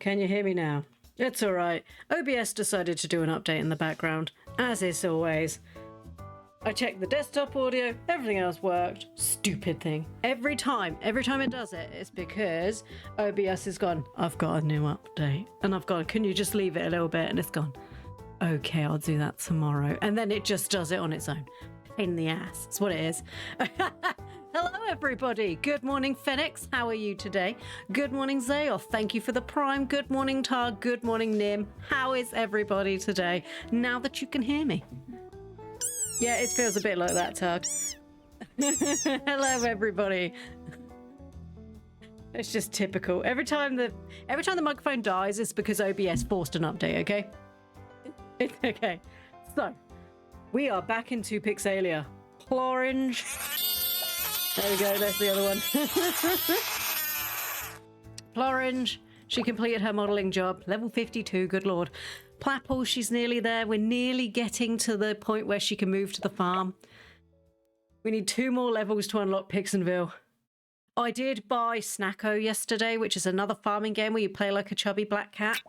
Can you hear me now? It's alright. OBS decided to do an update in the background, as is always. I checked the desktop audio, everything else worked. Stupid thing. Every time it does it, it's because OBS has gone, I've got a new update. And I've gone, can you just leave it a little bit? And it's gone, okay, I'll do that tomorrow. And then it just does it on its own. Pain in the ass. That's what it is. Hello, everybody. Good morning, Phoenix. How are you today? Good morning, Zayoff. Thank you for the prime. Good morning, Tar. Good morning, Nim. How is everybody today? Now that you can hear me. Yeah, it feels a bit like that, Tug. Hello, everybody. It's just typical. Every time the microphone dies, it's because OBS forced an update. Okay. It's okay. So we are back into Pixelia. Orange. There we go. There's the other one. Orange. She completed her modelling job. Level 52. Good lord. Plapple, she's nearly there. We're nearly getting to the point where she can move to the farm. We need 2 more levels to unlock Pixenville. I did buy Snacko yesterday, which is another farming game where you play like a chubby black cat.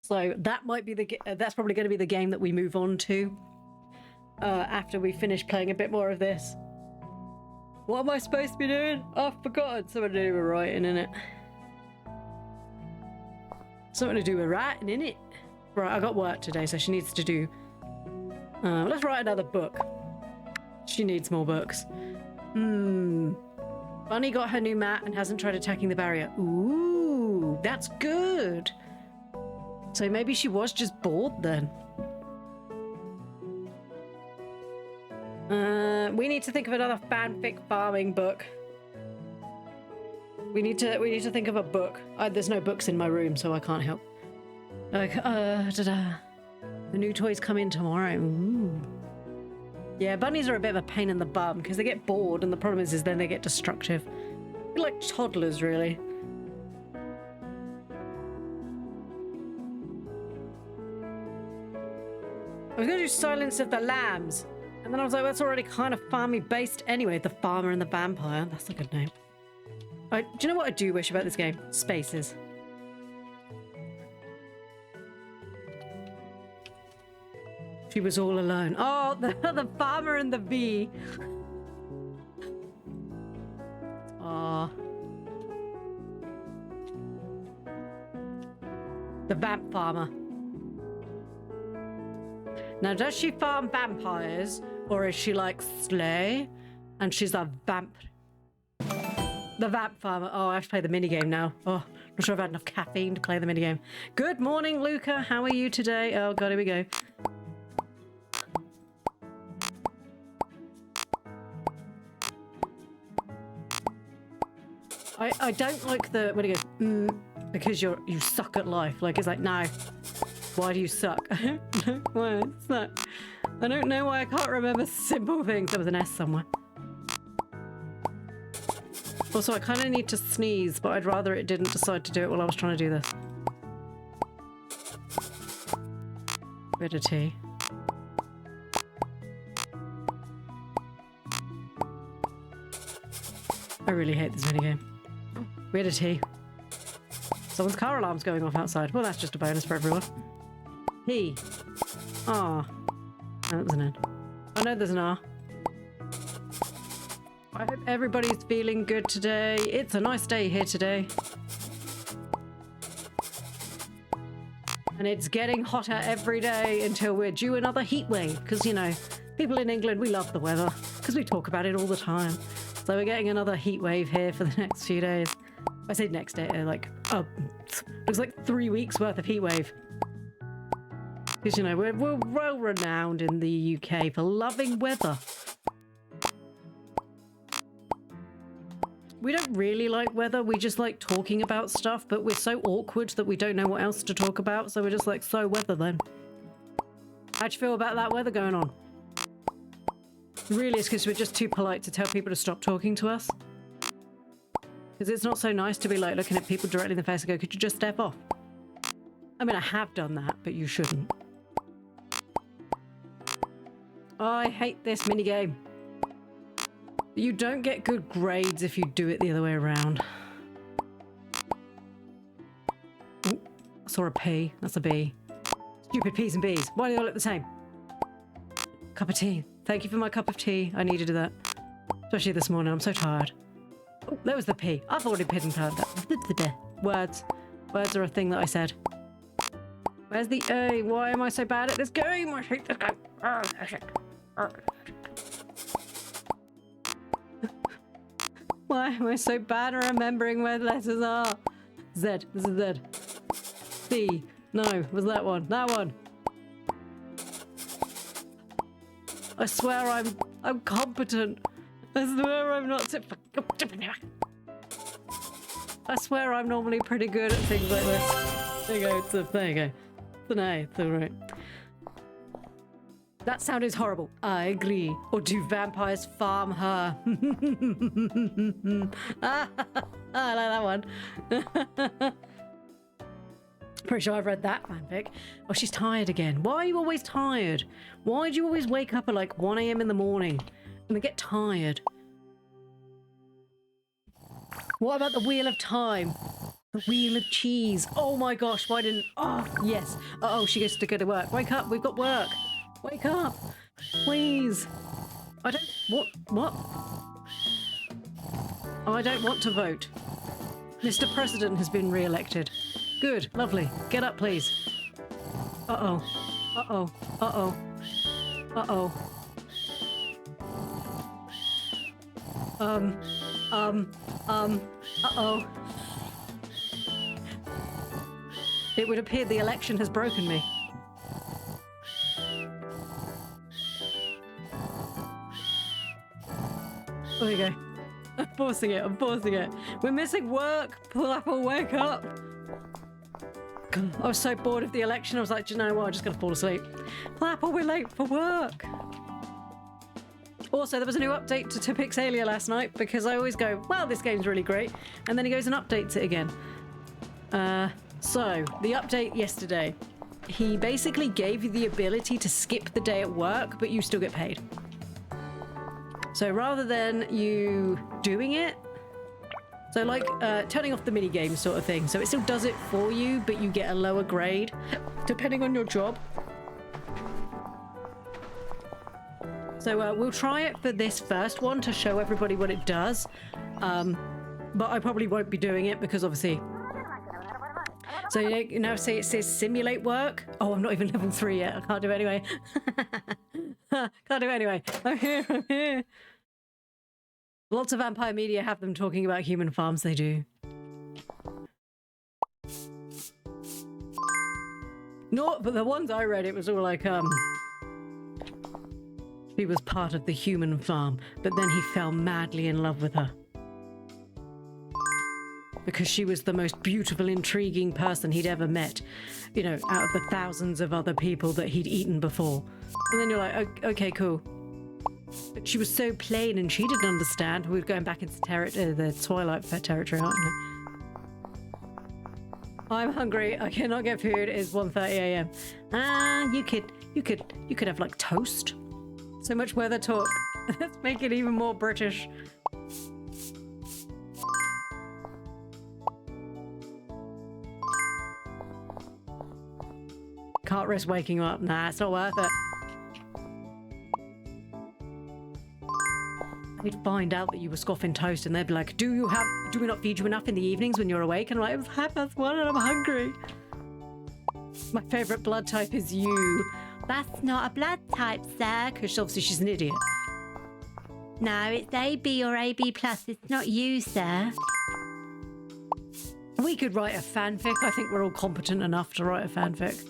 So that might be that's probably going to be the game that we move on to after we finish playing a bit more of this. What am I supposed to be doing? I've forgotten. Something to do with writing, innit? Something to do with writing, innit? Right, I got work today, so she needs to do... let's write another book. She needs more books. Bunny got her new mat and hasn't tried attacking the barrier. Ooh, that's good. So maybe she was just bored then. We need to think of another fanfic farming book. We need to think of a book. There's no books in my room, so I can't help. Like, the new toys come in tomorrow. Ooh. Yeah, bunnies are a bit of a pain in the bum because they get bored, and the problem is then they get destructive. They're like toddlers, really. I was going to do Silence of the Lambs, and then I was like, that's already kind of farmy based anyway. The Farmer and the Vampire. That's a good name. Do you know what I do wish about this game? Spaces. She was all alone. Oh, the farmer and the bee. Oh. The vamp farmer. Now, does she farm vampires, or is she like Slay? And she's a vamp. The vamp farmer. Oh, I have to play the minigame now. Oh, not sure I've had enough caffeine to play the minigame. Good morning, Luca. How are you today? Oh, God, here we go. I don't like the when it goes because you suck at life. Like it's like, no, why do you suck? I don't know why I suck. I don't know why I can't remember simple things. There was an S somewhere. Also, I kind of need to sneeze, but I'd rather it didn't decide to do it while I was trying to do this. Bit of tea. I really hate this minigame. We had a tea. Someone's car alarm's going off outside. Well, that's just a bonus for everyone. He. Ah. Oh, that was an N. I know there's an R. I hope everybody's feeling good today. It's a nice day here today. And it's getting hotter every day until we're due another heat wave. Because, you know, people in England, we love the weather. Because we talk about it all the time. So we're getting another heat wave here for the next few days. I say next day, like, looks like 3 weeks worth of heat wave. Because, you know, we're well renowned in the UK for loving weather. We don't really like weather, we just like talking about stuff, but we're so awkward that we don't know what else to talk about, so we're just like, so weather then. How'd you feel about that weather going on? Really, it's because we're just too polite to tell people to stop talking to us. Because it's not so nice to be like looking at people directly in the face and go, could you just step off? I mean, I have done that, but you shouldn't. Oh, I hate this minigame. You don't get good grades if you do it the other way around. Ooh. Saw a P. That's a B. Stupid P's and B's. Why do they all look the same? Cup of tea. Thank you for my cup of tea. I needed that. Especially this morning. I'm so tired. Oh, there was the P. I've already pinned that. Words. Words are a thing that I said. Where's the A? Why am I so bad at this game? I hate this game. Why am I so bad at remembering where the letters are? Z. This is Z. C. No, was that one? That one. I swear I'm competent. I swear I'm not. I swear I'm normally pretty good at things like this. There you go. There you go. It's an A. It's all right. That sound is horrible. I agree. Or do vampires farm her? I like that one. Pretty sure I've read that fanfic. Oh, she's tired again. Why are you always tired? Why do you always wake up at like 1 a.m. in the morning and then get tired? What about the Wheel of Time? The Wheel of Cheese. Oh my gosh, why didn't... Oh, yes. Uh-oh, she gets to go to work. Wake up, we've got work. Wake up, please. I don't... What? I don't want to vote. Mr. President has been re-elected. Good, lovely. Get up, please. Uh-oh. Uh-oh. Uh-oh. Uh-oh. Uh-oh. It would appear the election has broken me. There you go. I'm forcing it. I'm forcing it. We're missing work. Apple, wake up. I was so bored of the election. I was like, do you know what? I'm just going to fall asleep. Apple, we're late for work. Also, there was a new update to Pixelia last night because I always go, well, this game's really great. And then he goes and updates it again. So, the update yesterday. He basically gave you the ability to skip the day at work, but you still get paid. So rather than you doing it, so like turning off the mini game sort of thing. So it still does it for you, but you get a lower grade depending on your job. So we'll try it for this first one to show everybody what it does. But I probably won't be doing it because obviously... So you know, say it says simulate work. Oh, I'm not even level 3 yet. I can't do it anyway. Can't do it anyway. I'm here, I'm here. Lots of vampire media have them talking about human farms, they do. No, but the ones I read, it was all like, he was part of the human farm, but then he fell madly in love with her. Because she was the most beautiful, intriguing person he'd ever met, you know, out of the thousands of other people that he'd eaten before. And then you're like, okay, cool. But she was so plain and she didn't understand. We were going back into the Twilight territory, aren't we? I'm hungry. I cannot get food. It's 1:30 a.m. You could have like toast. So much weather talk. Let's make it even more British. Can't risk waking you up. Nah, it's not worth it. We'd find out that you were scoffing toast and they'd be like, do we not feed you enough in the evenings when you're awake? And I'm like, it's 1:30 and I'm hungry. My favourite blood type is you. That's not a blood type, sir. Because obviously she's an idiot. No, it's AB or AB+. It's not you, sir. We could write a fanfic. I think we're all competent enough to write a fanfic.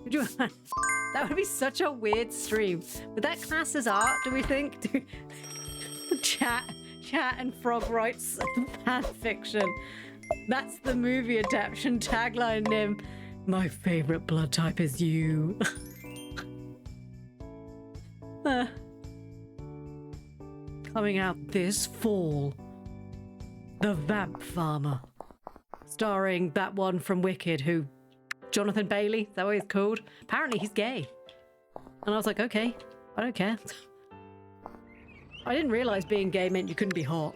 That would be such a weird stream. Would that class as art, do we think? Chat and Frog writes fan fiction. That's the movie adaptation tagline, Nim. My favourite blood type is you. Coming out this fall. The Vamp Farmer. Starring that one from Wicked who... Jonathan Bailey, is that what he's called? Apparently he's gay. And I was like, okay, I don't care. I didn't realise being gay meant you couldn't be hot.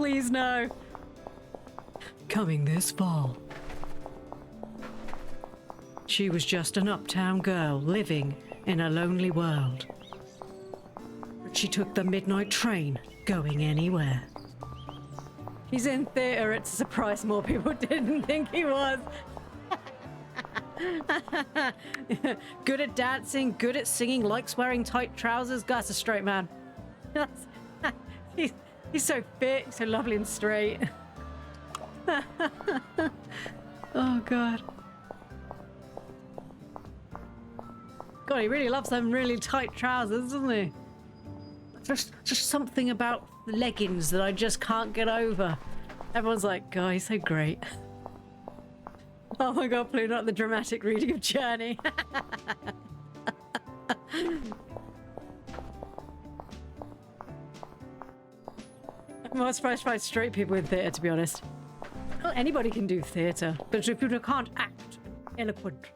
Please no. Coming this fall. She was just an uptown girl living in a lonely world. But she took the midnight train going anywhere. He's in theatre. It's a surprise more people didn't think he was. Good at dancing, good at singing, likes wearing tight trousers. That's a straight man. he's so fit, so lovely and straight. Oh god. God, he really loves them really tight trousers, doesn't he? Just something about the leggings that I just can't get over. Everyone's like, God, he's so great. Oh my god, please not the dramatic reading of Journey. I'm more surprised by straight people in theatre, to be honest. Well, anybody can do theatre, but if you can't act eloquent,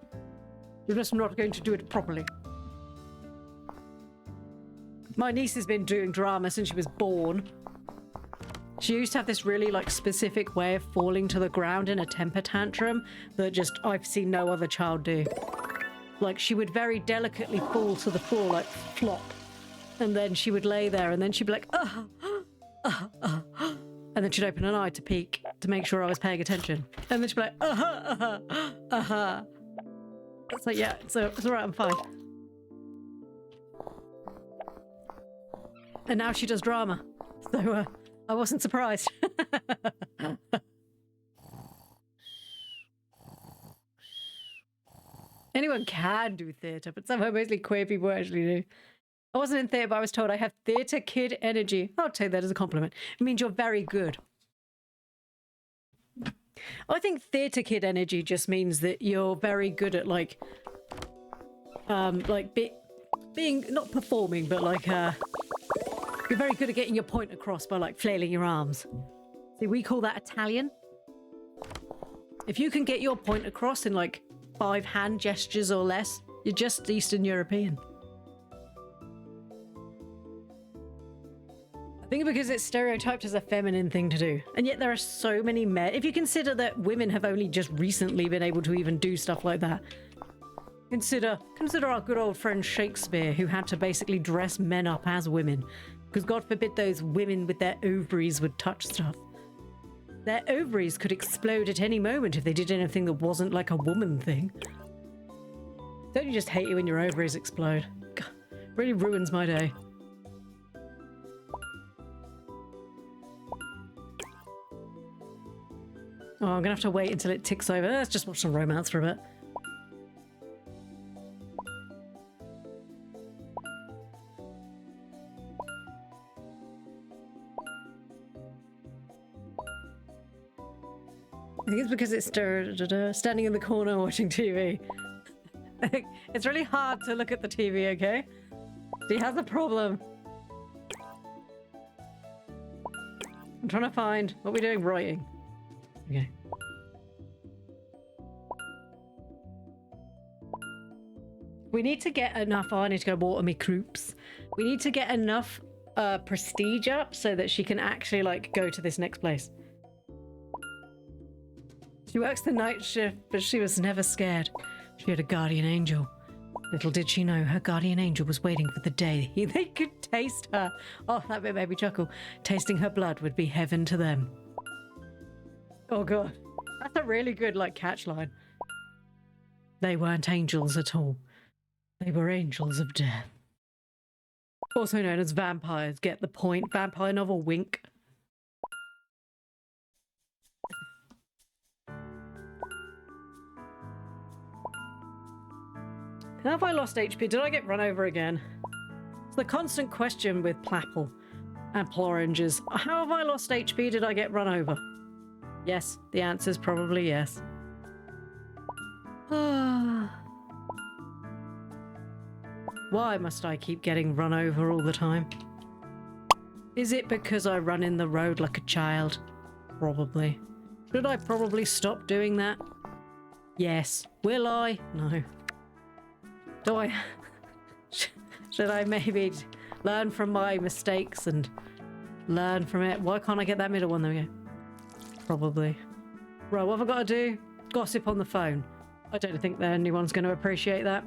you're just not going to do it properly. My niece has been doing drama since she was born. She used to have this really specific way of falling to the ground in a temper tantrum that just I've seen no other child do. Like she would very delicately fall to the floor, like flop. And then she would lay there and then she'd be like, and then she'd open an eye to peek to make sure I was paying attention. And then she'd be like, It's like, yeah, it's all right, I'm fine. And now she does drama. So, I wasn't surprised. Anyone can do theatre, but somehow mostly queer people actually do. I wasn't in theatre, but I was told I have theatre kid energy. I'll take that as a compliment. It means you're very good. I think theatre kid energy just means that you're very good at being not performing, but you're very good at getting your point across by flailing your arms. See, we call that Italian. If you can get your point across in 5 hand gestures or less, you're just Eastern European. I think because it's stereotyped as a feminine thing to do. And yet there are so many men. If you consider that women have only just recently been able to even do stuff like that. Consider our good old friend Shakespeare, who had to basically dress men up as women. Because God forbid those women with their ovaries would touch stuff. Their ovaries could explode at any moment if they did anything that wasn't like a woman thing. Don't you just hate you when your ovaries explode? God, really ruins my day. Oh, I'm gonna have to wait until it ticks over. Let's just watch some romance for a bit. I think it's because it's standing in the corner watching TV. It's really hard to look at the TV, okay? He has a problem. I'm trying to find what we're doing writing. Okay. We need to get enough. Oh, I need to go water me croops. We need to get enough prestige up so that she can actually go to this next place. She works the night shift, but she was never scared. She had a guardian angel. Little did she know her guardian angel was waiting for the day they could taste her. Oh, that bit made me chuckle. Tasting her blood would be heaven to them. Oh god, that's a really good catch line. They weren't angels at all. They were angels of death. Also known as vampires. Get the point? Vampire novel, wink. Have I lost HP? Did I get run over again? It's the constant question with Plapple and Ploranges. How have I lost HP? Did I get run over? Yes, the answer is probably yes. Why must I keep getting run over all the time? Is it because I run in the road like a child? Probably. Should I probably stop doing that? Yes. Will I? No. Do I... Should I maybe learn from my mistakes and Learn from it. Why can't I get that middle one? There we go. Probably. Right, what have I got to do? Gossip on the phone. I don't think that anyone's going to appreciate that.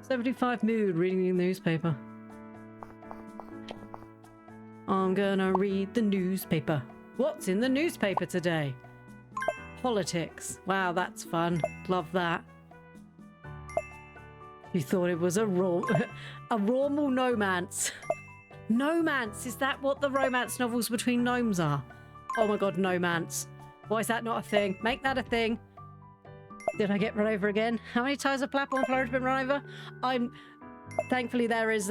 75 mood reading the newspaper. I'm gonna read the newspaper. What's in the newspaper today? Politics. Wow, that's fun. Love that. You thought it was a normal romance. Nomance, is that what the romance novels between gnomes are? Oh my god, nomance. Why is that not a thing? Make that a thing. Did I get run over again? How many times have Plapple and Flourish been run over? Thankfully there's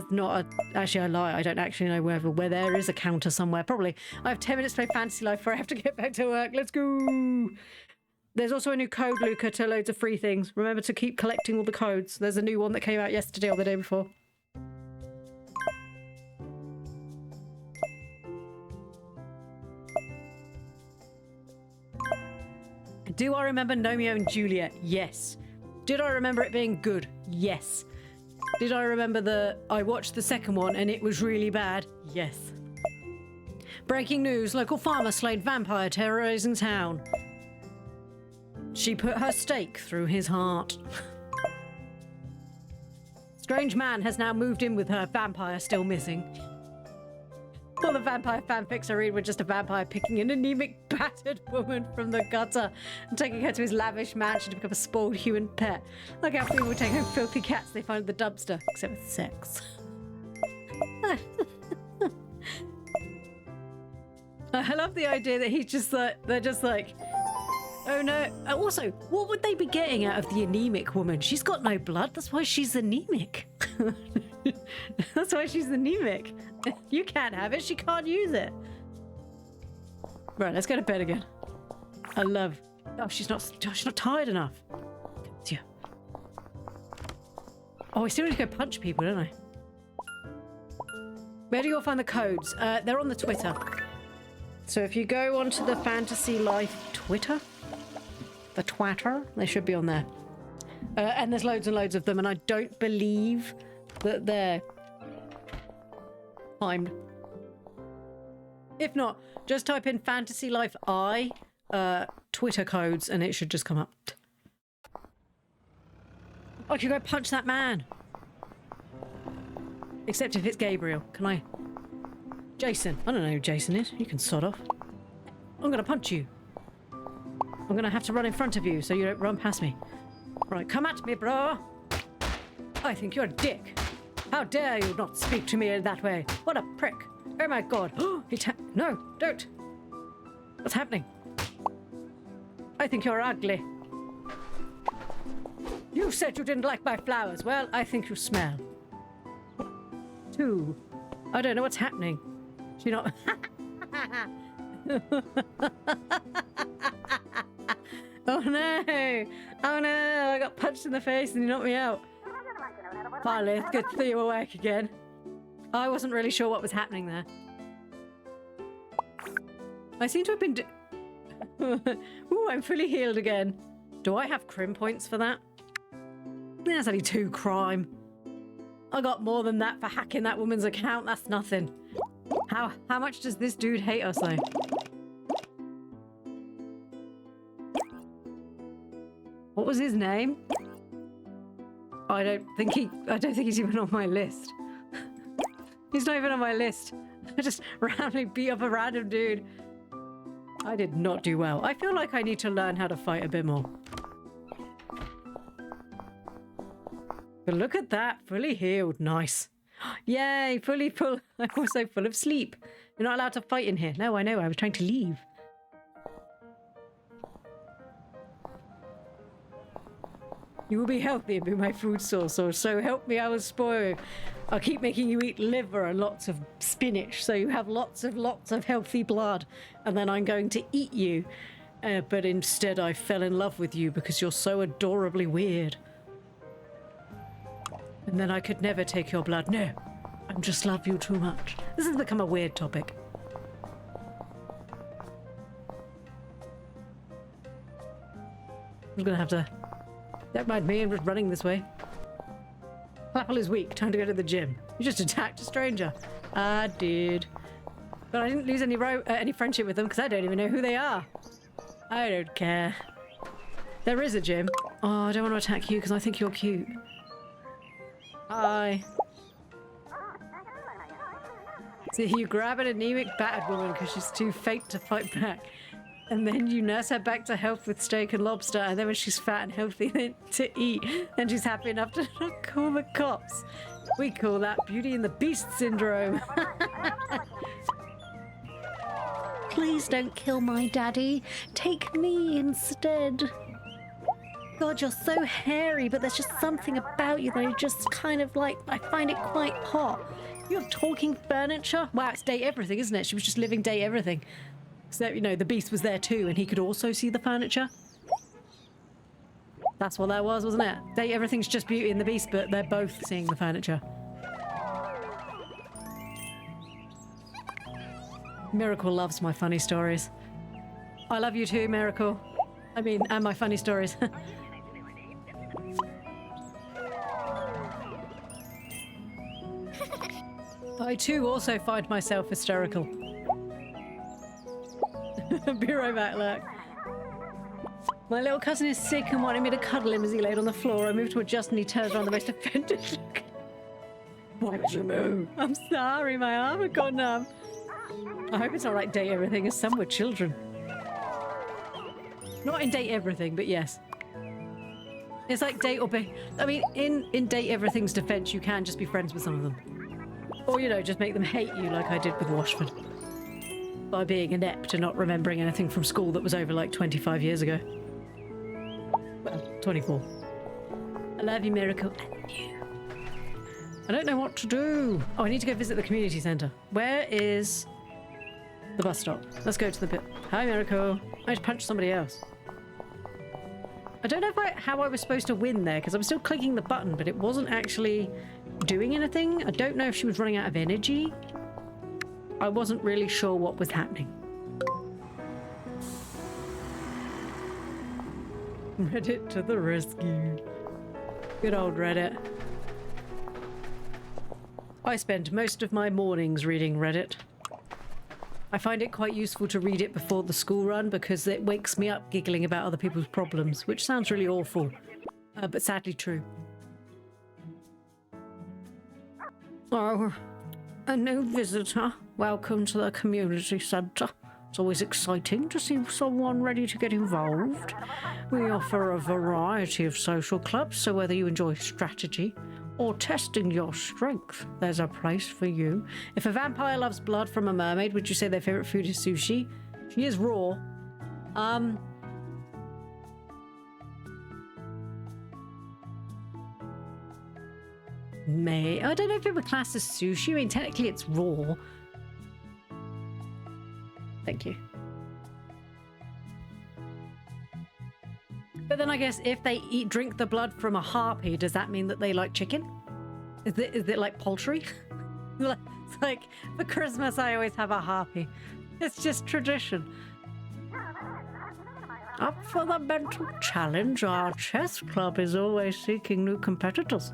not a... Actually, I lie. I don't actually know where there is a counter somewhere. Probably. I have 10 minutes to play Fantasy Life before I have to get back to work. Let's go! There's also a new code, Luca, to loads of free things. Remember to keep collecting all the codes. There's a new one that came out yesterday or the day before. Do I remember Romeo and Juliet? Yes. Did I remember it being good? Yes. Did I remember I watched the second one and it was really bad? Yes. Breaking news, local farmer slayed vampire terrorizing town. She put her stake through his heart. Strange man has now moved in with her, vampire still missing. All the vampire fanfics I read were just a vampire picking an anemic, battered woman from the gutter and taking her to his lavish mansion to become a spoiled human pet. Like how people take home filthy cats they find in the dumpster, except with sex. I love the idea that he's just like, they're just like, oh no. Also, what would they be getting out of the anemic woman? She's got no blood, that's why she's anemic. That's why she's anemic. You can't have it, she can't use it. Right, let's go to bed again. I love... Oh, she's not tired enough. Yeah. Oh, I still need to go punch people, don't I? Where do you all find the codes? They're on the Twitter. So if you go onto the Fantasy Life Twitter, the Twatter, they should be on there. And there's loads and loads of them, and I don't believe that they're timed. If not, just type in Fantasy Life Twitter codes and it should just come up. I can go punch that man. Except if it's Gabriel. Can I? Jason. I don't know who Jason is. You can sod off. I'm gonna punch you. I'm gonna have to run in front of you so you don't run past me. Right, come at me, bro. I think you're a dick. How dare you not speak to me in that way? What a prick. Oh my god. No, don't. What's happening? I think you're ugly. You said you didn't like my flowers. Well, I think you smell. 2. I don't know what's happening. She not... Oh no! Oh no! I got punched in the face and he knocked me out. Finally, it's good to see you awake again. I wasn't really sure what was happening there. I seem to have been... Ooh, I'm fully healed again. Do I have crim points for that? That's only 2 crime. I got more than that for hacking that woman's account. That's nothing. How much does this dude hate us though? What was his name? I don't think he's even on my list. He's not even on my list. I just randomly beat up a random dude. I did not do well. I feel like I need to learn how to fight a bit more. But look at that, fully healed. Nice. Yay, fully full. I'm also full of sleep. You're not allowed to fight in here. No, I know. I was trying to leave. You will be healthy and be my food source, or so help me, I will spoil you. I'll keep making you eat liver and lots of spinach, so you have lots of healthy blood, and then I'm going to eat you. But instead I fell in love with you because you're so adorably weird. And then I could never take your blood. No, I just love you too much. This has become a weird topic. I'm gonna have to... Don't mind me, I'm just running this way. Plapple is weak, time to go to the gym. You just attacked a stranger. I did. But I didn't lose any friendship with them because I don't even know who they are. I don't care. There is a gym. Oh, I don't want to attack you because I think you're cute. Hi. So you grab an anemic battered woman because she's too faint to fight back. And then you nurse her back to health with steak and lobster. And then when she's fat and healthy then to eat, then she's happy enough to not call the cops. We call that Beauty and the Beast syndrome. Please don't kill my daddy. Take me instead. God, you're so hairy, but there's just something about you that I just kind of like, I find it quite hot. You have talking furniture? Wow, it's Date Everything, isn't it? She was just living Date Everything. So, you know, the Beast was there too, and he could also see the furniture. That's what that was, wasn't it? Date Everything's just Beauty and the Beast, but they're both seeing the furniture. Miracle loves my funny stories. I love you too, Miracle. I mean, and my funny stories. I too also find myself hysterical. Be right back, look. My little cousin is sick and wanted me to cuddle him as he laid on the floor. I moved to adjust and he turned around the most offended look. Why would you move? I'm sorry, my arm had gone numb. I hope it's not like Date Everything as some were children. Not in Date Everything, but yes. It's like Date or Be... I mean, in Date Everything's defense, you can just be friends with some of them. Or, you know, just make them hate you like I did with Washford. By being inept and not remembering anything from school that was over like 25 years ago. Well, 24. I love you, Miracle. I don't know what to do. Oh, I need to go visit the community centre. Where is the bus stop? Let's go to the bit. Hi, Miracle. I just punched somebody else. I don't know how I was supposed to win there because I'm still clicking the button, but it wasn't actually doing anything. I don't know if she was running out of energy. I wasn't really sure what was happening. Reddit to the rescue. Good old Reddit. I spend most of my mornings reading Reddit. I find it quite useful to read it before the school run because it wakes me up giggling about other people's problems, which sounds really awful, but sadly true. Oh, a new visitor. Welcome to the community centre. It's always exciting to see someone ready to get involved. We offer a variety of social clubs, so whether you enjoy strategy or testing your strength, there's a place for you. If a vampire loves blood from a mermaid, would you say their favourite food is sushi? She is raw. I don't know if it would class as sushi. I mean, technically it's raw. Thank you. But then I guess if they drink the blood from a harpy, does that mean that they like chicken? Is it like poultry? It's like, for Christmas I always have a harpy. It's just tradition. Up for the mental challenge, our chess club is always seeking new competitors.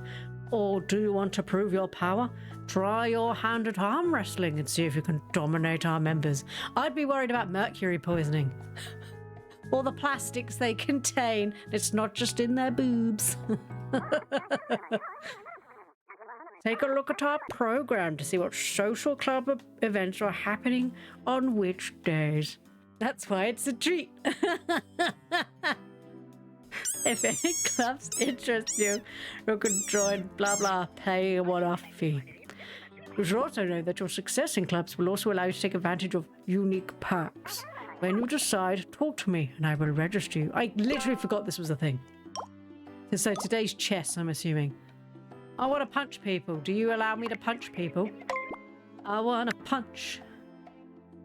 Or do you want to prove your power? Try your hand at arm wrestling and see if you can dominate our members. I'd be worried about mercury poisoning. Or the plastics they contain. It's not just in their boobs. Take a look at our program to see what social club events are happening on which days. That's why it's a treat. If any clubs interest you, you can join blah blah, pay a one-off fee. You should also know that your success in clubs will also allow you to take advantage of unique perks. When you decide, talk to me and I will register you. I literally forgot this was a thing. So today's chess, I'm assuming. I want to punch people. Do you allow me to punch people? I want to punch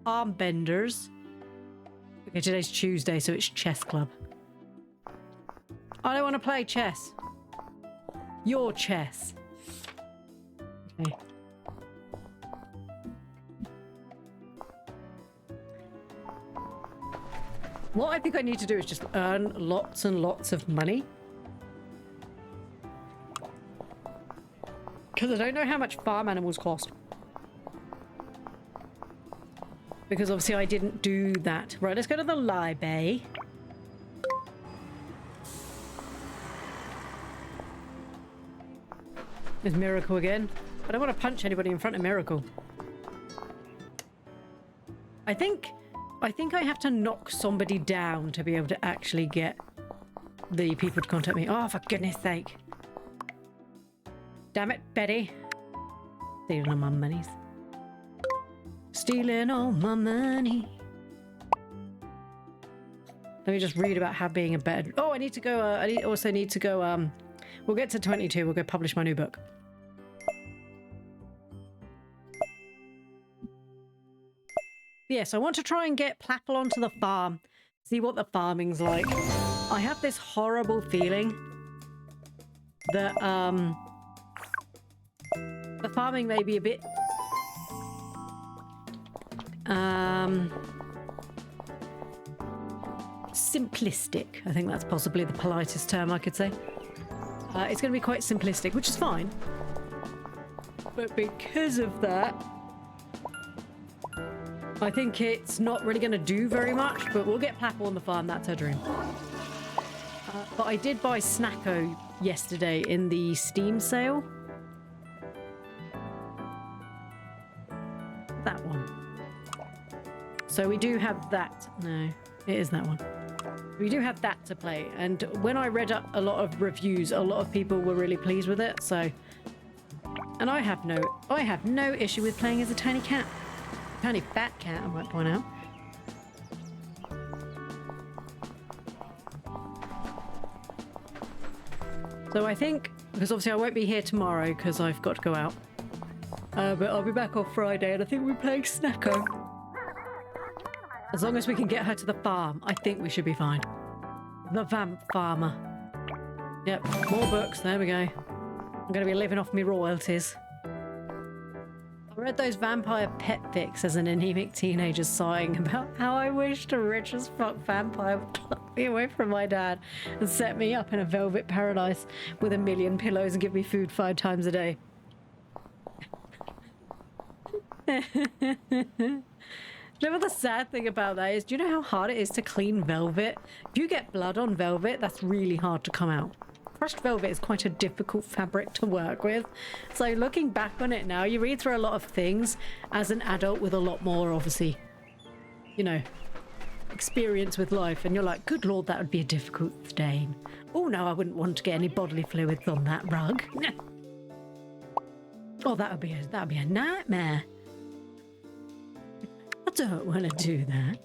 armbenders. Okay, today's Tuesday, so it's chess club. I don't want to play chess. Your chess. Okay. What I think I need to do is just earn lots and lots of money. Because I don't know how much farm animals cost. because obviously I didn't do that. Right, let's go to the library. There's Miracle again. I don't want to punch anybody in front of Miracle. I think I have to knock somebody down to be able to actually get the people to contact me. Oh, for goodness sake. Damn it, Betty. Stealing all my monies. Stealing all my money. Let me just read about how being a better... Oh, I need to go... I also need to go... We'll get to 22. We'll go publish my new book. Yes, I want to try and get Plapple onto the farm. See what the farming's like. I have this horrible feeling that the farming may be a bit simplistic. I think that's possibly the politest term I could say. It's going to be quite simplistic, which is fine. But because of that, I think it's not really going to do very much, but we'll get Plapple on the farm. That's her dream. But I did buy Snacko yesterday in the Steam sale. That one. So we do have that. No, it is that one. We do have that to play. And when I read up a lot of reviews, a lot of people were really pleased with it. So, and I have no issue with playing as a tiny cat. Tiny fat cat, I might point out. So I think, because obviously I won't be here tomorrow because I've got to go out. But I'll be back on Friday and I think we're playing Snacko. As long as we can get her to the farm, I think we should be fine. The vamp farmer. Yep, more books, there we go. I'm going to be living off me royalties. I read those vampire pet fics as an anemic teenager sighing about how I wished a rich as fuck vampire would pluck me away from my dad and set me up in a velvet paradise with 1,000,000 pillows and give me food 5 times a day. Do you know what the sad thing about that is? Do you know how hard it is to clean velvet? If you get blood on velvet, that's really hard to come out. Crushed velvet is quite a difficult fabric to work with. So looking back on it now, you read through a lot of things as an adult with a lot more, obviously, you know, experience with life. And you're like, good Lord, that would be a difficult stain. Oh no, I wouldn't want to get any bodily fluids on that rug. Oh, that would be a nightmare. I don't want to do that.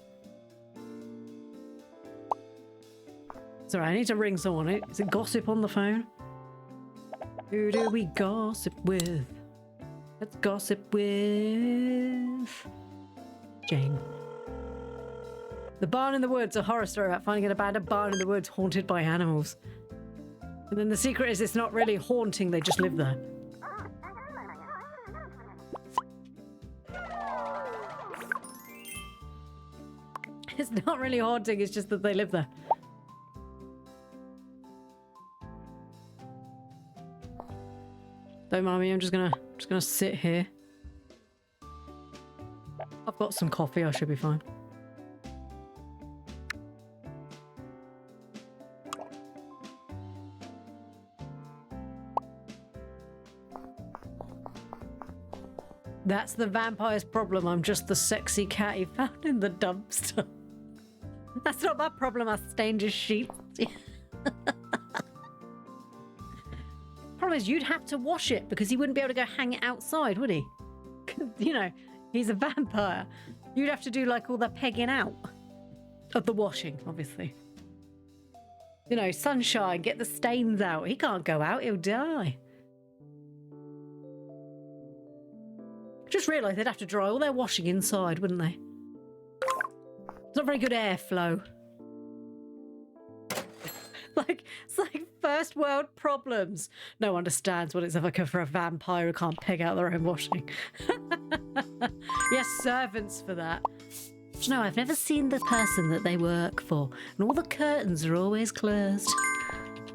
Sorry, I need to ring someone. Is it gossip on the phone? Who do we gossip with? Let's gossip with Jane. The Barn in the Woods, a horror story about finding an abandoned barn in the woods haunted by animals. And then the secret is it's not really haunting, they just live there. It's not really haunting, it's just that they live there. Don't mind me, I'm just gonna sit here. I've got some coffee, I should be fine. That's the vampire's problem. I'm just the sexy cat he found in the dumpster. That's not my problem, I stained his sheets. Problem is, you'd have to wash it because he wouldn't be able to go hang it outside, would he? You know, he's a vampire. You'd have to do like all the pegging out of the washing, obviously. You know, sunshine, get the stains out. He can't go out, he'll die. Just realised they'd have to dry all their washing inside, wouldn't they? It's not very good airflow. It's like first world problems. No one understands what it's like for a vampire who can't peg out their own washing. Yes, servants for that. No, I've never seen the person that they work for, and all the curtains are always closed.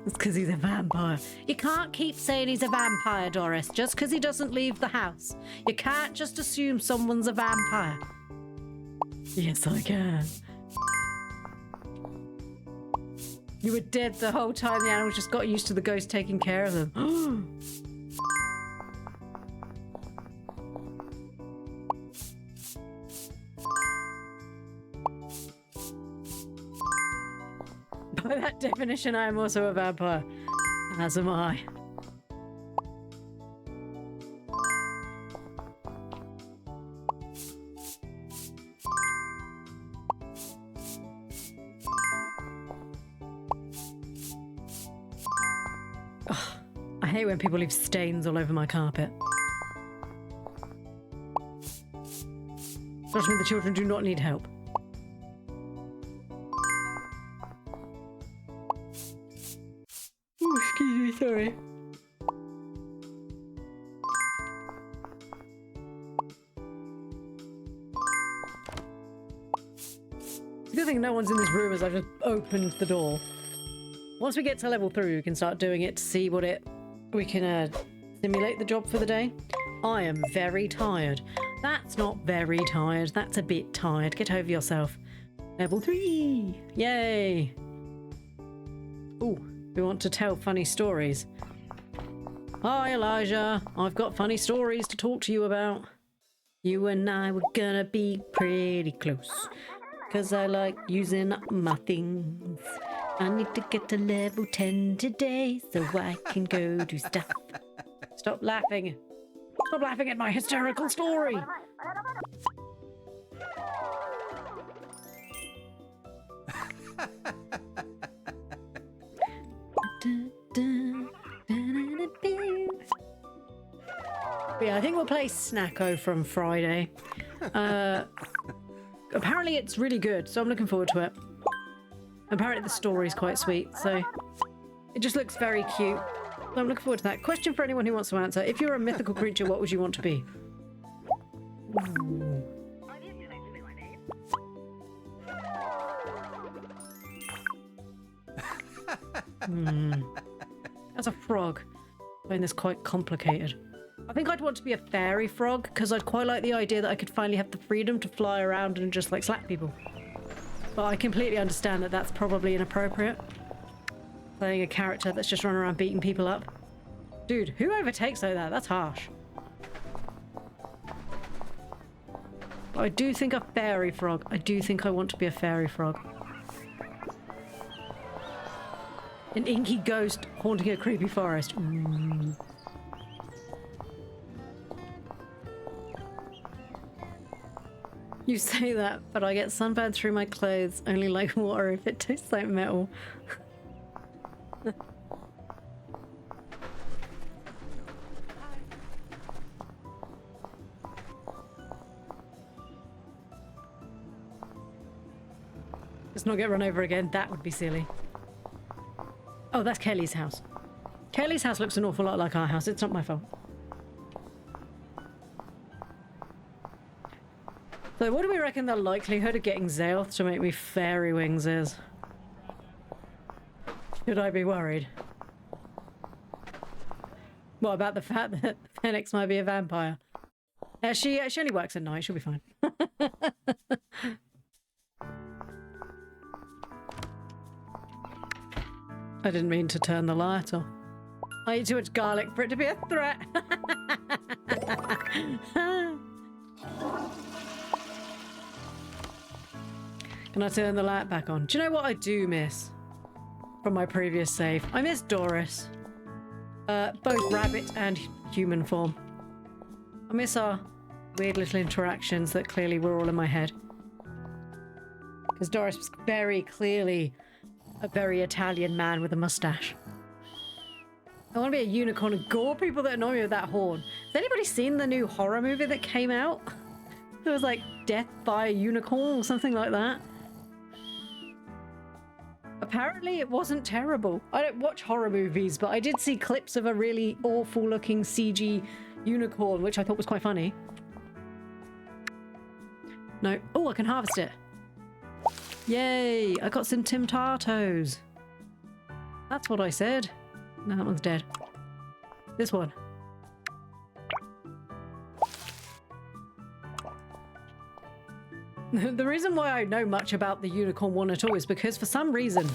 It's because he's a vampire. You can't keep saying he's a vampire, Doris, just because he doesn't leave the house. You can't just assume someone's a vampire. Yes, I can. You were dead the whole time. The animals just got used to the ghost taking care of them. By that definition, I am also a vampire. As am I. Oh, I hate when people leave stains all over my carpet. Trust me, the children do not need help. Oh, excuse me, sorry. It's a good thing no one's in this room as I've just opened the door. Once we get to level 3, we can start doing it to see what we can simulate the job for the day. I am very tired. That's not very tired. That's a bit tired. Get over yourself. Level 3! Yay! Ooh. We want to tell funny stories. Hi, Elijah. I've got funny stories to talk to you about. You and I were gonna be pretty close. Cause I like using up my things. I need to get to level 10 today so I can go do stuff. Stop laughing. Stop laughing at my hysterical story. Yeah, I think we'll play Snacko from Friday. Apparently it's really good, so I'm looking forward to it. Apparently the story's quite sweet, so it just looks very cute. So I'm looking forward to that. Question for anyone who wants to answer. If you're a mythical creature, what would you want to be? Ooh. That's a frog. I find this quite complicated. I think I'd want to be a fairy frog because I'd quite like the idea that I could finally have the freedom to fly around and just like slap people. But I completely understand that that's probably inappropriate. Playing a character that's just running around beating people up. Dude, who overtakes like that? That's harsh. But I do think a fairy frog. I do think I want to be a fairy frog. An inky ghost haunting a creepy forest. Mm. You say that, but I get sunburned through my clothes. Only like water if it tastes like metal. Let's not get run over again. That would be silly. Oh, that's Kelly's house. Kelly's house looks an awful lot like our house. It's not my fault. So what do we reckon the likelihood of getting Zaelth to make me fairy wings is? Should I be worried? What about the fact that Phoenix might be a vampire? She only works at night. She'll be fine. I didn't mean to turn the light off. I eat too much garlic for it to be a threat. Can I turn the light back on? Do you know what I do miss from my previous save? I miss Doris. Both rabbit and human form. I miss our weird little interactions that clearly were all in my head. Because Doris was very clearly a very Italian man with a mustache. I want to be a unicorn and gore people that annoy me with that horn. Has anybody seen the new horror movie that came out? It was like Death by a Unicorn or something like that. Apparently it wasn't terrible. I don't watch horror movies, but I did see clips of a really awful looking CG unicorn, which I thought was quite funny. No. Oh, I can harvest it. Yay! I got some Timtatos. That's what I said. No, that one's dead. This one. The reason why I know much about the unicorn one at all is because for some reason,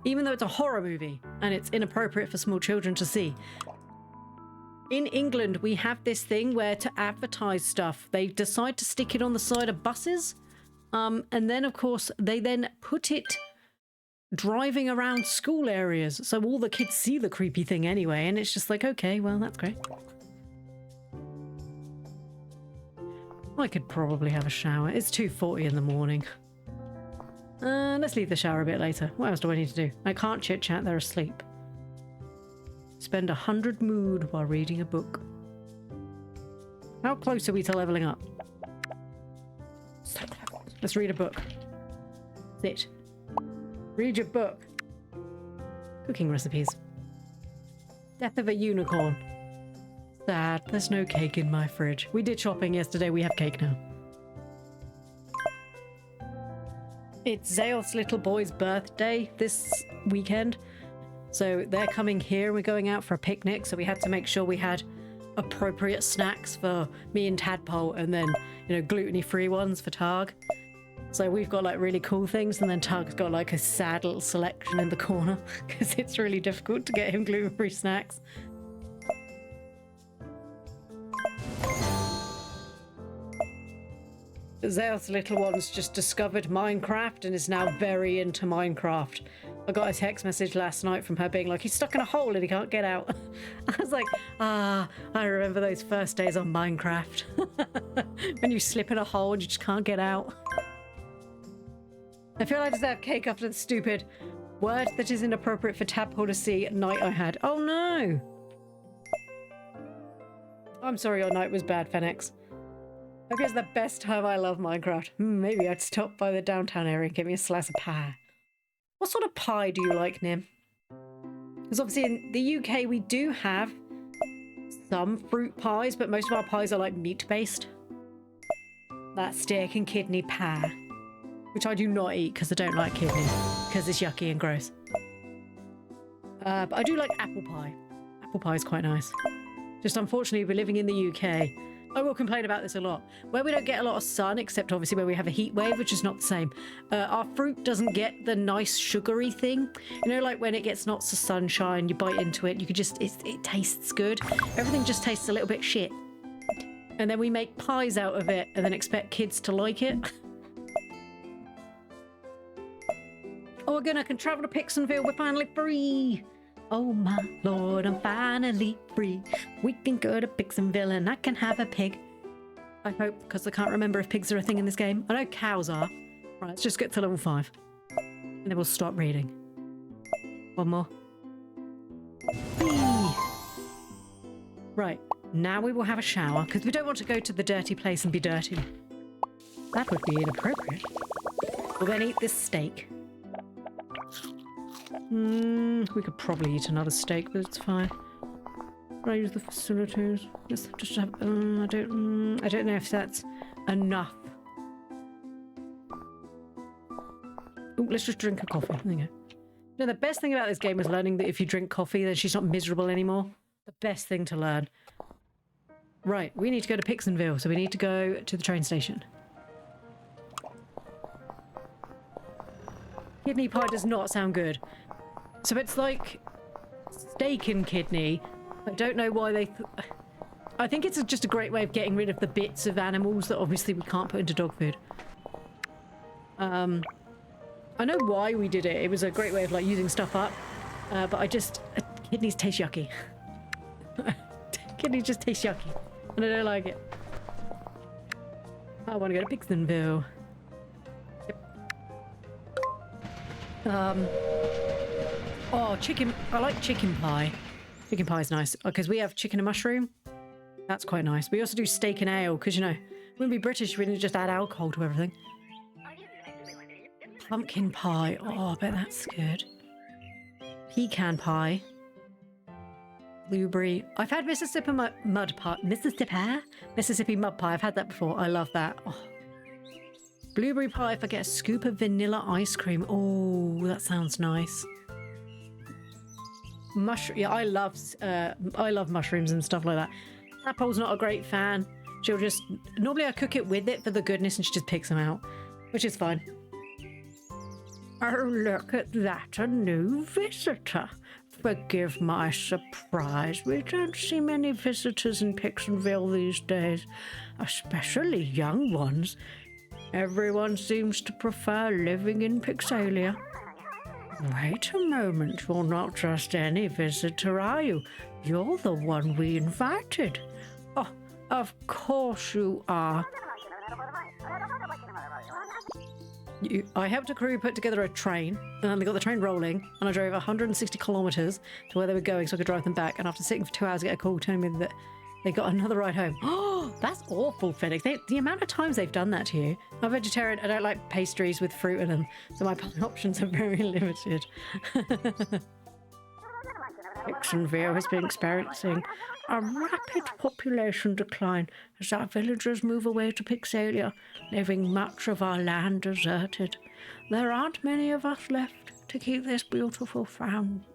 even though it's a horror movie and it's inappropriate for small children to see, in England we have this thing where to advertise stuff, they decide to stick it on the side of buses. And then of course they then put it driving around school areas. So all the kids see the creepy thing anyway. And it's just like, okay, well, that's great. I could probably have a shower. It's 2:40 in the morning. Let's leave the shower a bit later. What else do I need to do? I can't chit chat, they're asleep. Spend 100 mood while reading a book. How close are we to leveling up? So close. Let's read a book. Sit. Read your book. Cooking recipes. Death of a unicorn. Sad, there's no cake in my fridge. We did shopping yesterday, we have cake now. It's Zayoth's little boy's birthday this weekend. So they're coming here, we're going out for a picnic, so we had to make sure we had appropriate snacks for me and Tadpole, and then, you know, gluten-free ones for Targ. So we've got like really cool things, and then Targ's got like a sad little selection in the corner because it's really difficult to get him gluten-free snacks. Zayoth's little one's just discovered Minecraft and is now very into Minecraft. I got a text message last night from her being like, he's stuck in a hole and he can't get out. I was like, I remember those first days on Minecraft. When you slip in a hole and you just can't get out. I feel I deserve cake after the stupid word that is inappropriate for Tadpole to see night I had. Oh no! I'm sorry your night was bad, Fenix. Hope it's the best time. I love Minecraft. Maybe I'd stop by the downtown area and get me a slice of pie. What sort of pie do you like, Nim? Because obviously in the UK we do have some fruit pies, but most of our pies are like meat-based. That steak and kidney pie, which I do not eat because I don't like kidney, because it's yucky and gross. But I do like apple pie. Apple pie is quite nice. Just unfortunately, we're living in the UK. I will complain about this a lot. Where we don't get a lot of sun, except obviously where we have a heat wave, which is not the same. Our fruit doesn't get the nice sugary thing. You know, like when it gets lots of sunshine, you bite into it, you could just, it tastes good. Everything just tastes a little bit shit. And then we make pies out of it and then expect kids to like it. Oh, again, I can travel to Pixenville. We're finally free. Oh my lord, I'm finally free. We can go to Pixenville and I can have a pig. I hope, because I can't remember if pigs are a thing in this game. I know cows are. Right, let's just get to level 5. And then we'll stop reading. One more. Whee! Right, now we will have a shower, because we don't want to go to the dirty place and be dirty. That would be inappropriate. We'll then eat this steak. We could probably eat another steak, but it's fine. Can I use the facilities? Let's just have. I don't know if that's enough. Ooh, let's just drink a coffee. There you go. No, the best thing about this game is learning that if you drink coffee, then she's not miserable anymore. The best thing to learn. Right, we need to go to Pixenville, so we need to go to the train station. Kidney pie does not sound good. So it's like steak and kidney. I don't know why they... I think it's just a great way of getting rid of the bits of animals that obviously we can't put into dog food. I know why we did it. It was a great way of like using stuff up. But I just... kidneys taste yucky. Kidneys just taste yucky. And I don't like it. I want to go to Pixenville. Oh, chicken. I like chicken pie. Chicken pie is nice because we have chicken and mushroom. That's quite nice. We also do steak and ale because, you know, wouldn't be British, we didn't just add alcohol to everything. Pumpkin pie. Oh, I bet that's good. Pecan pie. Blueberry. I've had Mississippi mud pie. Mississippi mud pie. I've had that before. I love that. Oh. Blueberry pie if I get a scoop of vanilla ice cream. Oh, that sounds nice. Mushroom. Yeah, I love mushrooms and stuff like that. Apple's not a great fan. She'll just... Normally I cook it with it for the goodness and she just picks them out. which is fine. Oh, look at that, a new visitor. Forgive my surprise. We don't see many visitors in Pixenville these days, especially young ones. Everyone seems to prefer living in Pixelia. Wait a moment, you're not just any visitor, are you? You're the one we invited. Oh, of course you are. I helped a crew put together a train, and then they got the train rolling, and I drove 160 kilometers to where they were going so I could drive them back, and after sitting for 2 hours I get a call telling me that they got another ride home. Oh, that's awful, Phoenix. The amount of times they've done that to you. I'm a vegetarian, I don't like pastries with fruit in them, so my options are very limited. Pixenville has been experiencing a rapid population decline as our villagers move away to Pixelia, leaving much of our land deserted. There aren't many of us left to keep this beautiful town.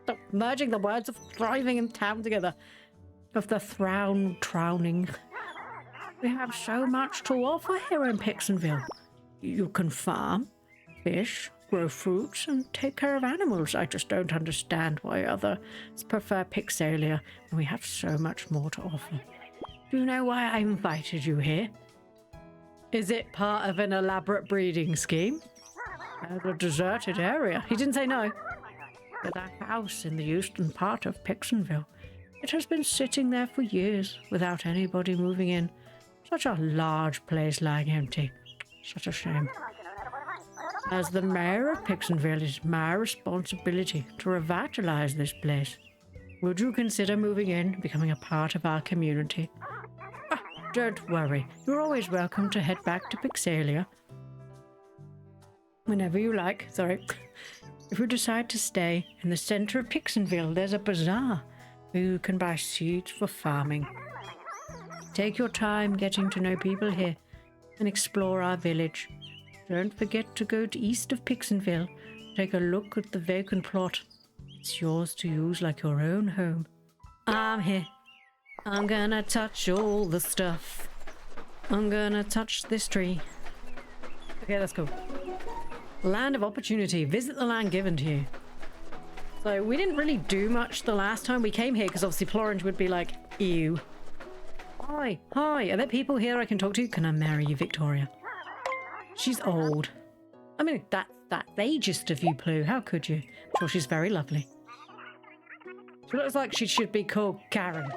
Stop merging the words of thriving and town together. Of the drowning. We have so much to offer here in Pixenville. You can farm, fish, grow fruits, and take care of animals. I just don't understand why others prefer Pixelia, and we have so much more to offer. Do you know why I invited you here? Is it part of an elaborate breeding scheme? A deserted area. He didn't say no. But that house in the eastern part of Pixenville, it has been sitting there for years without anybody moving in. Such a large place lying empty. Such a shame. As the mayor of Pixenville, it is my responsibility to revitalize this place. Would you consider moving in, becoming a part of our community? Don't worry, you're always welcome to head back to Pixelia. Whenever you like, sorry. If you decide to stay in the center of Pixenville, there's a bazaar where you can buy seeds for farming. Take your time getting to know people here and explore our village. Don't forget to go to east of Pixenville. Take a look at the vacant plot. It's yours to use like your own home. I'm here. I'm gonna touch all the stuff. I'm gonna touch this tree. Okay, that's cool. Land of opportunity. Visit the land given to you. So we didn't really do much the last time we came here because obviously Florange would be like, ew. Hi, are there people here I can talk to? Can I marry you, Victoria? She's old. I mean, that's ageist of you, Plu. How could you? I'm sure she's very lovely. She looks like she should be called Karen.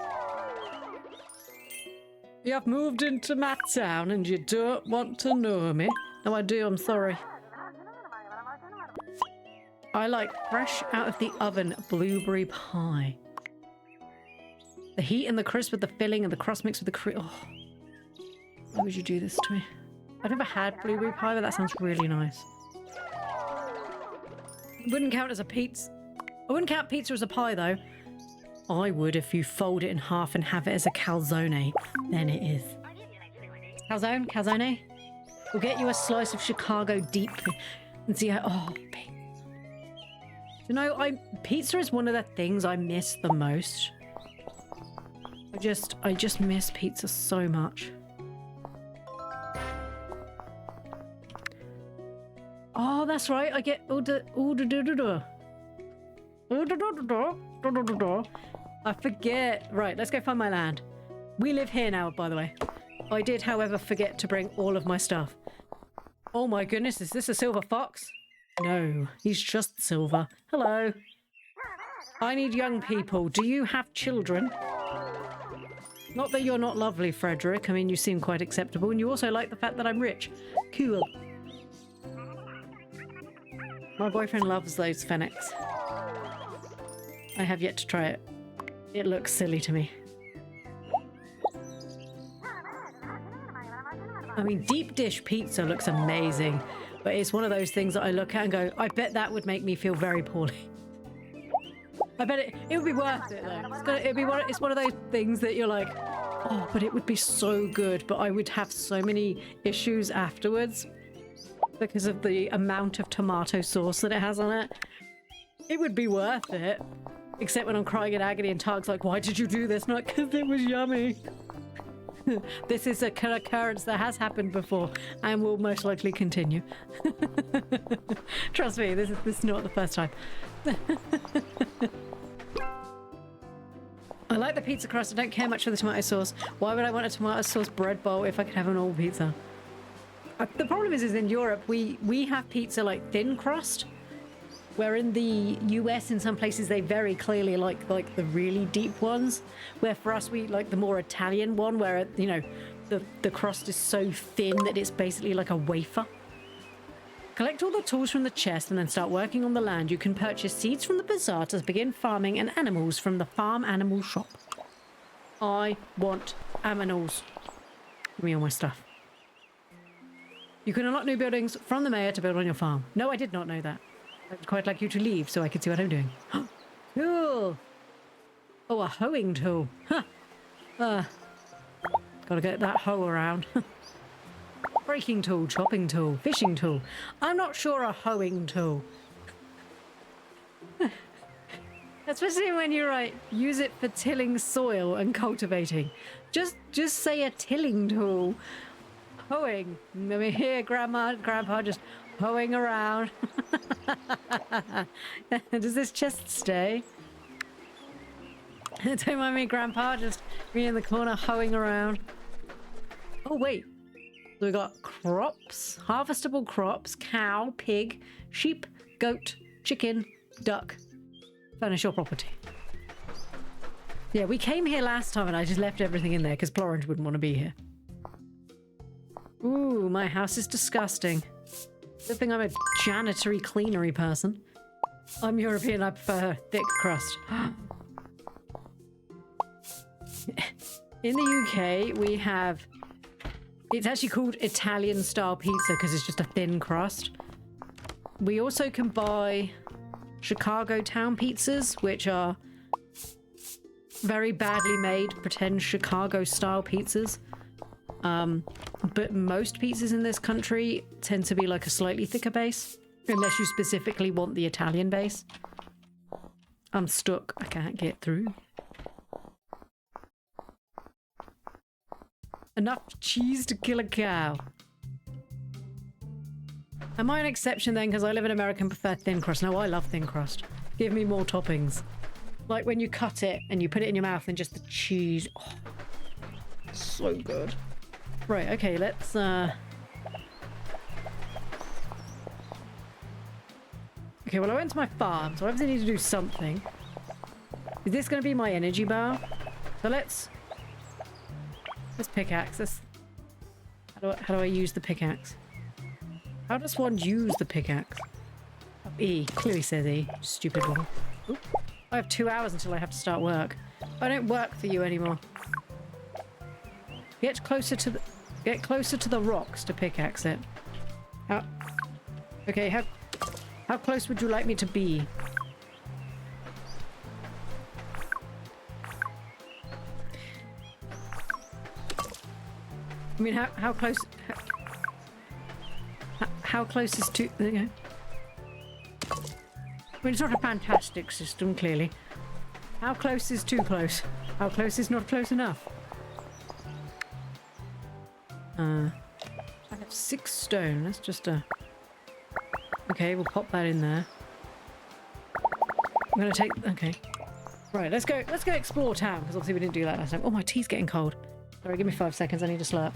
You have moved into my town and you don't want to know me. No, I do. I'm sorry. I like fresh out of the oven blueberry pie. The heat and the crisp with the filling and the crust mixed with the cream. Oh, why would you do this to me? I've never had blueberry pie, but that sounds really nice. It wouldn't count as a pizza. I wouldn't count pizza as a pie, though. I would if you fold it in half and have it as a calzone. Then it is. Calzone? We'll get you a slice of Chicago deep and see how... Oh, pizza. You know, pizza is one of the things I miss the most. I just miss pizza so much. Oh, that's right. I get I forget. Right, let's go find my land. We live here now, by the way. I did, however, forget to bring all of my stuff. Oh my goodness, is this a silver fox? No, he's just silver. Hello. I need young people. Do you have children? Not that you're not lovely, Frederick. I mean, you seem quite acceptable, and you also like the fact that I'm rich. Cool. My boyfriend loves those fennecs. I have yet to try it. It looks silly to me. I mean, deep dish pizza looks amazing, but it's one of those things that I look at and go, I bet that would make me feel very poorly. I bet it would be worth it though. It's one of those things that you're like, oh, but it would be so good, but I would have so many issues afterwards because of the amount of tomato sauce that it has on it. It would be worth it. Except when I'm crying in agony and Tark's like, why did you do this? Not because it was yummy. This is an occurrence that has happened before and will most likely continue. Trust me, this is not the first time. I like the pizza crust. I don't care much for the tomato sauce. Why would I want a tomato sauce bread bowl if I could have an all pizza? The problem is in Europe, we have pizza like thin crust, where in the US, in some places, they very clearly like the really deep ones, where for us, we like the more Italian one, where, you know, the crust is so thin that it's basically like a wafer. Collect all the tools from the chest and then start working on the land. You can purchase seeds from the bazaar to begin farming and animals from the farm animal shop. I want animals. Give me all my stuff. You can unlock new buildings from the mayor to build on your farm. No, I did not know that. I'd quite like you to leave so I could see what I'm doing. Cool. Oh, a hoeing tool. Huh. Gotta get that hoe around. Breaking tool, chopping tool, fishing tool. I'm not sure a hoeing tool. Especially when you use it for tilling soil and cultivating. Just say a tilling tool. Hoeing. I mean, here, Grandpa just hoeing around. Does this chest stay? Don't mind me, Grandpa, just me in the corner hoeing around. Oh, wait. So we got crops, harvestable crops, cow, pig, sheep, goat, chicken, duck. Furnish your property. Yeah, we came here last time and I just left everything in there because Florange wouldn't want to be here. Ooh, my house is disgusting. Good thing I'm a janitory cleanery person. I'm European, I prefer thick crust. In the UK, we have... It's actually called Italian style pizza because it's just a thin crust. We also can buy Chicago town pizzas, which are very badly made, pretend Chicago style pizzas. But most pizzas in this country tend to be like a slightly thicker base, unless you specifically want the Italian base. I'm stuck. I can't get through. Enough cheese to kill a cow. Am I an exception then because I live in America and prefer thin crust? No, I love thin crust. Give me more toppings. Like when you cut it and you put it in your mouth and just the cheese. Oh, so good. Right, okay, let's okay, well I went to my farm, so I obviously need to do something. Is this going to be my energy bar? So let's pickaxe this. How do I use the pickaxe? How does one use the pickaxe? E. Clearly says E. Stupid one. Oop. I have 2 hours until I have to start work. I don't work for you anymore. Get closer to the rocks to pickaxe it. Okay, how close would you like me to be? I mean, how close? How close is to? There you go. I mean, it's not a fantastic system, clearly. How close is too close? How close is not close enough? I have 6 stone. That's just a... Okay, we'll pop that in there. I'm gonna take... Okay. Right, let's go explore town, because obviously we didn't do that last time. Oh, my tea's getting cold. Sorry, give me 5 seconds. I need a slurp.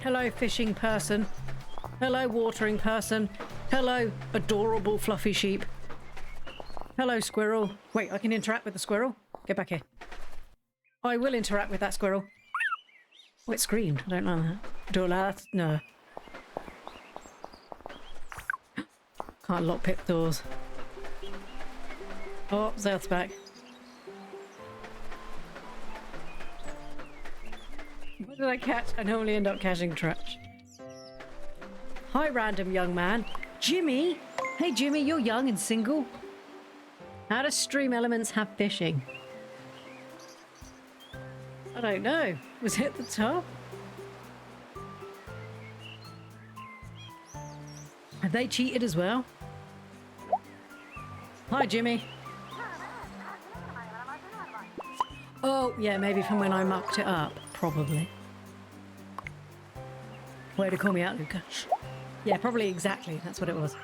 Hello, fishing person. Hello, watering person. Hello, adorable fluffy sheep. Hello, squirrel. Wait, I can interact with the squirrel? Get back here. I will interact with that squirrel. Oh, it screamed. I don't like that. Do I like that? No. Can't lockpick doors. Oh, Zelth's back. What did I catch? I normally end up catching trash. Hi, random young man. Jimmy? Hey, Jimmy, you're young and single. How do stream elements have fishing? I don't know. Was it at the top? Have they cheated as well? Hi, Jimmy. Oh, yeah, maybe from when I mucked it up. Probably. Way to call me out, Luca. Yeah, probably exactly. That's what it was.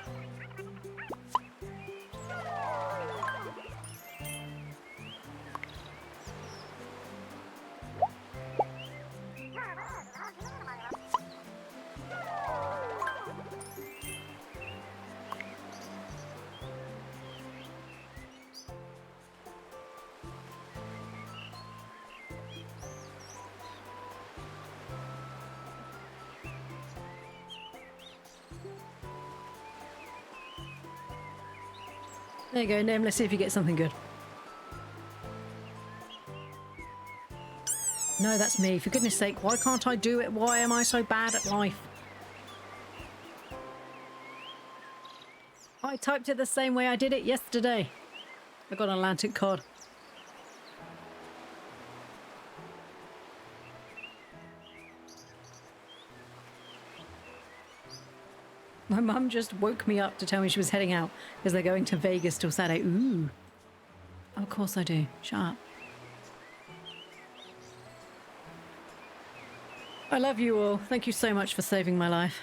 There you go, Nim. Let's see if you get something good. No, that's me. For goodness sake, why can't I do it? Why am I so bad at life? I typed it the same way I did it yesterday. I got an Atlantic cod. My mum just woke me up to tell me she was heading out because they're going to Vegas till Saturday. Ooh. Of course I do. Shut up. I love you all. Thank you so much for saving my life.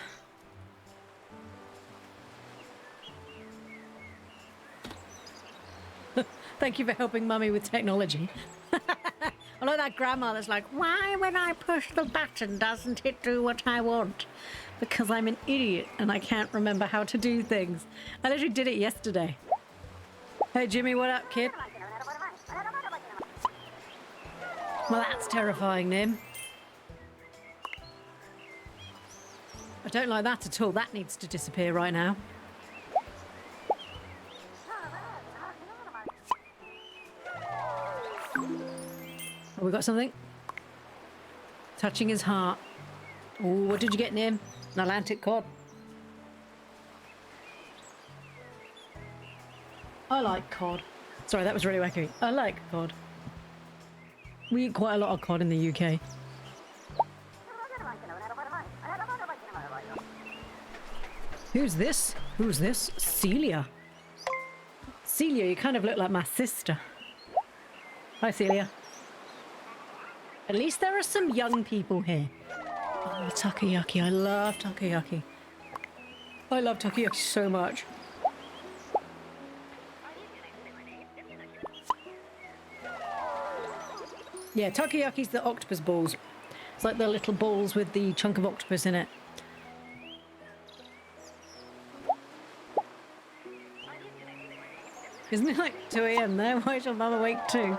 Thank you for helping Mummy with technology. I like that grandma that's like, why when I push the button doesn't it do what I want? Because I'm an idiot and I can't remember how to do things. I literally did it yesterday. Hey Jimmy, what up, kid? Well, that's terrifying, Nim. I don't like that at all. That needs to disappear right now. Oh, we got something. Touching his heart. Oh, what did you get, Nim? An Atlantic cod. I like cod. Sorry, that was really wacky. I like cod. We eat quite a lot of cod in the UK. Who's this? Who's this? Celia. Celia, you kind of look like my sister. Hi, Celia. At least there are some young people here. Oh, takoyaki. I love takoyaki. I love takoyaki so much. Yeah, takoyaki's the octopus balls. It's like the little balls with the chunk of octopus in it. Isn't it like 2 AM there? Why is your mum awake too?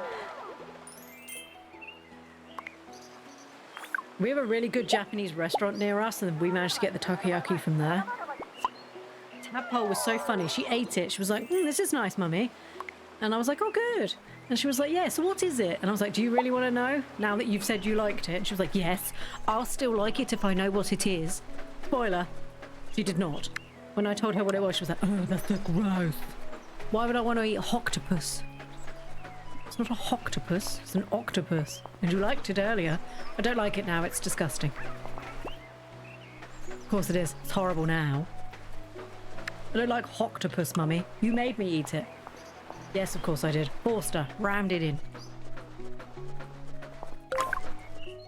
We have a really good Japanese restaurant near us and we managed to get the takoyaki from there. Tadpole was so funny. She ate it. She was like, this is nice, mummy. And I was like, oh, good. And she was like, yeah, so what is it? And I was like, do you really want to know now that you've said you liked it? And she was like, yes, I'll still like it if I know what it is. Spoiler, she did not. When I told her what it was, she was like, oh, that's so gross. Why would I want to eat a octopus? It's not a octopus, it's an octopus. And you liked it earlier. I don't like it now, it's disgusting. Of course it is. It's horrible now. I don't like octopus, mummy. You made me eat it. Yes, of course I did. Forster, rammed it in.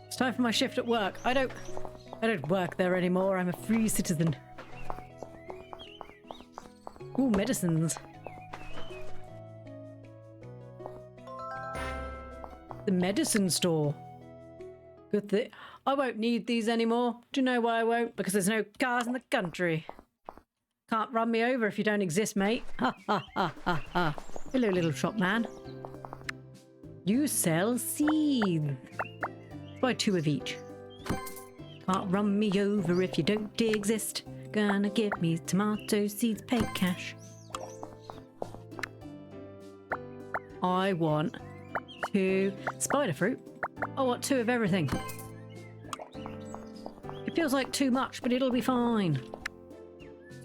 It's time for my shift at work. I don't work there anymore. I'm a free citizen. Ooh, medicines. The medicine store. Good thing. I won't need these anymore. Do you know why I won't? Because there's no cars in the country. Can't run me over if you don't exist, mate. Ha ha ha ha ha. Hello, little shop man. You sell seeds. Buy 2 of each. Can't run me over if you don't exist. Gonna give me tomato seeds, pay cash. I want 2 spider fruit. I want 2 of everything. It feels like too much, but it'll be fine.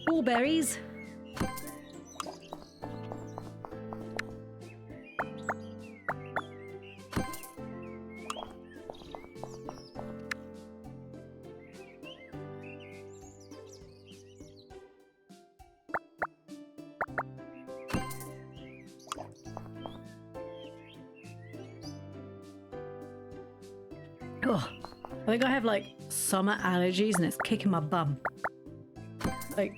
Strawberries. Oh, I think I have like summer allergies and it's kicking my bum. Like,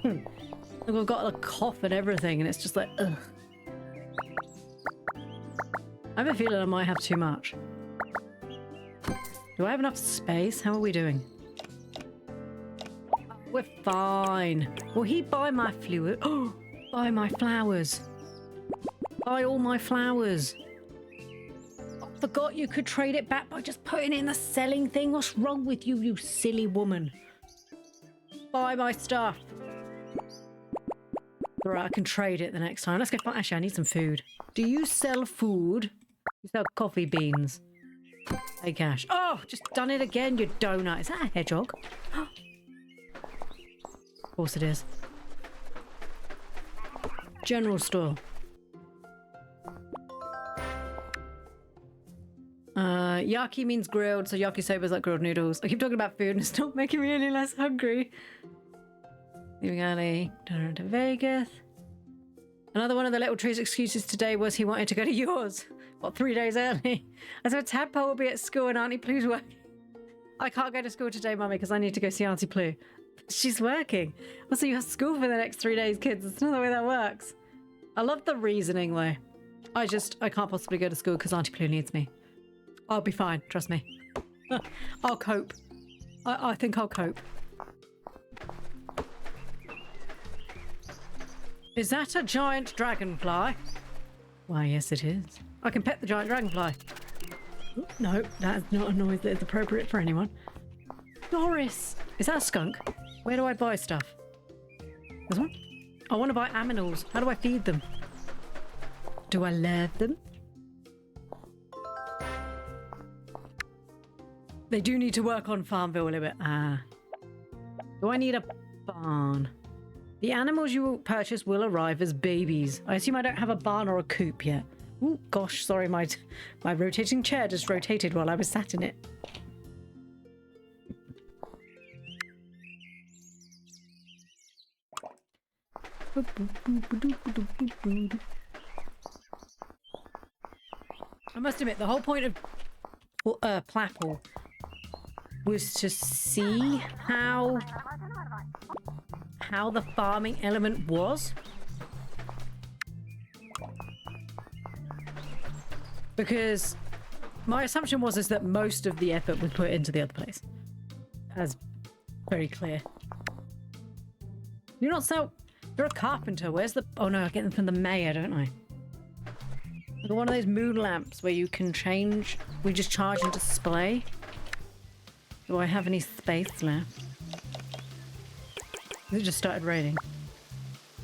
I've got a cough and everything and it's just like, ugh. I have a feeling I might have too much. Do I have enough space? How are we doing? We're fine. Will he buy my fluid? Oh, buy my flowers. Buy all my flowers. I forgot you could trade it back by just putting it in the selling thing. What's wrong with you, you silly woman? Buy my stuff. Right, I can trade it the next time. Let's go find... Actually, I need some food. Do you sell food? You sell coffee beans. Hey, cash. Oh, just done it again, you donut. Is that a hedgehog? Of course it is. General store. Yaki means grilled, so yakisoba is like grilled noodles. I keep talking about food and it's not making me any less hungry. Leaving early, to Vegas. Another one of the little tree's excuses today was he wanted to go to yours. What, 3 days early? I said Tadpole will be at school and Auntie Plu's working. I can't go to school today, Mummy, because I need to go see Auntie Plu. She's working. Also, you have school for the next 3 days, kids. That's not the way that works. I love the reasoning, though. I can't possibly go to school because Auntie Plu needs me. I'll be fine, trust me. I'll cope. I think I'll cope. Is that a giant dragonfly? Why, yes it is. I can pet the giant dragonfly. No, that's not a noise that is appropriate for anyone. Doris! Is that a skunk? Where do I buy stuff? This one? I want to buy aminals. How do I feed them? Do I love them? They do need to work on Farmville a little bit. Do I need a barn? The animals you will purchase will arrive as babies. I assume I don't have a barn or a coop yet. Oh gosh, sorry, my rotating chair just rotated while I was sat in it. I must admit, the whole point of Plapple was to see how the farming element was. Because my assumption was that most of the effort was put into the other place. That's very clear. You're a carpenter. Where's the... Oh no, I get them from the mayor, don't I? I've got one of those moon lamps where you can change... We just charge and display. Do I have any space left? It just started raining.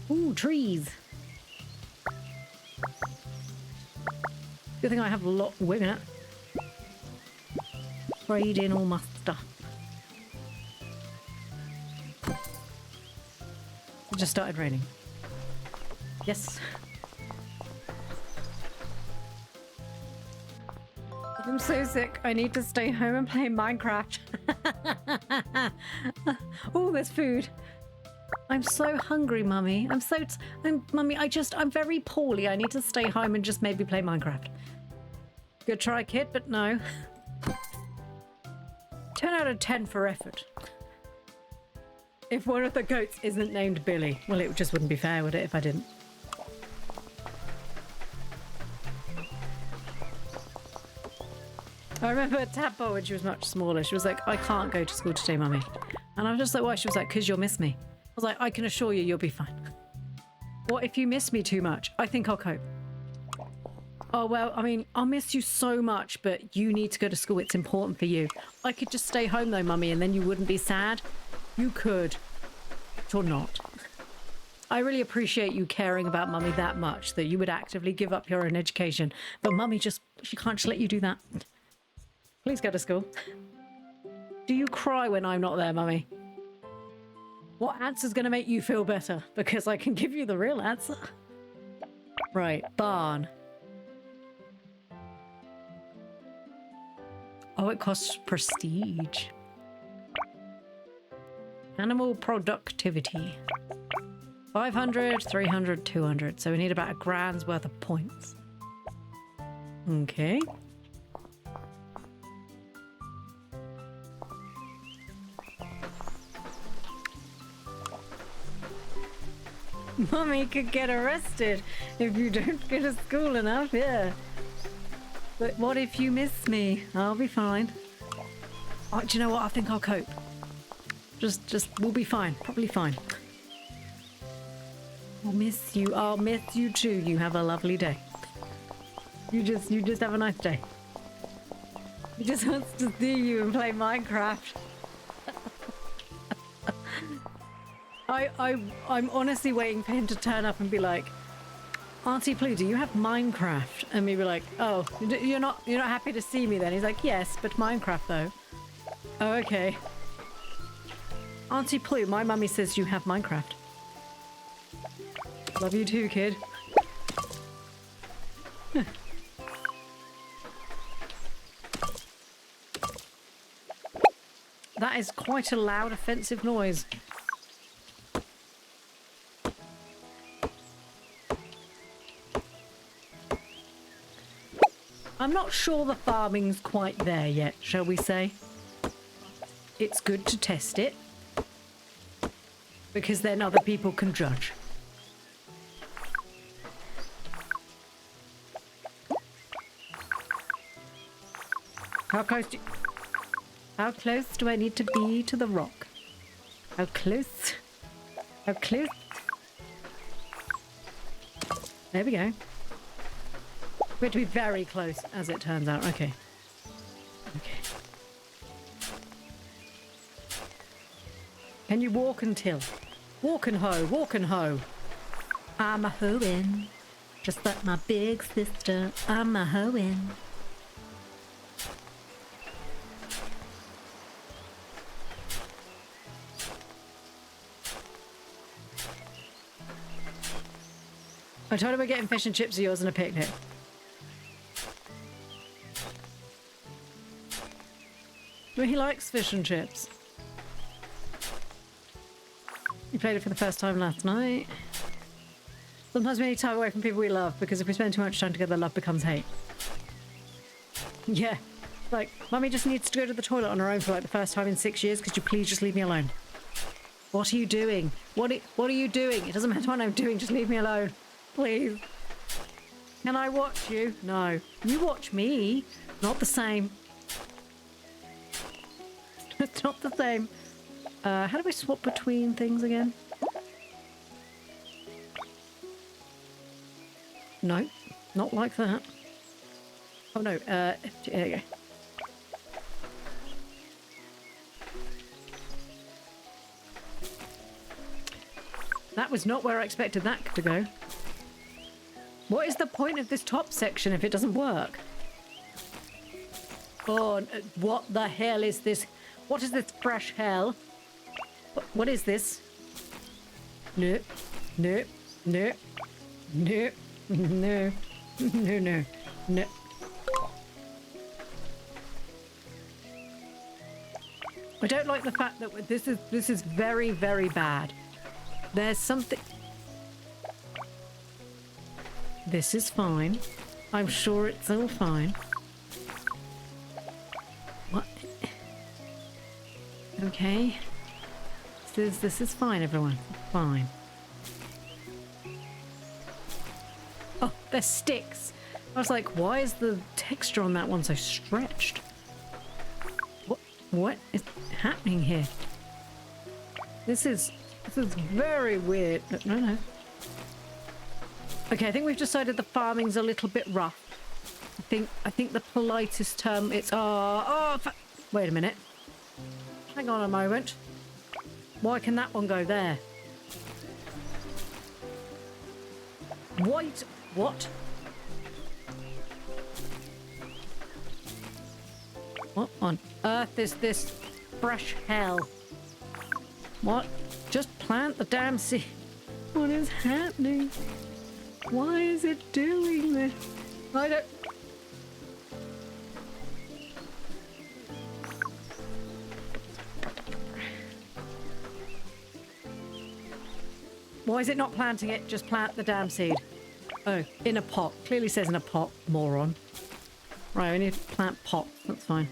Ooh, trees. Good thing I have a lot with it. Trade in all my stuff. It just started raining. Yes. I'm so sick. I need to stay home and play Minecraft. Oh, there's food. I'm so hungry, Mummy. Mummy, I'm very poorly. I need to stay home and just maybe play Minecraft. Good try, kid, but no. 10 out of 10 for effort. If one of the goats isn't named Billy, well, it just wouldn't be fair, would it, if I didn't? I remember Tadpole when she was much smaller. She was like, I can't go to school today, Mummy. And I was just like, why? She was like, because you'll miss me. I was like, I can assure you, you'll be fine. What if you miss me too much? I think I'll cope. Oh, well, I mean, I'll miss you so much, but you need to go to school. It's important for you. I could just stay home though, Mummy, and then you wouldn't be sad. You could. Or not. I really appreciate you caring about Mummy that much that you would actively give up your own education. But Mummy she can't just let you do that. Please go to school. Do you cry when I'm not there, Mummy? What answer's going to make you feel better? Because I can give you the real answer. Right, barn. Oh, it costs prestige. Animal productivity. 500, 300, 200. So we need about $1,000's worth of points. Okay. Mummy could get arrested if you don't go to school enough, yeah. But what if you miss me? I'll be fine. Oh, do you know what? I think I'll cope. We'll be fine. Probably fine. I'll miss you. I'll miss you too. You have a lovely day. You just have a nice day. He just wants to see you and play Minecraft. I'm honestly waiting for him to turn up and be like, Auntie Ploo, do you have Minecraft? And me be like, oh, you're not happy to see me then? He's like, yes, but Minecraft though. Oh, okay. Auntie Ploo, my mummy says you have Minecraft. Love you too, kid. That is quite a loud, offensive noise. I'm not sure the farming's quite there yet, shall we say? It's good to test it, because then other people can judge. How close do I need to be to the rock? How close? How close? There we go. We have to be very close, as it turns out. Okay. Okay. Can you walk and till? Walk and hoe, walk and hoe. I'm a hoeing. Just like my big sister, I'm a hoeing. I told him we're getting fish and chips of yours and a picnic. Well, he likes fish and chips. We played it for the first time last night. Sometimes we need time away from people we love, because if we spend too much time together, love becomes hate. Yeah. Like, Mummy just needs to go to the toilet on her own for like the first time in 6 years. Could you please just leave me alone? What are you doing? What are you doing? It doesn't matter what I'm doing, just leave me alone. Please. Can I watch you? No. You watch me. Not the same. It's not the same. How do we swap between things again? No, not like that. Oh no, there you go. That was not where I expected that to go. What is the point of this top section if it doesn't work? Oh, what the hell is this? What is this fresh hell? What is this? No, no, no, no, no, no, no, no. I don't like the fact that this is very, very bad. There's something. This is fine. I'm sure it's all fine. What? Okay. This is fine, everyone. Fine. Oh, they're sticks. I was like, why is the texture on that one so stretched? What is happening here? This is very weird. No. Okay, I think we've decided the farming's a little bit rough. I think the politest term it's wait a minute. Hang on a moment. Why can that one go there? Wait, what? What on earth is this fresh hell? What? Just plant the damn seed. What is happening? Why is it doing this? I don't... Why is it not planting it? Just plant the damn seed. Oh, in a pot. Clearly says in a pot, moron. Right, we need to plant pots. That's fine.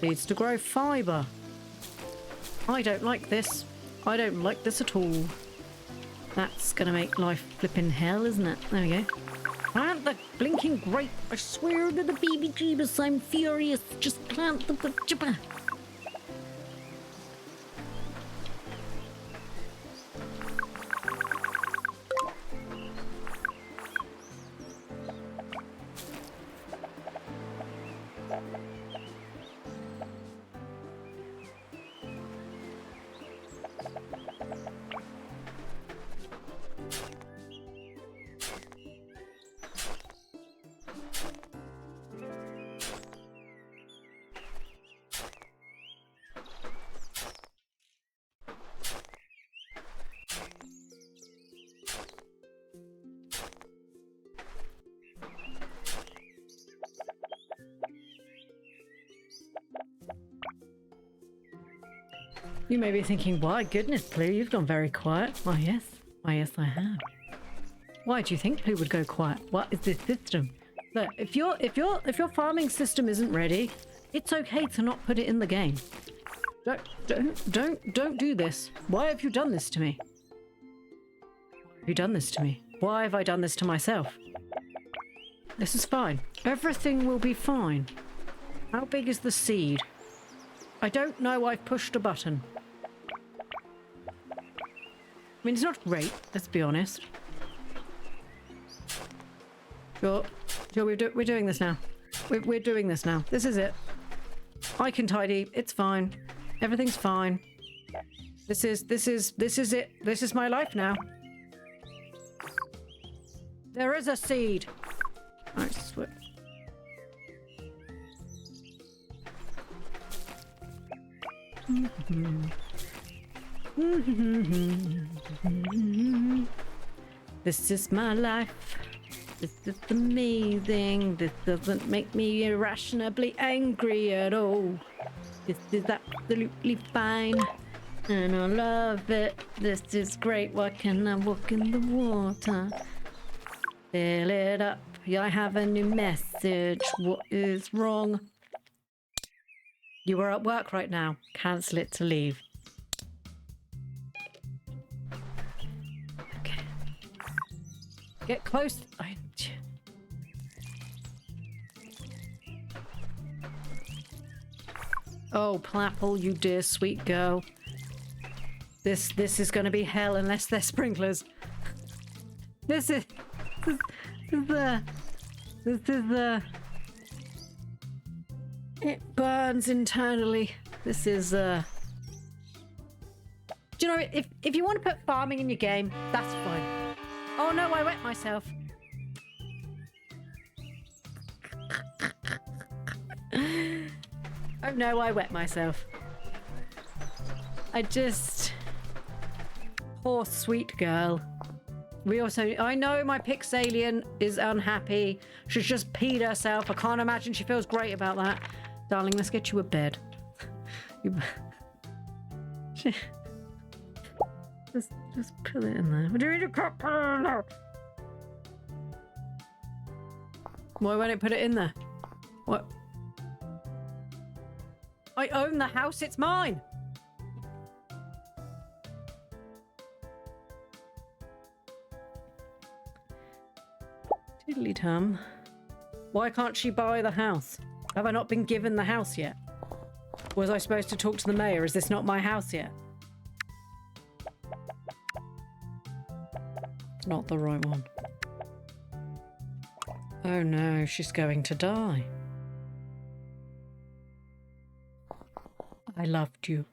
Needs to grow fibre. I don't like this. I don't like this at all. That's gonna make life flipping hell, isn't it? There we go. Plant the blinking grape. I swear to the baby Jeebus, I'm furious. Just plant the jibber. You may be thinking, why goodness, Blue, you've gone very quiet. Why yes. Why yes, I have. Why do you think Blue would go quiet? What is this system? Look, if your farming system isn't ready, it's okay to not put it in the game. Don't do this. Why have you done this to me? Why have you done this to me? Why have I done this to myself? This is fine. Everything will be fine. How big is the seed? I don't know, I've pushed a button. I mean, it's not great, let's be honest. Sure, we're doing this now. We're doing this now. This is it. I can tidy, it's fine. Everything's fine. This is it. This is my life now. There is a seed. I swear. This is my life. This is amazing. This doesn't make me irrationally angry at all. This is absolutely fine. And I love it. This is great. Why can I walk in the water? Fill it up. I have a new message. What is wrong? You are at work right now. Cancel it to leave. Okay. Get close. Oh, Plapple, you dear sweet girl. This is going to be hell unless they're sprinklers. This is it burns internally. This is do you know, if you want to put farming in your game, that's fine. Oh no, I wet myself. Oh no, I wet myself. Poor sweet girl. I know my Pixelian is unhappy. She's just peed herself. I can't imagine she feels great about that. Darling, let's get you a bed. Just put it in there. What do you mean you can't put it in there? Why won't it put it in there? What? I own the house, it's mine! Tiddly-tum. Why can't she buy the house? Have I not been given the house yet? Was I supposed to talk to the mayor? Is this not my house yet? It's not the right one. Oh no, she's going to die. I loved you.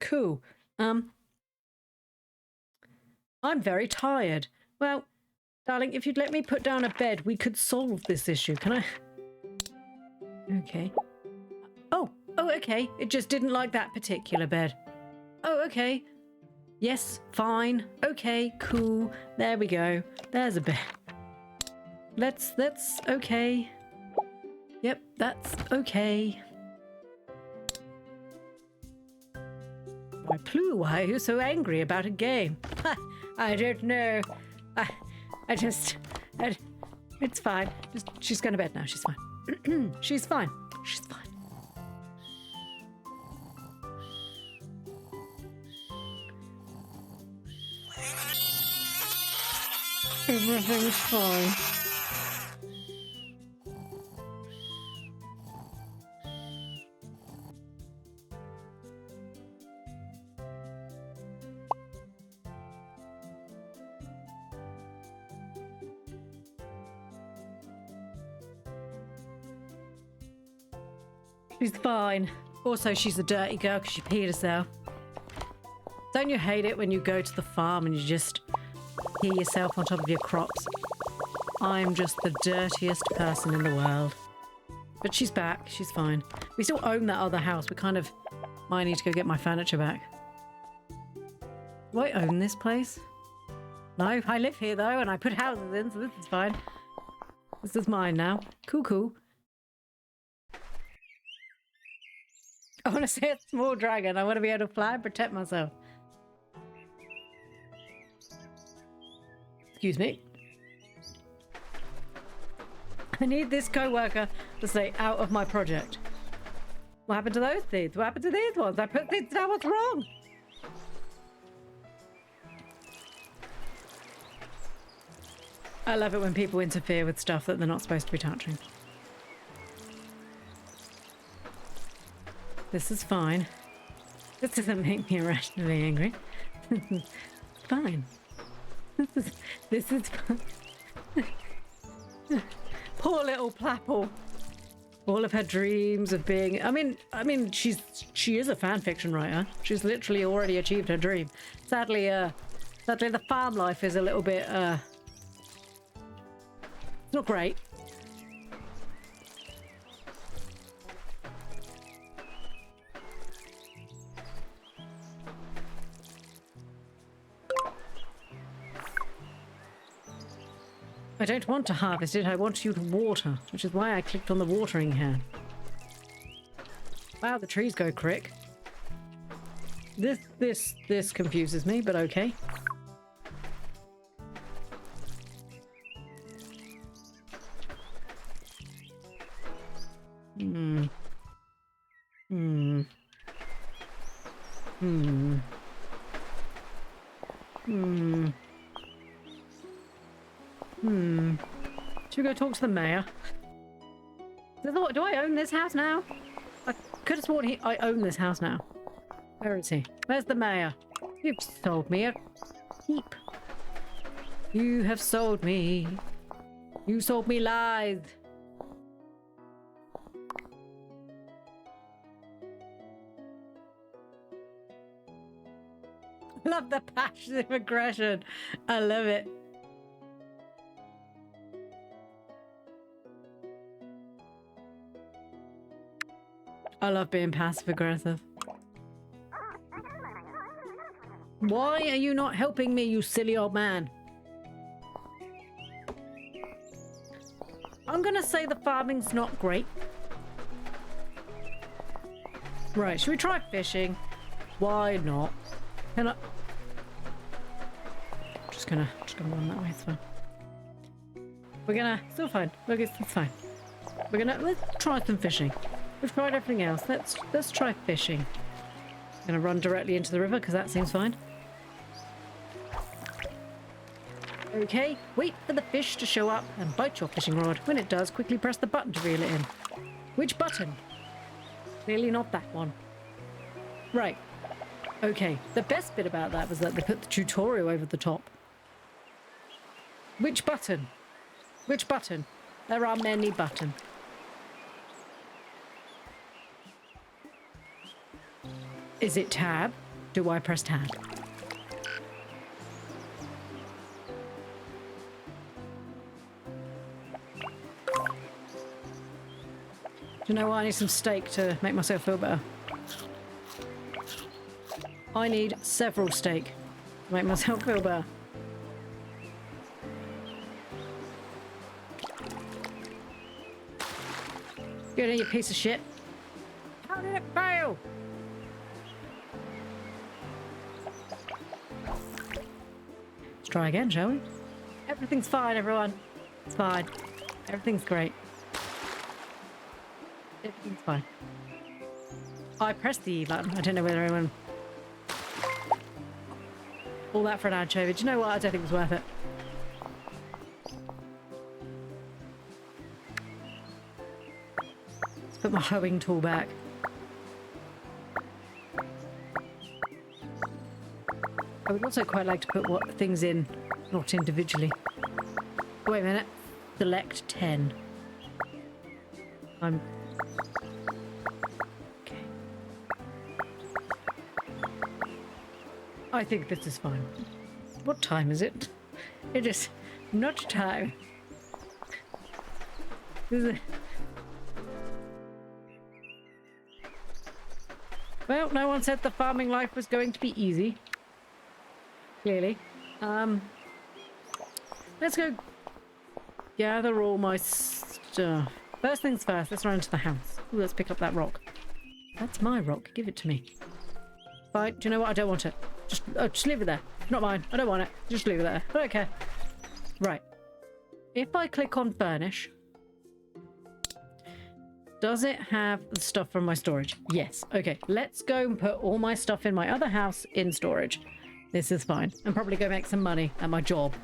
Cool. I'm very tired. Well, darling, if you'd let me put down a bed, we could solve this issue. Can I? Okay. Oh, okay. It just didn't like that particular bed. Oh, okay. Yes, fine. Okay, cool. There we go. There's a bed. Let's, okay. Yep, that's okay. Why, Plue, why are you so angry about a game? I don't know. It's fine. She's going to bed now. She's fine. She's fine. She's fine. Everything's fine. She's fine. Also, she's a dirty girl because she peed herself. Don't you hate it when you go to the farm and you just pee yourself on top of your crops? I'm just the dirtiest person in the world. But she's back. She's fine. We still own that other house. We kind of might need to go get my furniture back. Do I own this place? No, I live here though, and I put houses in, so this is fine. This is mine now. Cool, cool. I want to see a small dragon. I want to be able to fly and protect myself. Excuse me. I need this co-worker to stay out of my project. What happened to those seeds? What happened to these ones? I put seeds down. What's wrong? I love it when people interfere with stuff that they're not supposed to be touching. This is fine. This doesn't make me irrationally angry. Fine. This is fine. Poor little Plapple. All of her dreams of being... I mean, she is a fan fiction writer. She's literally already achieved her dream. Sadly, the farm life is a little bit, it's not great. I don't want to harvest it, I want you to water, which is why I clicked on the watering can. Wow, the trees go quick. This confuses me, but okay. Should we go talk to the mayor? Do I own this house now? I could have sworn I own this house now. Where is he? Where's the mayor? You've sold me a heap. You have sold me. You sold me lies. I love the passive aggression. I love it. I love being passive aggressive. Why are you not helping me, you silly old man? I'm gonna say the farming's not great. Right, should we try fishing? Why not? Can I... Just gonna run that way, it's fine. We're gonna... Still fine. It's fine. Let's try some fishing. We've tried everything else. Let's try fishing. I'm gonna run directly into the river because that seems fine. Okay, wait for the fish to show up and bite your fishing rod. When it does, quickly press the button to reel it in. Which button? Clearly not that one. Right. Okay, the best bit about that was that they put the tutorial over the top. Which button? Which button? There are many buttons. Is it tab? Do I press tab? Do you know what? I need some steak to make myself feel better. I need several steak to make myself feel better. Good, you piece of shit. How did it fail? Let's try again, shall we? Everything's fine, everyone. It's fine. Everything's great. Everything's fine. I pressed the E button. I don't know whether anyone... All that for an anchovy. Do you know what? I don't think it was worth it. Put my hoeing tool back. I would also quite like to put what things in, not individually. Wait a minute. Select 10. Okay. I think this is fine. What time is it? It is not time. Well, no one said the farming life was going to be easy. Clearly. Let's go gather all my stuff. First things first, let's run into the house. Ooh, let's pick up that rock. That's my rock. Give it to me. Fine. Do you know what? I don't want it. Just leave it there. Not mine. I don't want it. Just leave it there. I don't care. Right. If I click on furnish, does it have the stuff from my storage? Yes. Okay. Let's go and put all my stuff in my other house in storage. This is fine. And probably go make some money at my job.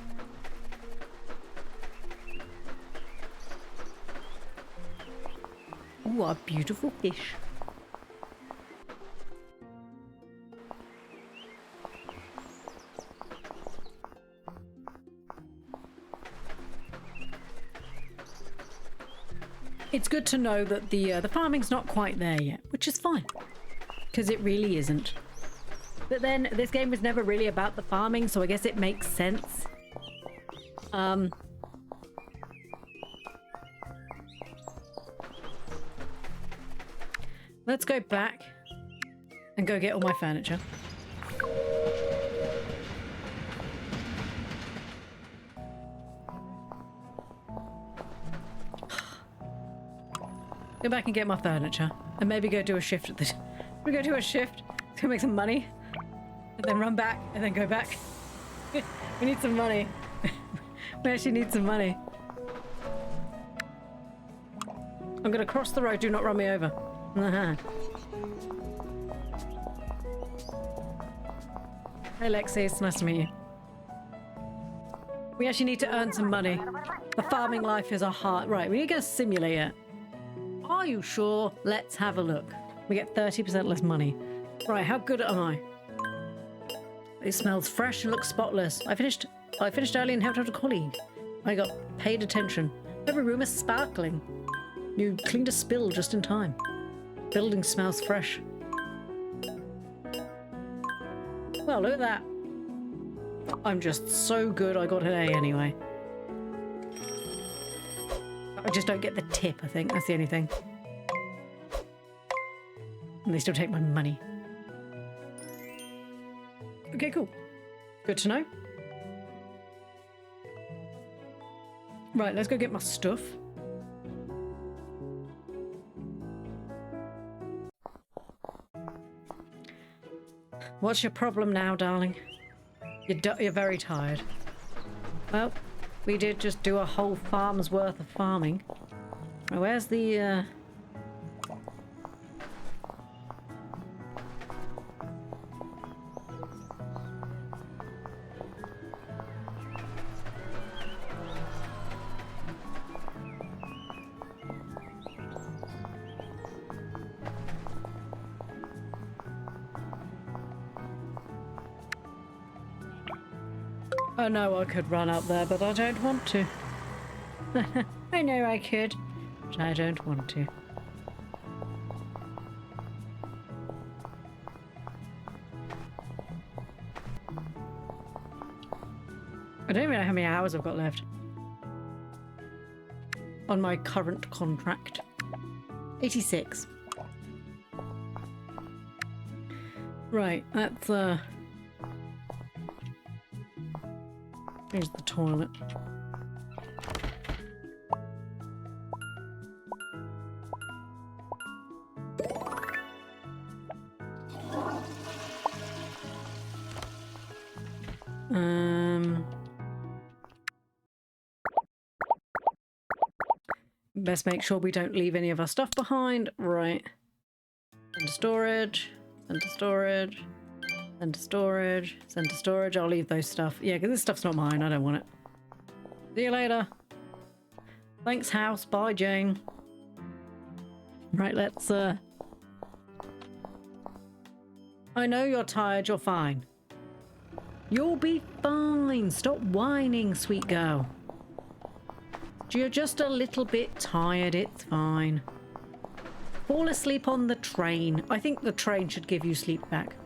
Ooh, a beautiful fish. It's good to know that the farming's not quite there yet, which is fine, because it really isn't. But then this game was never really about the farming, so I guess it makes sense. Let's go back and go get all my furniture. Go back and get my furniture, and maybe go do a shift at the. We go do a shift to make some money, and then run back, and then go back. We need some money. We actually need some money. I'm gonna cross the road. Do not run me over. Hey Lexi, it's nice to meet you. We actually need to earn some money. The farming life is a hard. Right, we need to go simulate it. Are you sure? Let's have a look. We get 30% less money. Right, how good am I? It smells fresh and looks spotless. I finished early and helped out a colleague. I got paid attention. Every room is sparkling. You cleaned a spill just in time. Building smells fresh. Well, look at that. I'm just so good I got an A anyway. I just don't get the tip, I think. That's the only thing. And they still take my money. Okay, cool. Good to know. Right, let's go get my stuff. What's your problem now, darling? You're very tired. Well, we did just do a whole farm's worth of farming. Where's the, I know I could run up there, but I don't want to. I know I could, but I don't want to. I don't even know how many hours I've got left on my current contract. 86. Right, that's here's the toilet. Best make sure we don't leave any of our stuff behind. Right. Into storage. Into storage. Send to storage. Send to storage. I'll leave those stuff. Yeah, because this stuff's not mine. I don't want it. See you later. Thanks, house. Bye, Jane. Right, let's I know you're tired, you're fine. You'll be fine. Stop whining, sweet girl. You're just a little bit tired, it's fine. Fall asleep on the train. I think the train should give you sleep back.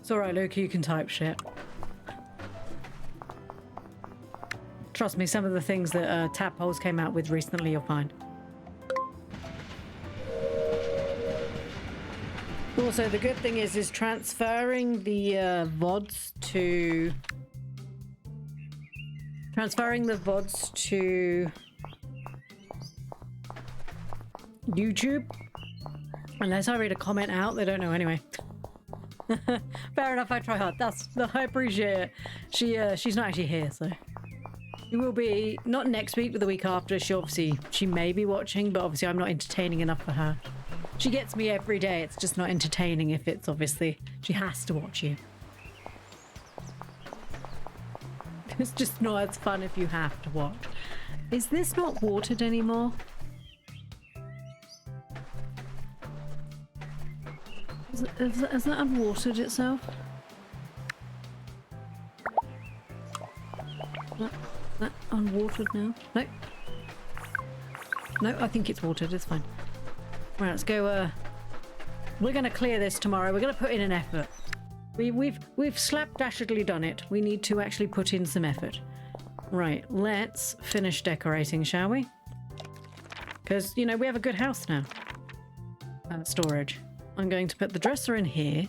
It's alright, Luke, you can type shit. Trust me, some of the things that Tadpoles came out with recently, you'll find. Also, the good thing is transferring the VODs to... Transferring the VODs to... YouTube. Unless I read a comment out, they don't know anyway. Fair enough, I try hard. I appreciate it. She's not actually here, so... It will be, not next week, but the week after. She may be watching, but obviously I'm not entertaining enough for her. She gets me every day, it's just not entertaining if it's obviously... She has to watch you. It's just not as fun if you have to watch. Is this not watered anymore? Has that unwatered itself? That unwatered now? No. No, I think it's watered, it's fine. Right, let's go, we're gonna clear this tomorrow. We're gonna put in an effort. We've slapdashedly done it. We need to actually put in some effort. Right, let's finish decorating, shall we? Because, you know, we have a good house now. Storage. I'm going to put the dresser in here.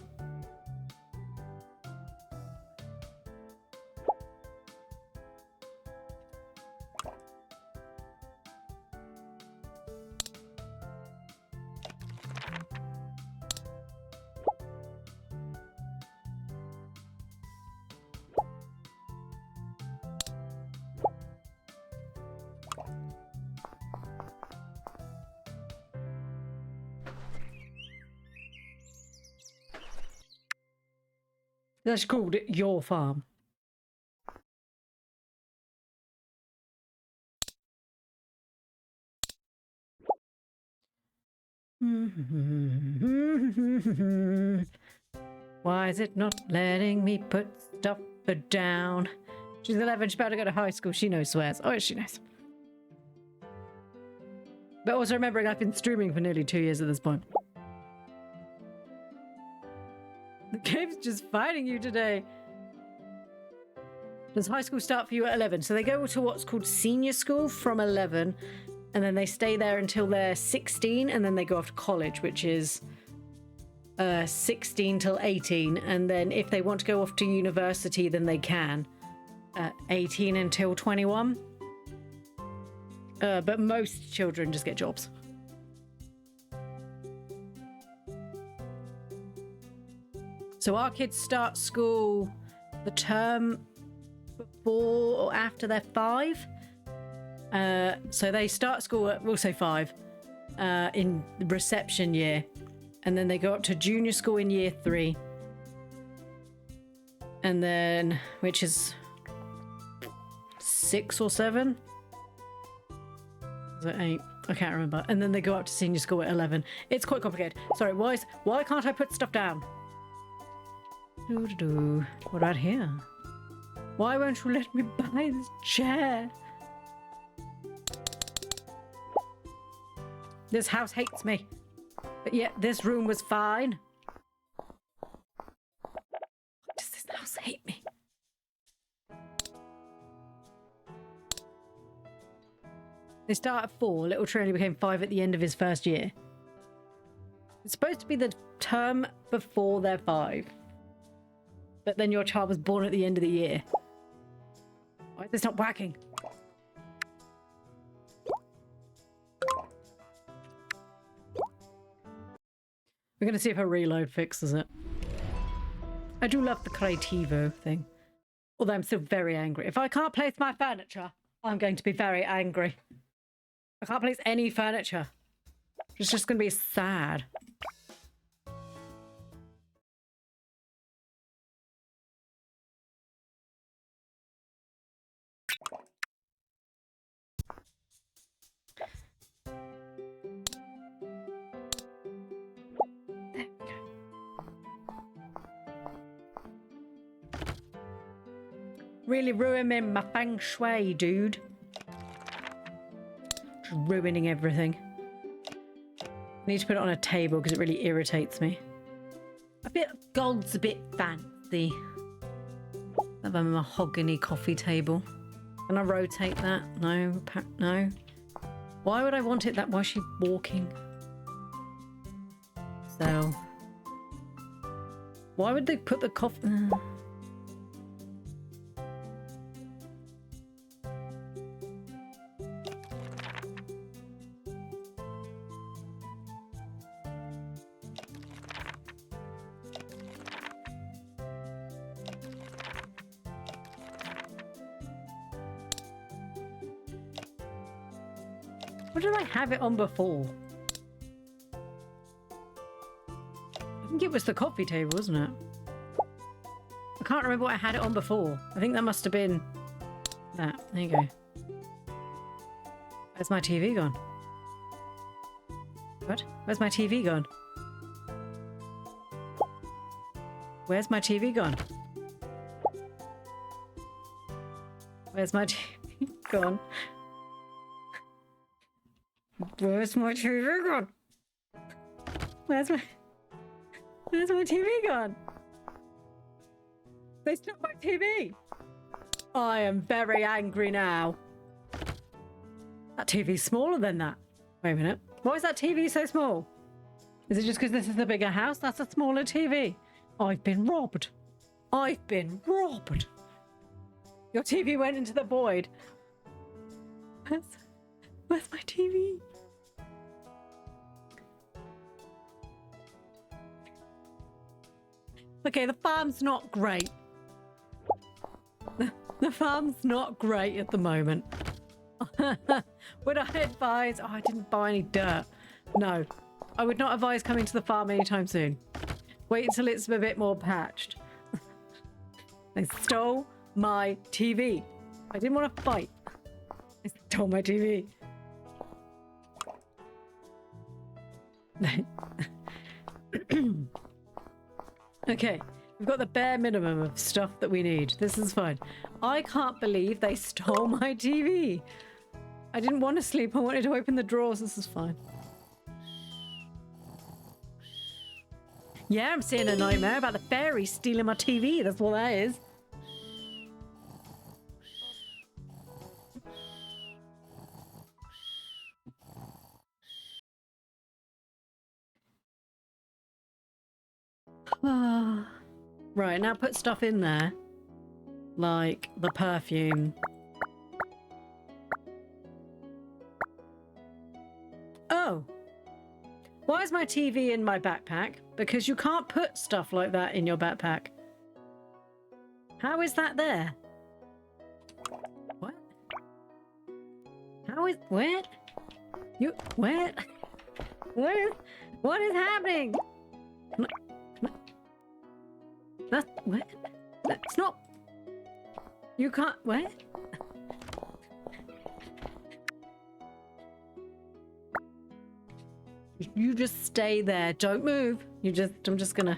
That's called it your farm. Why is it not letting me put stuff down? She's 11, she's about to go to high school. She knows swears. Oh, she knows. But also remembering I've been streaming for nearly 2 years at this point. The game's just fighting you today. Does high school start for you at 11? So they go to what's called senior school from 11, and then they stay there until they're 16, and then they go off to college, which is 16 till 18. And then if they want to go off to university, then they can. 18 until 21. But most children just get jobs. So our kids start school the term before or after they're 5. So they start school at, we'll say 5, in the reception year. And then they go up to junior school in year 3. And then, which is 6 or 7? Is it 8? I can't remember. And then they go up to senior school at 11. It's quite complicated. Sorry, why can't I put stuff down? What about here? Why won't you let me buy this chair? This house hates me. But yet this room was fine. Does this house hate me? They start at 4. Little Trinity became 5 at the end of his first year. It's supposed to be the term before they're 5. But then your child was born at the end of the year. Why is this not working? We're going to see if her reload fixes it. I do love the Creativo thing. Although I'm still very angry. If I can't place my furniture, I'm going to be very angry. I can't place any furniture. It's just going to be sad. Really ruining my feng shui, dude. Just ruining everything. I need to put it on a table because it really irritates me. A bit of gold's a bit fancy. Have a mahogany coffee table. Can I rotate that? No. No. Why would I want it that? Why is she walking? So. Why would they put the coffee? What did I have it on before? I think it was the coffee table, wasn't it? I can't remember what I had it on before. I think that must have been that. There you go. Where's my TV gone? What? Where's my TV gone? Where's my TV gone? Where's my TV gone? Where's my TV gone? Where's my TV gone? They stole my TV. I am very angry now. That TV's smaller than that. Wait a minute. Why is that TV so small? Is it just because this is the bigger house? That's a smaller TV. I've been robbed. I've been robbed. Your TV went into the void. Where's my TV? Okay, the farm's not great. The farm's not great at the moment. Would I advise... Oh, I didn't buy any dirt. No, I would not advise coming to the farm anytime soon. Wait until it's a bit more patched. They stole my TV. I didn't want to fight. They stole my TV. Okay, we've got the bare minimum of stuff that we need. This is fine. I can't believe they stole my TV. I didn't want to sleep. I wanted to open the drawers. This is fine. Yeah, I'm seeing a nightmare about the fairy stealing my TV. That's what that is. Right, now put stuff in there. Like the perfume. Oh. Why is my TV in my backpack? Because you can't put stuff like that in your backpack. How is that there? What? How is... Where? You... Where? What is happening? That's... What? That's not... You can't... Where? You just stay there. Don't move. You just... I'm just gonna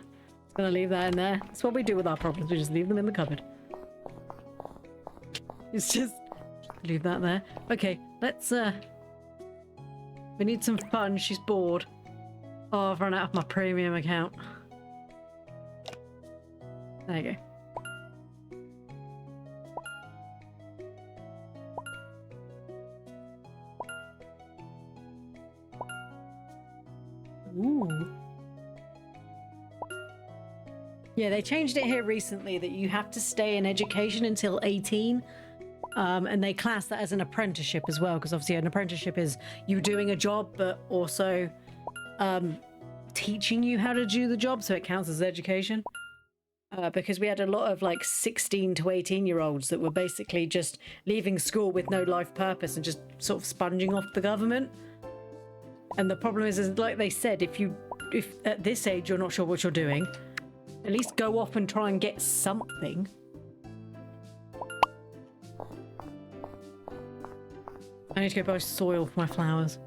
leave that in there. That's what we do with our problems. We just leave them in the cupboard. It's just... Leave that there. Okay, let's... We need some fun. She's bored. Oh, I've run out of my premium account. There you go. Ooh. Yeah, they changed it here recently that you have to stay in education until 18. And they class that as an apprenticeship as well, because obviously an apprenticeship is you doing a job, but also teaching you how to do the job, so it counts as education. Because we had a lot of like 16 to 18-year-olds that were basically just leaving school with no life purpose and just sort of sponging off the government. And the problem is like they said, if at this age you're not sure what you're doing, at least go off and try and get something. I need to go buy soil for my flowers.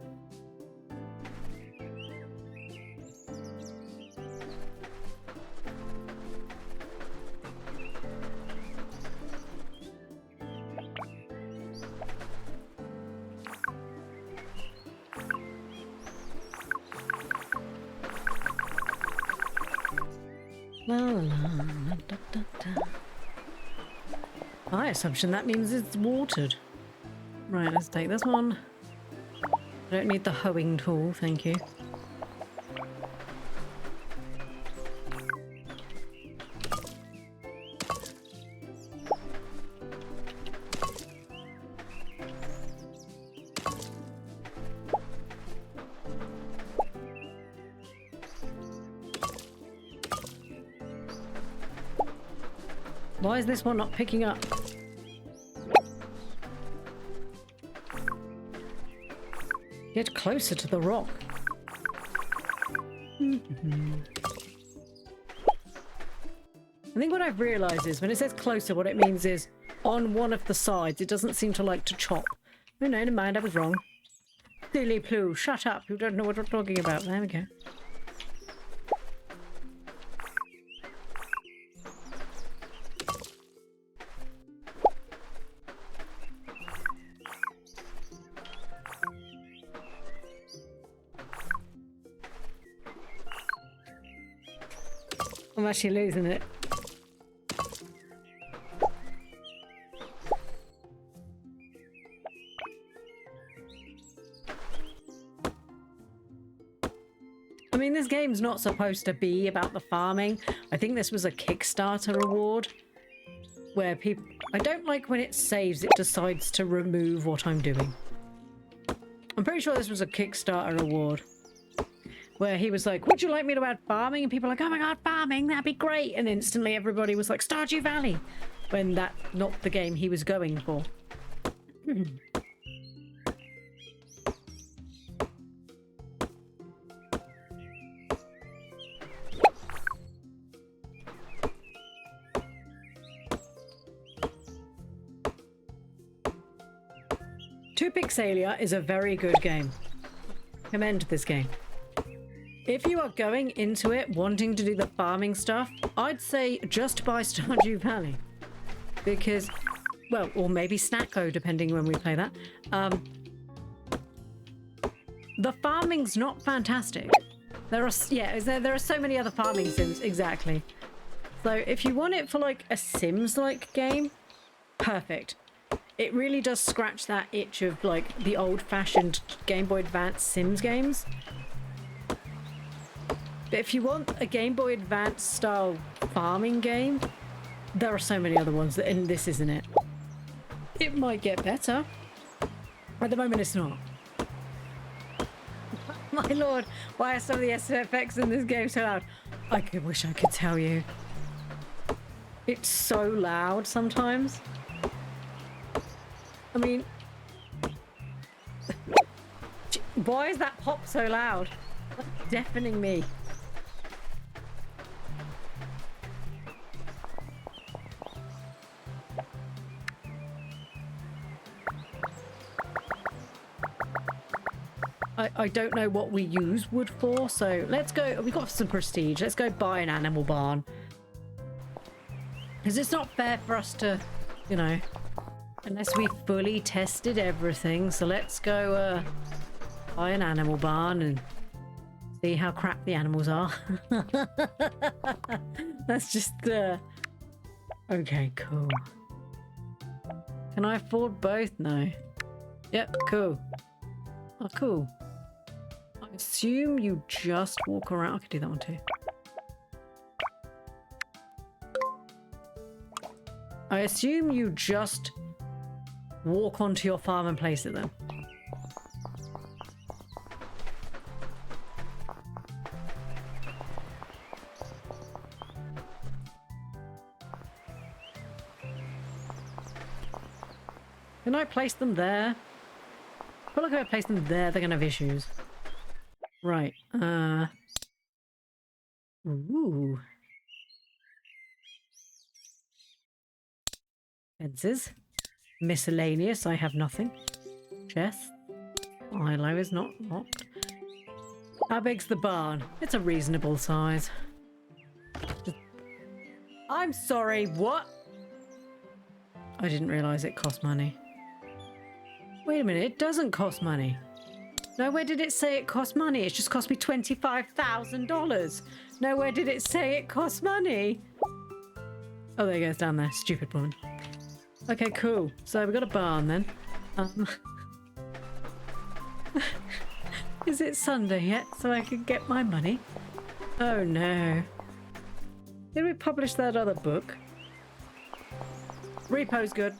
La la la da, da, da. My assumption that means it's watered. Right, let's take this one. I don't need the hoeing tool, thank you. Why is this one not picking up? Get closer to the rock. I think what I've realised is when it says closer, what it means is on one of the sides. It doesn't seem to like to chop. Oh no, never mind, I was wrong. Silly Pooh, shut up. You don't know what we're talking about. There we go. I'm actually losing it. I mean, this game's not supposed to be about the farming. I think this was a Kickstarter reward where people... I don't like when it saves, it decides to remove what I'm doing. I'm pretty sure this was a Kickstarter reward where he was like, would you like me to add farming? And people were like, oh my god, farming, that'd be great. And instantly everybody was like, Stardew Valley, when that's not the game he was going for. To Pixelia is a very good game. Commend this game. If you are going into it wanting to do the farming stuff, I'd say just buy Stardew Valley. Because, well, or maybe Snacko, depending when we play that. The farming's not fantastic. There are so many other farming sims, exactly. So if you want it for like a Sims-like game, perfect. It really does scratch that itch of like the old-fashioned Game Boy Advance Sims games. But if you want a Game Boy Advance style farming game, there are so many other ones, and this isn't it. It might get better. At the moment, it's not. My lord, why are some of the SFX in this game so loud? I wish I could tell you. It's so loud sometimes. I mean... why is that pop so loud? That's deafening me. I don't know what we use wood for, so let's go. We got some prestige. Let's go buy an animal barn. Because it's not fair for us to, you know, unless we fully tested everything. So let's go buy an animal barn and see how crap the animals are. That's just okay, cool. Can I afford both? No. Yep, cool. Oh, cool. I assume you just walk around. I could do that one too. I assume you just walk onto your farm and place it then. Can I place them there? I feel like if I place them there, they're gonna have issues. Right. Ooh. Fences. Miscellaneous. I have nothing. Chest. Silo is not locked. How big's the barn? It's a reasonable size. I'm sorry, what? I didn't realise it cost money. Wait a minute, it doesn't cost money. No, where did it say it cost money? It just cost me $25,000. Nowhere did it say it costs money. Oh, there it goes down there. Stupid woman. Okay, cool. So we've got a barn then. Is it Sunday yet so I can get my money? Oh no. Did we publish that other book? Repo's good.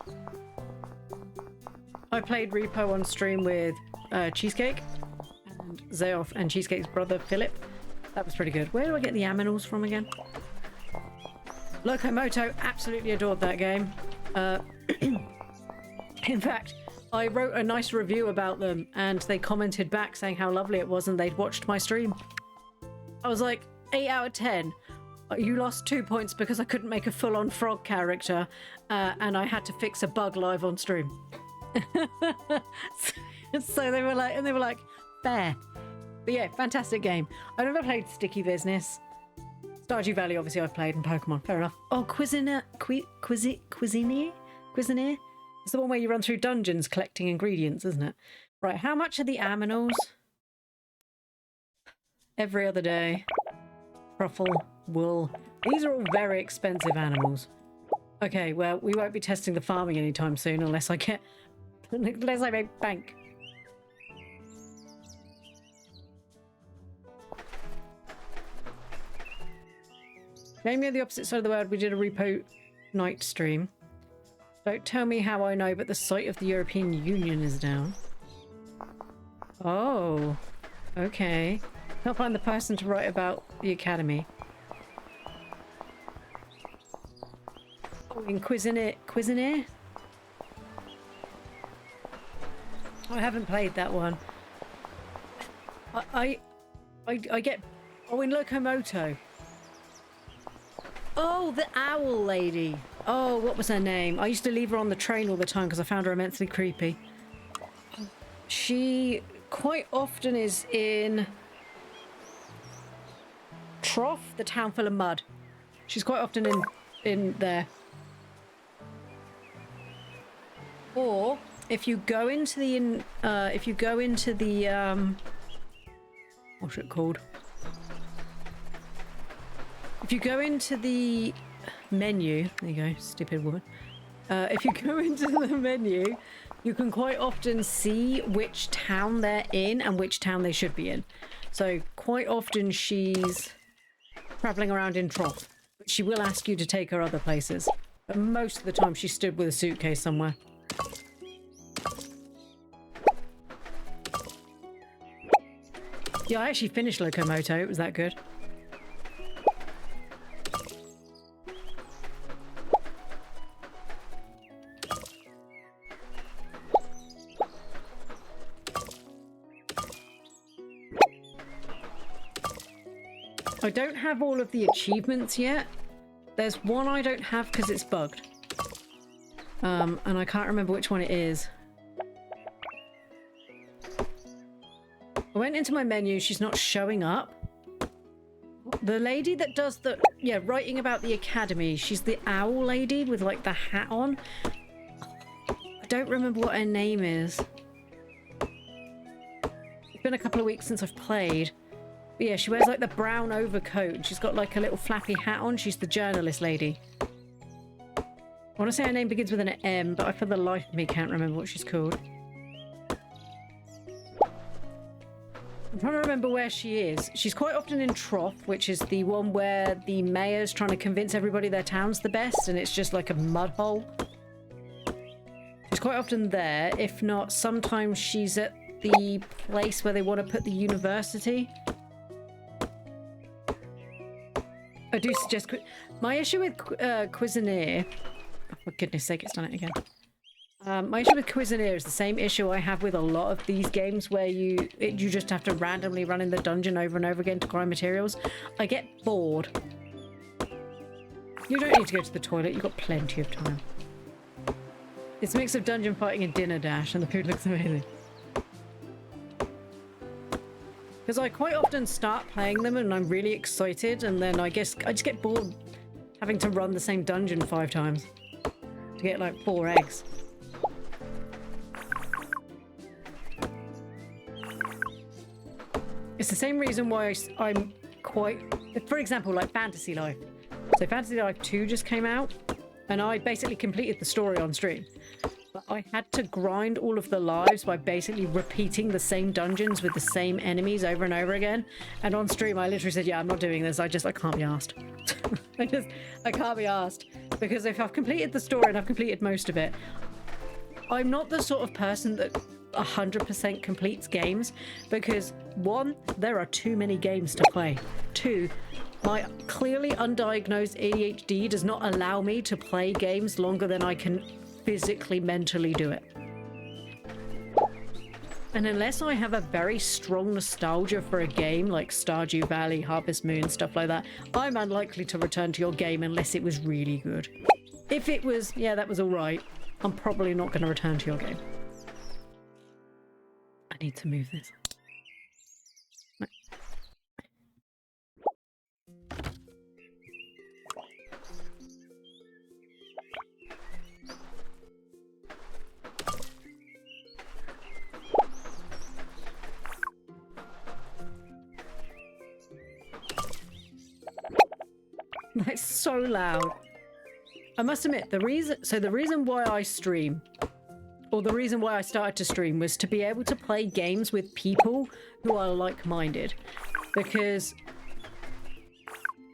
I played Repo on stream with Cheesecake and Zayoff and Cheesecake's brother Philip. That was pretty good. Where do I get the aminals from again? Locomoto, absolutely adored that game. In fact, I wrote a nice review about them and they commented back saying how lovely it was and they'd watched my stream. I was like, 8 out of 10. You lost 2 points because I couldn't make a full-on frog character and I had to fix a bug live on stream. So they were like, fair. But yeah, fantastic game. I've never played Sticky Business. Stardew Valley, obviously, I've played, and Pokemon. Fair enough. Oh, Cuisinier? It's the one where you run through dungeons collecting ingredients, isn't it? Right, how much are the aminals? Every other day. Truffle, wool. These are all very expensive animals. Okay, well, we won't be testing the farming anytime soon unless I make bank. Name me on the opposite side of the world. We did a repo night stream. Don't tell me how I know, but the site of the European Union is down. Oh, okay. Can't find the person to write about the academy. Oh, in Cuisinier? I haven't played that one. I get... Oh, in Locomoto. Oh, the owl lady. Oh, what was her name? I used to leave her on the train all the time because I found her immensely creepy. She quite often is in Trough, the town full of mud. She's quite often in there. Or if you go into the what's it called? If you go into the menu, there you go, stupid woman. If you go into the menu, you can quite often see which town they're in and which town they should be in. So quite often she's traveling around in Trough, but she will ask you to take her other places. But most of the time she stood with a suitcase somewhere. Yeah, I actually finished Locomoto. It was that good. I don't have all of the achievements yet. There's one I don't have because it's bugged. And I can't remember which one it is. I went into my menu, she's not showing up. The lady that does the, writing about the academy, she's the owl lady with like the hat on. I don't remember what her name is. It's been a couple of weeks since I've played. But yeah, she wears like the brown overcoat and she's got like a little flappy hat on. She's the journalist lady. I want to say her name begins with an M, but I for the life of me can't remember what she's called. I'm trying to remember where she is. She's quite often in Trough, which is the one where the mayor's trying to convince everybody their town's the best and it's just like a mud hole. She's quite often there. If not, sometimes she's at the place where they want to put the university. I do suggest... My issue with Cuisinier... Oh, for goodness sake, it's done it again. My issue with Cuisinier is the same issue I have with a lot of these games where you just have to randomly run in the dungeon over and over again to grind materials. I get bored. You don't need to go to the toilet, you've got plenty of time. It's a mix of dungeon fighting and dinner dash and the food looks amazing. Because I quite often start playing them and I'm really excited and then I guess I just get bored having to run the same dungeon 5 times to get like 4 eggs. It's the same reason why quite... For example, like Fantasy Life. So Fantasy Life 2 just came out, and I basically completed the story on stream. But I had to grind all of the lives by basically repeating the same dungeons with the same enemies over and over again. And on stream, I literally said, yeah, I'm not doing this. I can't be asked. I can't be asked. Because if I've completed the story and I've completed most of it, I'm not the sort of person that 100% completes games, because one, there are too many games to play. Two, my clearly undiagnosed ADHD does not allow me to play games longer than I can physically, mentally do it. And unless I have a very strong nostalgia for a game like Stardew Valley, Harvest Moon, stuff like that, I'm unlikely to return to your game unless it was really good. If it was, yeah, that was alright, I'm probably not going to return to your game. I need to move this. That's so loud. I must admit, the reason why I stream, or the reason why I started to stream, was to be able to play games with people who are like-minded. Because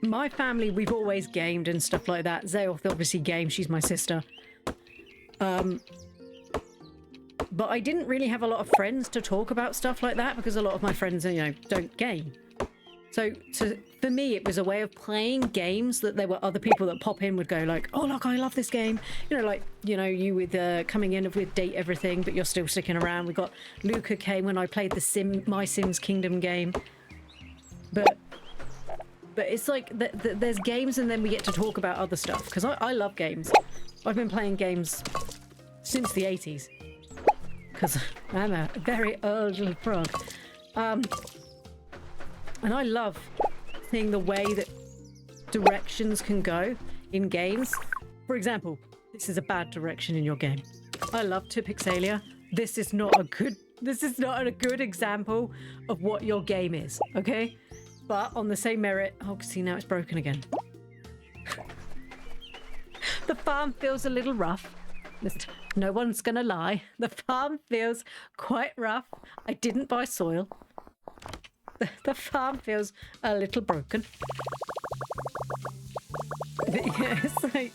my family, we've always gamed and stuff like that. Zayoth obviously games, she's my sister. But I didn't really have a lot of friends to talk about stuff like that, because a lot of my friends, you know, don't game. So for me, it was a way of playing games that there were other people that pop in would go like, oh, look, I love this game. You know, like, you know, you with coming in with Date Everything, but you're still sticking around. We got Luca came when I played the My Sims Kingdom game. But it's like there's games and then we get to talk about other stuff. Because I love games. I've been playing games since the 80s. Because I'm a very old little frog. And I love seeing the way that directions can go in games. For example, this is a bad direction in your game. I love to Pixelia. This is not a good example of what your game is, okay? But on the same merit, oh, see, now it's broken again. The farm feels a little rough. No one's gonna lie. The farm feels quite rough. I didn't buy soil. The farm feels a little broken. But yeah, it's like,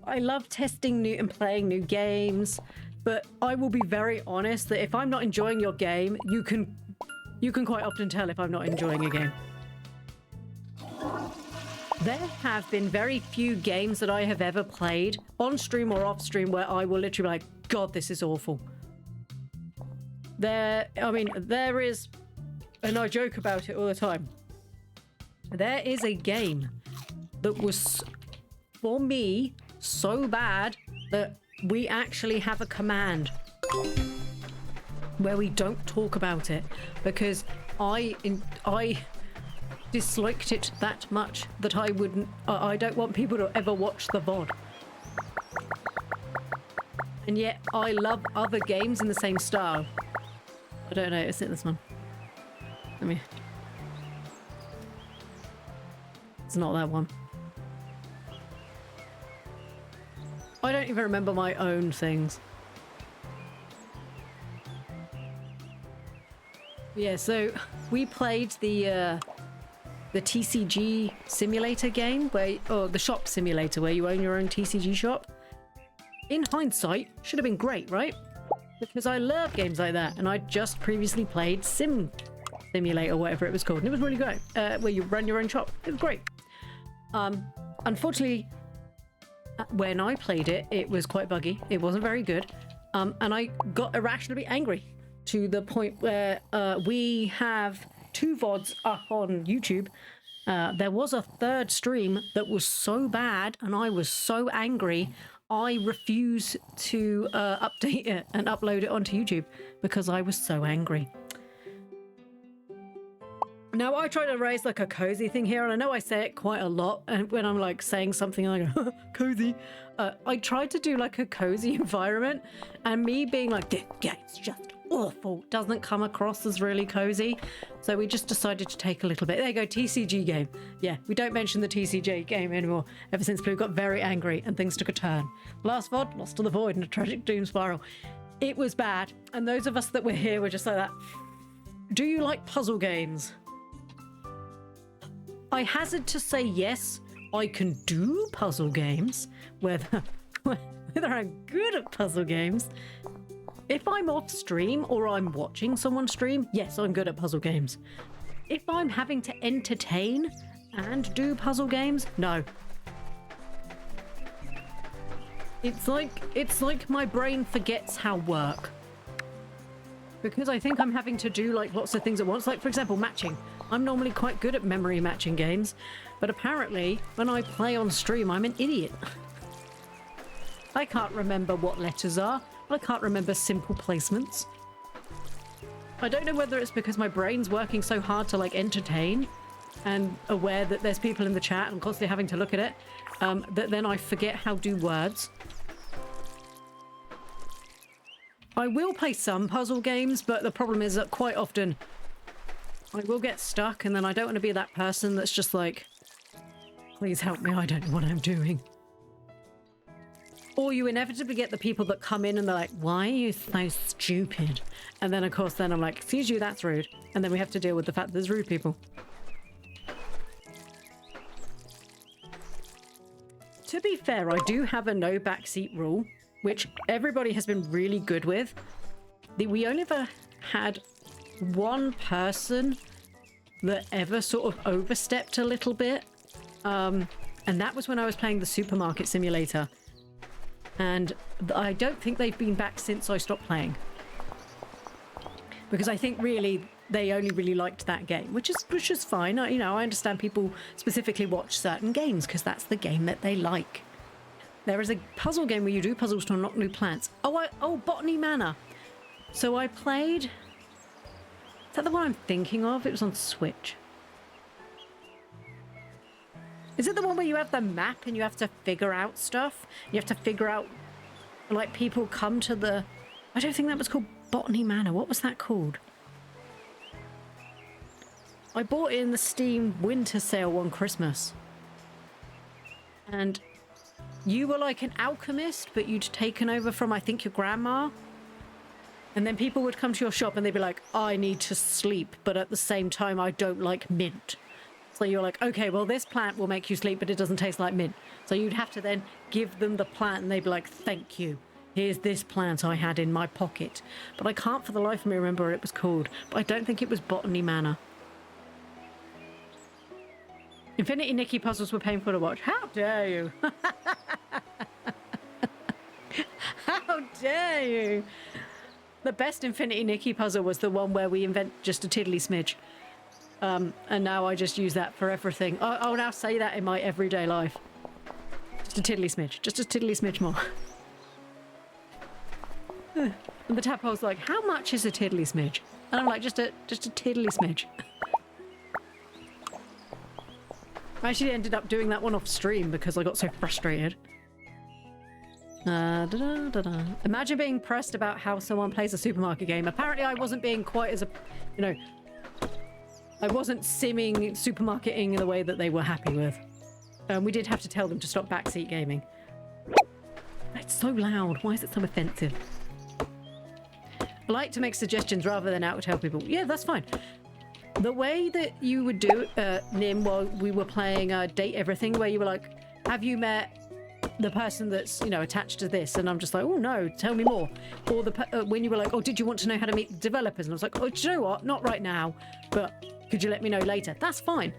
I love testing new and playing new games, but I will be very honest that if I'm not enjoying your game, you can quite often tell if I'm not enjoying a game. There have been very few games that I have ever played on stream or off stream where I will literally be like, God, this is awful. There is, and I joke about it all the time. There is a game that was, for me, so bad that we actually have a command where we don't talk about it because I disliked it that much that I don't want people to ever watch the VOD. And yet I love other games in the same style. I don't know, is it this one? It's not that one. I don't even remember my own things. Yeah, so we played the TCG simulator game, or the shop simulator where you own your own TCG shop. In hindsight, should have been great, right? Because I love games like that, and I just previously played Simulator, whatever it was called, and it was really great. Where you run your own shop, it was great. Unfortunately, when I played it, it was quite buggy. It wasn't very good, and I got irrationally angry to the point where we have 2 VODs up on YouTube. There was a 3rd stream that was so bad, and I was so angry. I refused to update it and upload it onto YouTube because I was so angry. Now, I try to raise like a cozy thing here, and I know I say it quite a lot, and when I'm like saying something and I go, cozy, I try to do like a cozy environment, and me being like, yeah, it's just awful. Doesn't come across as really cozy. So we just decided to take a little bit. There you go, TCG game. Yeah, we don't mention the TCG game anymore. Ever since Blue got very angry and things took a turn. Last VOD, lost to the void in a tragic doom spiral. It was bad. And those of us that were here were just like that. Do you like puzzle games? I hazard to say yes, I can do puzzle games. Whether I'm good at puzzle games. If I'm off stream or I'm watching someone stream, yes, I'm good at puzzle games. If I'm having to entertain and do puzzle games, no. It's like my brain forgets how work. Because I think I'm having to do like lots of things at once. Like, for example, matching. I'm normally quite good at memory matching games, but apparently when I play on stream, I'm an idiot. I can't remember what letters are. I can't remember simple placements. I don't know whether it's because my brain's working so hard to like entertain and aware that there's people in the chat and constantly having to look at it, that then I forget how to do words. I will play some puzzle games, but the problem is that quite often I will get stuck and then I don't want to be that person that's just like, please help me, I don't know what I'm doing. Or you inevitably get the people that come in and they're like, why are you so stupid? And then of course then I'm like, excuse you, that's rude. And then we have to deal with the fact that there's rude people. To be fair, I do have a no backseat rule, which everybody has been really good with. We only ever had one person that ever sort of overstepped a little bit. And that was when I was playing the supermarket simulator. And I don't think they've been back since I stopped playing. Because I think really they only really liked that game, which is fine. I understand people specifically watch certain games because that's the game that they like. There is a puzzle game where you do puzzles to unlock new plants. Oh, Botany Manor. So I played... Is that the one I'm thinking of? It was on Switch. Is it the one where you have the map and you have to figure out stuff? You have to figure out, like, people come to the... I don't think that was called Botany Manor. What was that called? I bought it in the Steam winter sale on Christmas. And you were like an alchemist, but you'd taken over from, I think, your grandma. And then people would come to your shop and they'd be like, I need to sleep, but at the same time, I don't like mint. So you're like, okay, well, this plant will make you sleep, but it doesn't taste like mint. So you'd have to then give them the plant and they'd be like, thank you. Here's this plant I had in my pocket. But I can't for the life of me remember what it was called. But I don't think it was Botany Manor. Infinity Nikki puzzles were painful to watch. How dare you? How dare you? The best Infinity Nikki puzzle was the one where we invent just a tiddly smidge. And now I just use that for everything. I'll now say that in my everyday life. Just a tiddly smidge. Just a tiddly smidge more. And the tadpole's like, how much is a tiddly smidge? And I'm like, just a tiddly smidge. I actually ended up doing that one off stream because I got so frustrated. Imagine being pressed about how someone plays a supermarket game. Apparently I wasn't being quite as I wasn't simming supermarketing in the way that they were happy with. We did have to tell them to stop backseat gaming. It's so loud. Why is it so offensive? I like to make suggestions rather than out tell people. Yeah, that's fine. The way that you would do it, Nim, while we were playing Date Everything, where you were like, have you met the person that's, attached to this? And I'm just like, oh no, tell me more. Or when you were like, oh, did you want to know how to meet the developers? And I was like, oh, do you know what? Not right now, but could you let me know later? That's fine.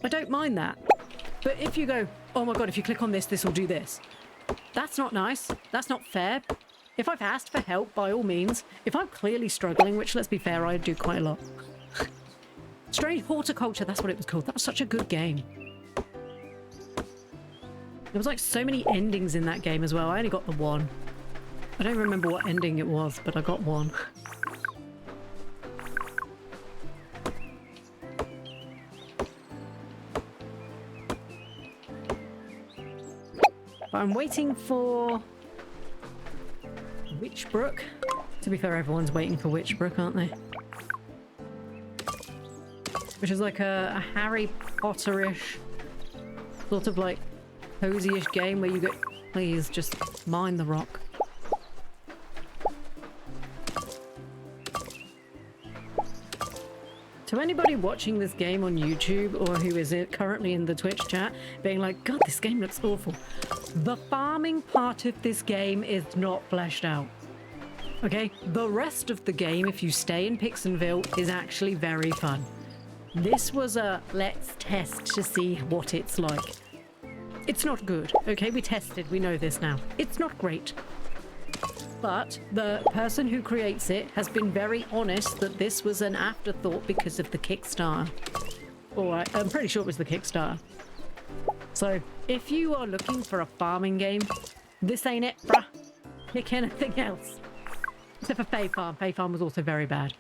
I don't mind that. But if you go, oh my God, if you click on this, this will do this. That's not nice. That's not fair. If I've asked for help, by all means. If I'm clearly struggling, which let's be fair, I do quite a lot. Strange Horticulture, that's what it was called. That was such a good game. There was like so many endings in that game as well. I only got the one. I don't remember what ending it was, but I got one. But I'm waiting for Witchbrook To be fair, everyone's waiting for Witchbrook, aren't they? Which is like a Harry Potter-ish, sort of like cozy-ish game where you get... Please, just mine the rock. To anybody watching this game on YouTube or who is currently in the Twitch chat being like, God, this game looks awful. The farming part of this game is not fleshed out. Okay? The rest of the game, if you stay in Pixenville, is actually very fun. This was a let's test to see what it's like. It's not good, okay? We tested, we know this now. It's not great. But the person who creates it has been very honest that this was an afterthought because of the Kickstarter. Or I'm pretty sure it was the Kickstarter. So if you are looking for a farming game, this ain't it, bruh. Pick anything else. Except for Fae Farm. Fae Farm was also very bad.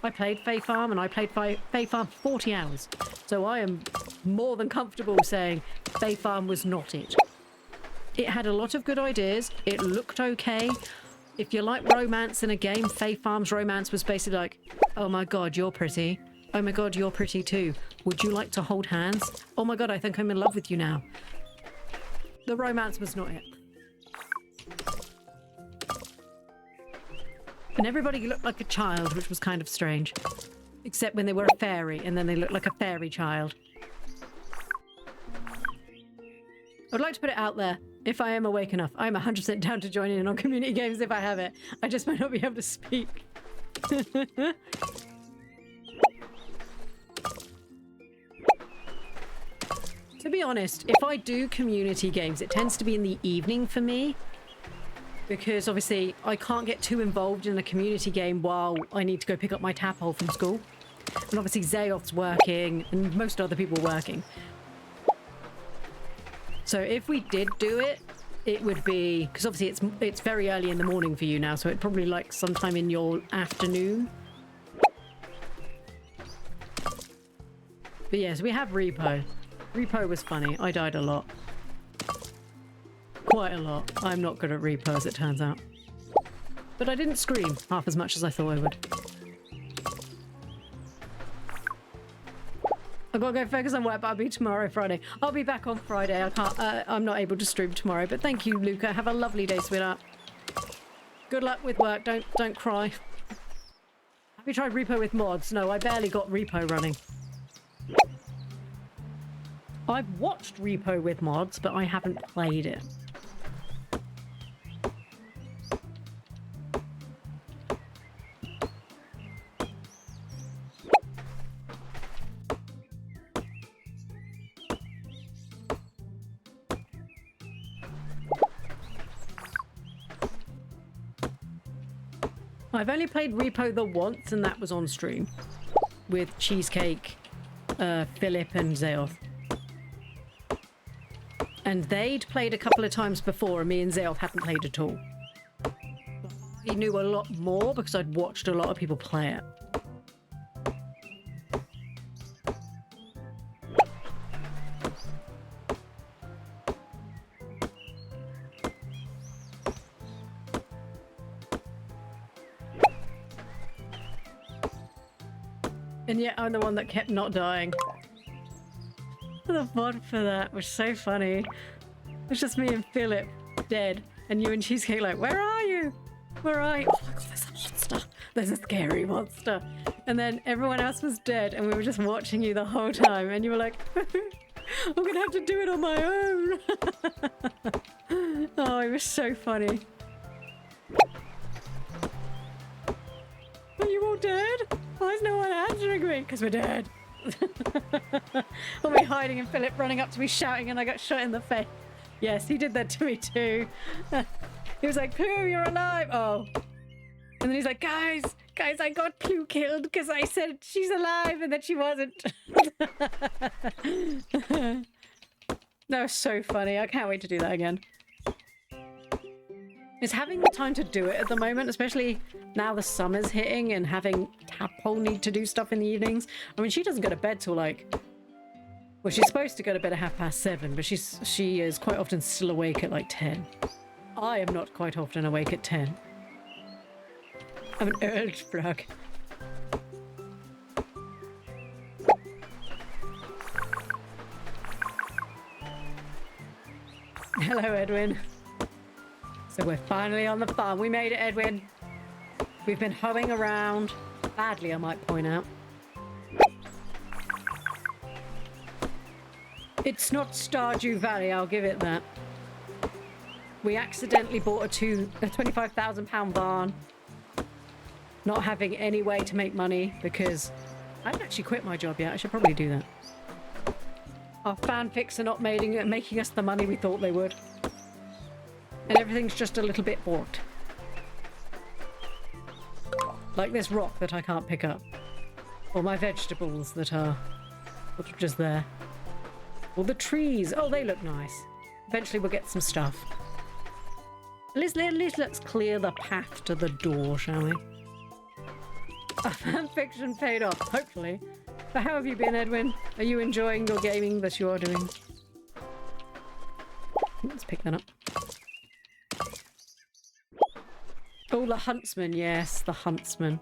I played Fae Farm and I played Fae Farm for 40 hours. So I am more than comfortable saying Fae Farm was not it. It had a lot of good ideas. It looked okay. If you like romance in a game, Fae Farm's romance was basically like, oh my god, you're pretty. Oh my god, you're pretty too. Would you like to hold hands? Oh my god, I think I'm in love with you now. The romance was not it. And everybody looked like a child, which was kind of strange. Except when they were a fairy, and then they looked like a fairy child. I'd like to put it out there. If I am awake enough, I'm 100% down to join in on community games if I have it. I just might not be able to speak. To be honest, if I do community games, it tends to be in the evening for me. Because obviously I can't get too involved in a community game while I need to go pick up my tadpole from school. And obviously Zayoth's working and most other people are working. So if we did do it, it would be... Because obviously it's very early in the morning for you now, so it'd probably like sometime in your afternoon. But yes, we have Repo. Repo was funny. I died a lot. Quite a lot. I'm not good at Repo, as it turns out. But I didn't scream half as much as I thought I would. I've got to go focus on work, but I'll be tomorrow, Friday. I'll be back on Friday. I can't, I'm not able to stream tomorrow, but thank you, Luca. Have a lovely day, sweetheart. Good luck with work. Don't cry. Have you tried Repo with mods? No, I barely got Repo running. I've watched Repo with mods, but I haven't played it. I've only played Repo the once, and that was on stream with Cheesecake, Philip, and Zayoth. And they'd played a couple of times before, and me and Zayoth hadn't played at all. He knew a lot more because I'd watched a lot of people play it. And yet I'm the one that kept not dying. The VOD for that was so funny. It's just me and Philip dead, and you and Cheesecake like, where are you? Where are you? Oh my god, there's a monster. There's a scary monster. And then everyone else was dead, and we were just watching you the whole time, and you were like, I'm gonna have to do it on my own. Oh, it was so funny. Are you all dead? Why is no one answering me? Because we're dead. Or me hiding and Philip running up to me shouting and I got shot in the face. Yes, he did that to me too. He was like, Pooh, you're alive. Oh. And then he's like, guys, I got Pooh killed because I said she's alive and that she wasn't. That was so funny. I can't wait to do that again. It's having the time to do it at the moment, especially now the summer's hitting and having Tadpole need to do stuff in the evenings. I mean, she doesn't go to bed till like... Well, she's supposed to go to bed at 7:30, but she is quite often still awake at like 10. I am not quite often awake at 10. I'm an old frog. Hello, Edwin. So we're finally on the farm. We made it, Edwin. We've been hoeing around. Badly, I might point out. It's not Stardew Valley, I'll give it that. We accidentally bought a £25,000 barn. Not having any way to make money because I haven't actually quit my job yet. I should probably do that. Our fanfics are not making us the money we thought they would. And everything's just a little bit warped. Like this rock that I can't pick up. Or my vegetables that are sort of just there. Or the trees. Oh, they look nice. Eventually we'll get some stuff. At least let's clear the path to the door, shall we? Our fanfiction paid off, hopefully. But how have you been, Edwin? Are you enjoying your gaming that you are doing? Let's pick that up. Oh, the huntsman. Yes, the huntsman.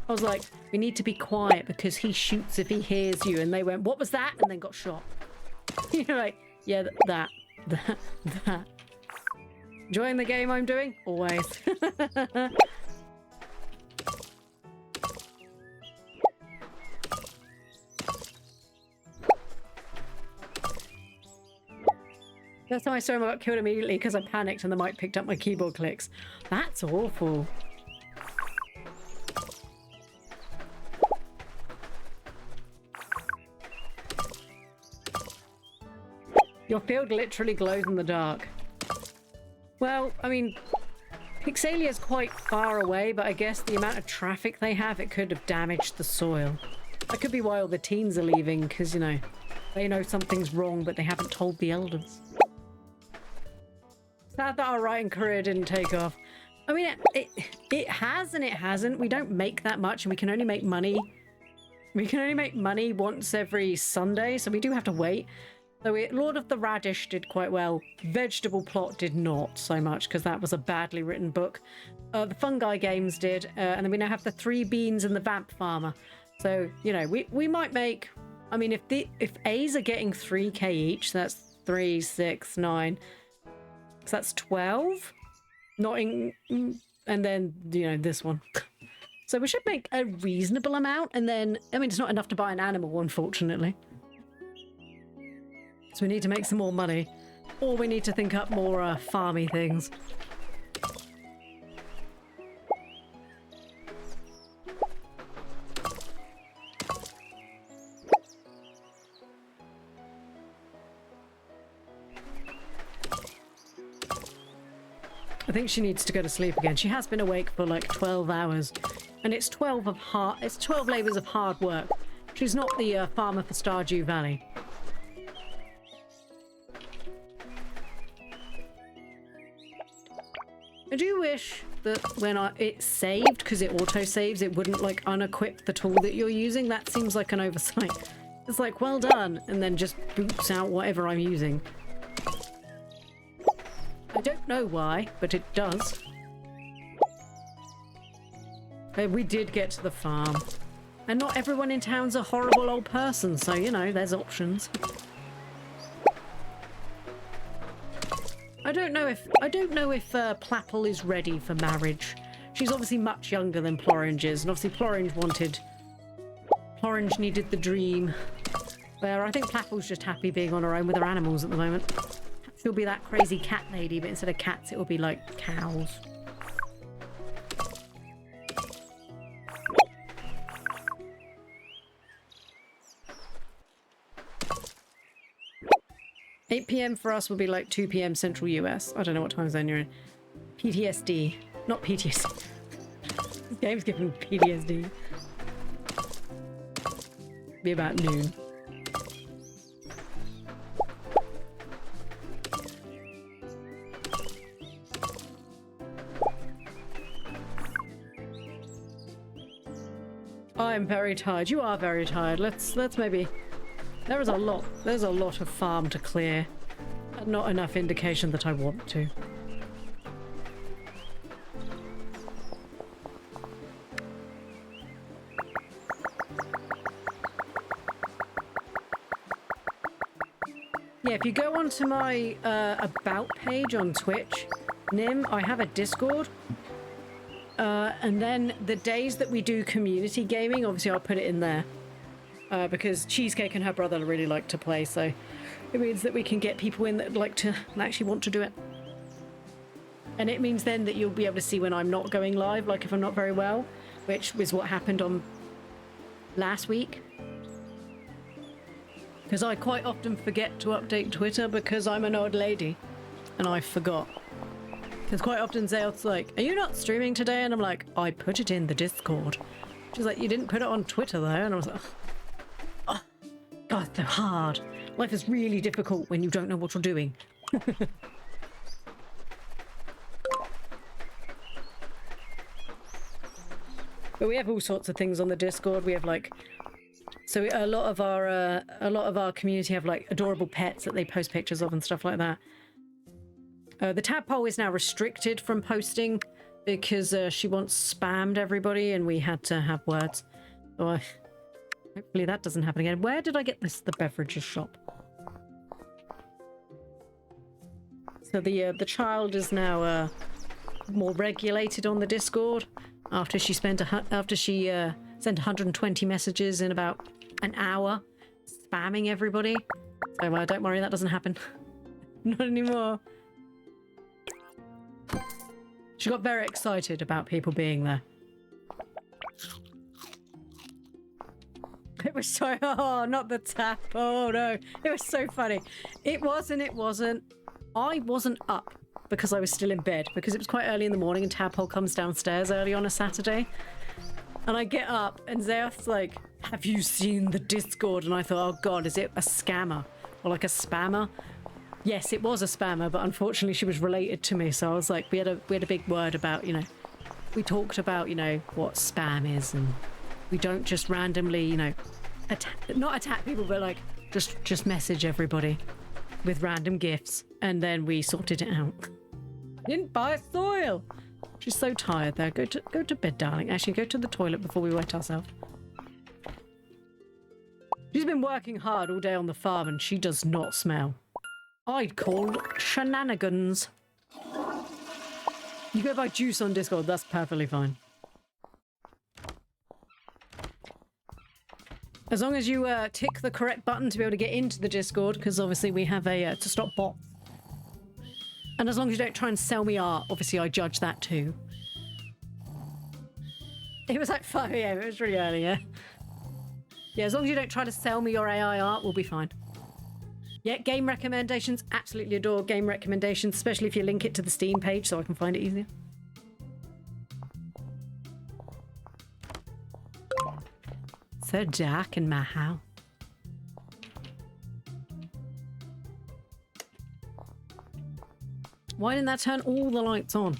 I was like, we need to be quiet because he shoots if he hears you. And they went, what was that? And then got shot. You're like, yeah, that. Enjoying the game I'm doing? Always. That's how I saw him. I got killed immediately because I panicked and the mic picked up my keyboard clicks. That's awful. Your field literally glows in the dark. Well, I mean, Pixelia is quite far away, but I guess the amount of traffic they have, it could have damaged the soil. That could be why all the teens are leaving, because, you know, they know something's wrong, but they haven't told the elders. Sad that our writing career didn't take off. I mean, it has and it hasn't. We don't make that much, and we can only make money. We can only make money once every Sunday, so we do have to wait. So Lord of the Radish did quite well. Vegetable Plot did not so much because that was a badly written book. The Fungi Games did, and then we now have the 3 Beans and the Vamp Farmer. So, you know, we might make... I mean, if A's are getting 3k each, that's 3, 6, 9. So that's 12? Not in... And then, you know, this one. So we should make a reasonable amount, and then... I mean, it's not enough to buy an animal, unfortunately. So we need to make some more money. Or we need to think up more farmy things. I think she needs to go to sleep again. She has been awake for like 12 hours. And it's 12 labors of hard work. She's not the farmer for Stardew Valley. I do wish that when it saved, because it auto-saves, it wouldn't like unequip the tool that you're using. That seems like an oversight. It's like, well done, and then just boots out whatever I'm using. I don't know why, but it does. We did get to the farm. And not everyone in town's a horrible old person, so, you know, there's options. I don't know if Plapple is ready for marriage. She's obviously much younger than Plorange is, and obviously Plorange needed the dream. Where I think Plapple's just happy being on her own with her animals at the moment. She'll be that crazy cat lady, but instead of cats, it will be like cows. $8 p.m. for us will be like 2 p.m. Central US. I don't know what time zone you're in. PTSD. Not PTSD. This game's giving PTSD. Be about noon. I'm very tired. You are very tired. Let's maybe... There's a lot of farm to clear. Not enough indication that I want to. Yeah, if you go onto my about page on Twitch, Nim, I have a Discord. And then the days that we do community gaming, obviously I'll put it in there. Because Cheesecake and her brother really like to play, so it means that we can get people in that like to actually want to do it. And it means then that you'll be able to see when I'm not going live, like if I'm not very well, which was what happened on last week. Because I quite often forget to update Twitter because I'm an old lady and I forgot. Because quite often Zayoth's like, are you not streaming today? And I'm like, I put it in the Discord. She's like, you didn't put it on Twitter though. And I was like, oh, God, it's so hard. Life is really difficult when you don't know what you're doing. But we have all sorts of things on the Discord. We have like, so a lot of our community have like adorable pets that they post pictures of and stuff like that. The tadpole is now restricted from posting because she once spammed everybody and we had to have words. So hopefully that doesn't happen again. Where did I get this? The beverages shop. So the child is now more regulated on the Discord after she sent 120 messages in about an hour spamming everybody. So don't worry, that doesn't happen. Not anymore. She got very excited about people being there. It was so... Oh, not the tap. Oh, no. It was so funny. It was and it wasn't. I wasn't up because I was still in bed because it was quite early in the morning and Tadpole comes downstairs early on a Saturday. And I get up and Zayoth's like, have you seen the Discord? And I thought, oh, God, is it a scammer or like a spammer? Yes, it was a spammer, but unfortunately she was related to me. So I was like, we had a big word about, you know, we talked about, you know, what spam is and we don't just randomly, you know, not attack people, but like just message everybody with random gifts. And then we sorted it out. Didn't buy soil. She's so tired there. Go to bed, darling. Actually, go to the toilet before we wet ourselves. She's been working hard all day on the farm and she does not smell. I'd call shenanigans. You go buy juice on Discord, that's perfectly fine. As long as you tick the correct button to be able to get into the Discord, because obviously we have a to stop bots. And as long as you don't try and sell me art, obviously I judge that too. It was like 5 AM, it was really early, yeah? Yeah, as long as you don't try to sell me your AI art, we'll be fine. Yeah, game recommendations, absolutely adore game recommendations, especially if you link it to the Steam page so I can find it easier. So dark in my house. Why didn't that turn all the lights on?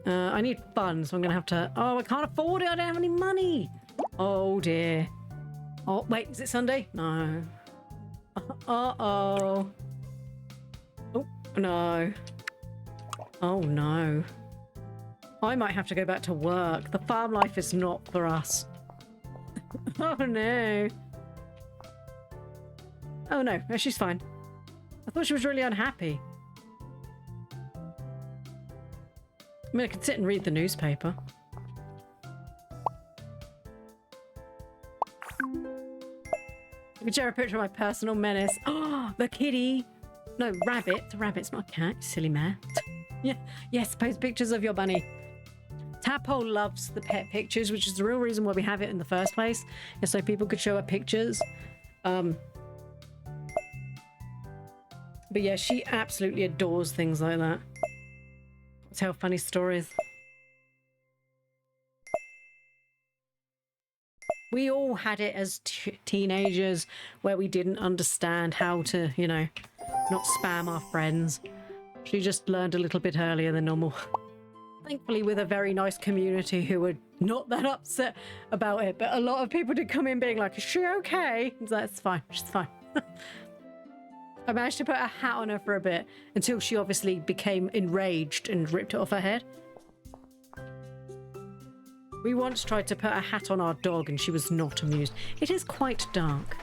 I need fun, so I'm gonna have to... Oh, I can't afford it, I don't have any money! Oh dear. Oh, wait, is it Sunday? No. Uh-oh. Oh, no. Oh, no. I might have to go back to work. The farm life is not for us. Oh, no. Oh, no. No, she's fine. I thought she was really unhappy. I mean, I could sit and read the newspaper. I could share a picture of my personal menace. Oh, the kitty. No, rabbit. The rabbit's not a cat, silly man. Yeah, yes, post pictures of your bunny. Tadpole loves the pet pictures, which is the real reason why we have it in the first place, is so people could show her pictures. But yeah, she absolutely adores things like that. Tell funny stories. We all had it as teenagers where we didn't understand how to, you know, not spam our friends. She just learned a little bit earlier than normal. Thankfully with a very nice community who were not that upset about it, but a lot of people did come in being like, is she okay? That's fine, she's fine. I managed to put a hat on her for a bit until she obviously became enraged and ripped it off her head. We once tried to put a hat on our dog and she was not amused. It is quite dark.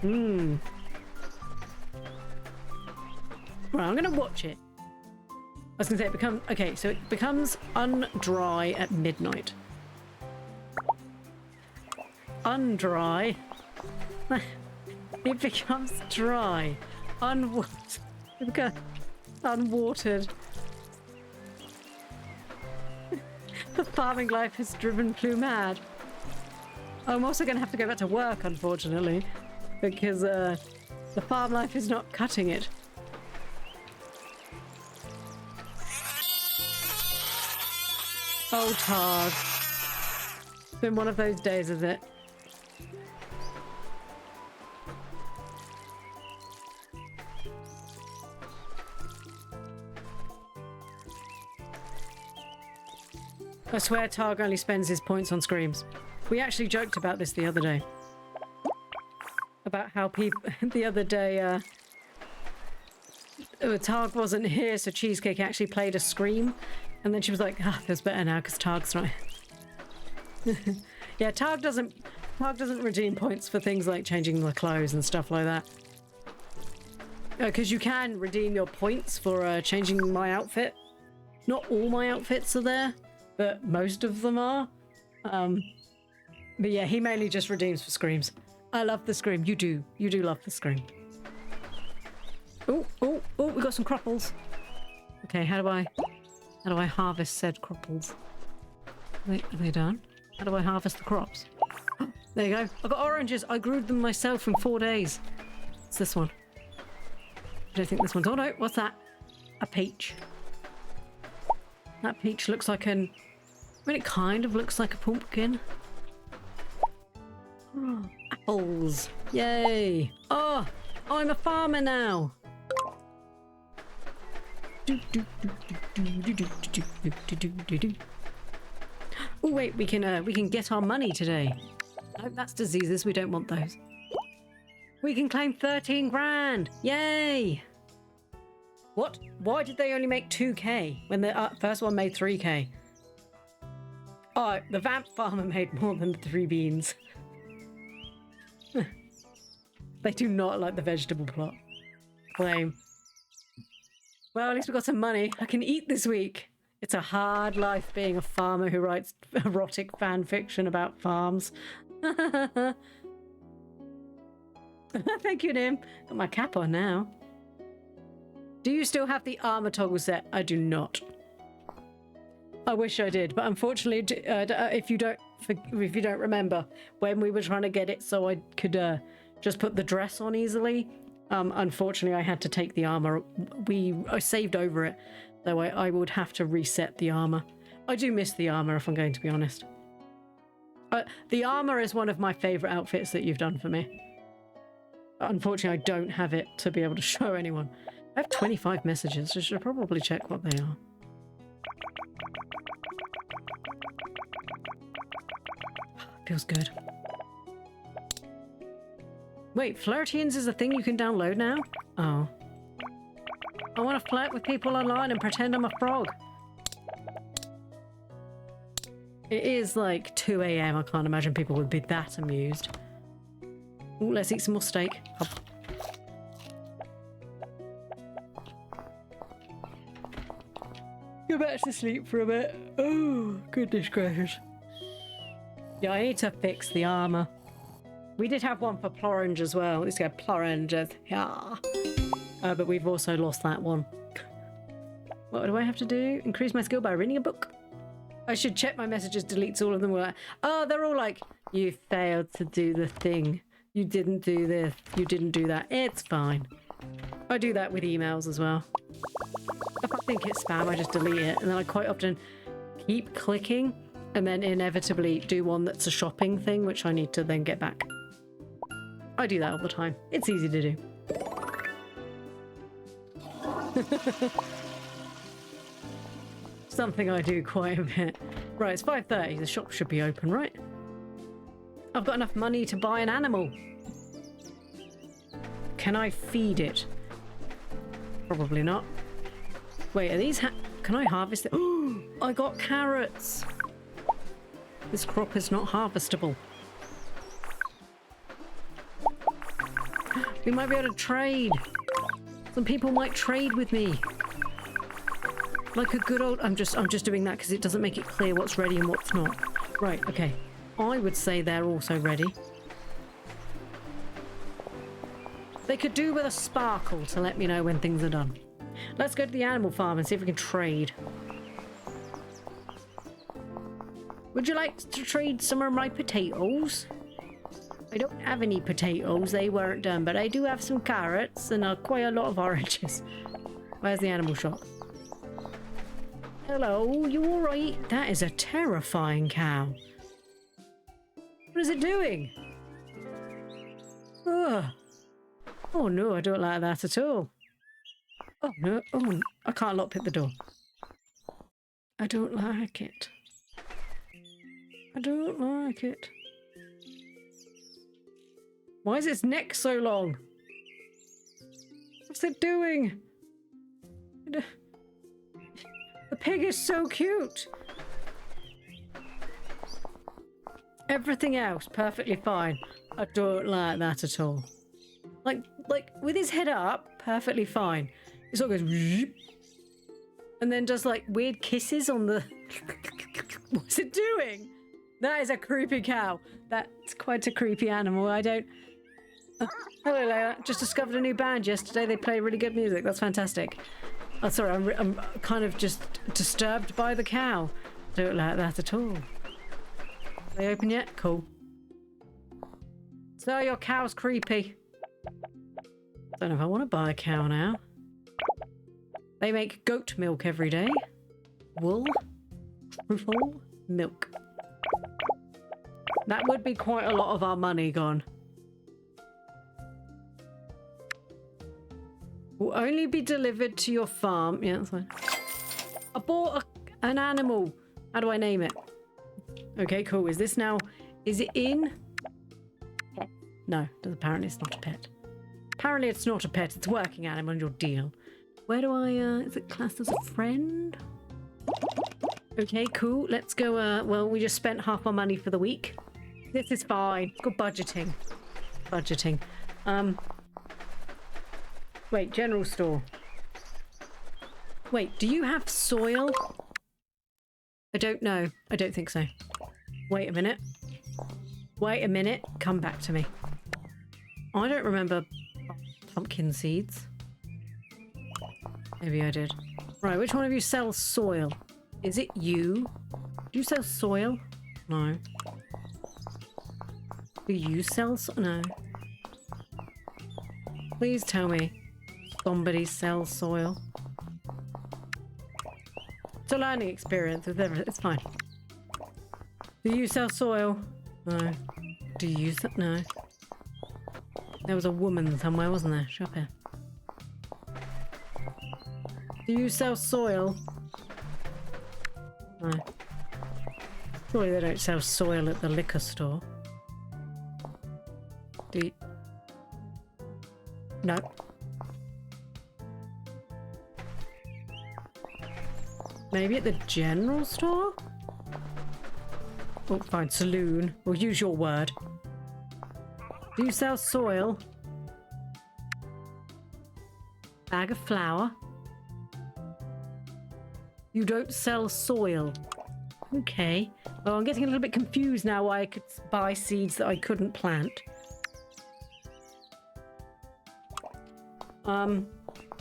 Right, I'm going to watch it. I was going to say it becomes... Okay, so it becomes undry at midnight. Undry. It becomes dry. It becomes unwatered. The farming life has driven Plu mad. I'm also going to have to go back to work, unfortunately, because the farm life is not cutting it. Oh, Targ. It's been one of those days, is it? I swear Targ only spends his points on screams. We actually joked about this the other day. About how people... the other day, Targ wasn't here, so Cheesecake actually played a scream. And then she was like, ah, feels better now because Targ's not... Yeah, Targ doesn't redeem points for things like changing the clothes and stuff like that. Because you can redeem your points for changing my outfit. Not all my outfits are there, but most of them are. But yeah, he mainly just redeems for screams. I love the scream. You do love the scream. Oh, we got some cropples. Okay, how do I harvest said cropples? Wait, are they done? How do I harvest the crops? There you go. I got oranges. I grew them myself in 4 days. It's this one. I don't think this one's... Oh no, what's that? A peach. That peach looks like an... I mean, it kind of looks like a pumpkin. Oh, apples. Yay. Oh, I'm a farmer now. Oh wait, we can get our money today. No, that's diseases. We don't want those. We can claim 13 grand. Yay! What? Why did they only make 2k when the first one made 3k? Oh, the vamp farmer made more than the 3 beans. They do not like the vegetable plot. Claim. Well, at least we got some money. I can eat this week. It's a hard life being a farmer who writes erotic fan fiction about farms. Thank you, Nim. Got my cap on now. Do you still have the armor toggle set? I do not. I wish I did, but unfortunately, if you don't remember, when we were trying to get it so I could just put the dress on easily, unfortunately I had to take the armor. I saved over it, though I would have to reset the armor. I do miss the armor, if I'm going to be honest. The armor is one of my favorite outfits that you've done for me. Unfortunately, I don't have it to be able to show anyone. I have 25 messages. I should probably check what they are. Feels good. Wait, Flirtians is a thing you can download now? Oh. I want to flirt with people online and pretend I'm a frog. It is like 2 AM. I can't imagine people would be that amused. Ooh, let's eat some more steak. Hop. Go back to sleep for a bit. Oh, goodness gracious. Yeah, I need to fix the armor. We did have one for Plorange as well. Let's go Plorange. Yeah. But we've also lost that one. What do I have to do? Increase my skill by reading a book? I should check my messages, deletes all of them. Oh, they're all like, you failed to do the thing. You didn't do this. You didn't do that. It's fine. I do that with emails as well. If I think it's spam, I just delete it. And then I quite often keep clicking and then inevitably do one that's a shopping thing, which I need to then get back. I do that all the time. It's easy to do. Something I do quite a bit. Right, it's 5:30. The shop should be open, right? I've got enough money to buy an animal. Can I feed it? Probably not. Wait, are these Can I harvest it? Oh, I got carrots. This crop is not harvestable. We might be able to trade. Some people might trade with me. Like a good old... I'm just doing that because it doesn't make it clear what's ready and what's not. Right, okay. I would say they're also ready. They could do with a sparkle to let me know when things are done. Let's go to the animal farm and see if we can trade. Would you like to trade some of my potatoes? I don't have any potatoes, they weren't done, but I do have some carrots and quite a lot of oranges. Where's the animal shop? Hello, you alright? That is a terrifying cow. What is it doing? Ugh. Oh no, I don't like that at all. Oh no, oh, I can't lockpick the door. I don't like it. I don't like it. Why is its neck so long? What's it doing? The pig is so cute. Everything else perfectly fine. I don't like that at all. Like with his head up, perfectly fine. It sort of goes and then does like weird kisses on the... What's it doing? That is a creepy cow. That's quite a creepy animal. I don't... hello, Leila. Just discovered a new band yesterday. They play really good music. That's fantastic. Oh, sorry. I'm kind of just disturbed by the cow. Don't like that at all. Are they open yet? Cool. So your cow's creepy. Don't know if I want to buy a cow now. They make goat milk every day. Wool. Truffle. Milk. That would be quite a lot of our money gone. Will only be delivered to your farm. Yeah, that's fine. I bought an animal. How do I name it? Okay, cool. Is this now... Is it in? No, apparently it's not a pet. Apparently it's not a pet. It's a working animal in your deal. Where do I... is it classed as a friend? Okay, cool. Let's go... well, we just spent half our money for the week. This is fine. It's called budgeting. Budgeting. Wait, general store. Wait, do you have soil? I don't know. I don't think so. Wait a minute. Wait a minute. Come back to me. I don't remember pumpkin seeds. Maybe I did. Right, which one of you sells soil? Is it you? Do you sell soil? No. Do you sell no. Please tell me somebody sells soil. It's a learning experience with everything. It's fine. Do you sell soil? No. Do you sell... No. There was a woman somewhere, wasn't there? Shop here. Do you sell soil? No. Surely they don't sell soil at the liquor store. Do you... No. Maybe at the general store? Oh, fine. Saloon. We'll use your word. Do you sell soil? Bag of flour? You don't sell soil. Okay. Well, I'm getting a little bit confused now why I could buy seeds that I couldn't plant.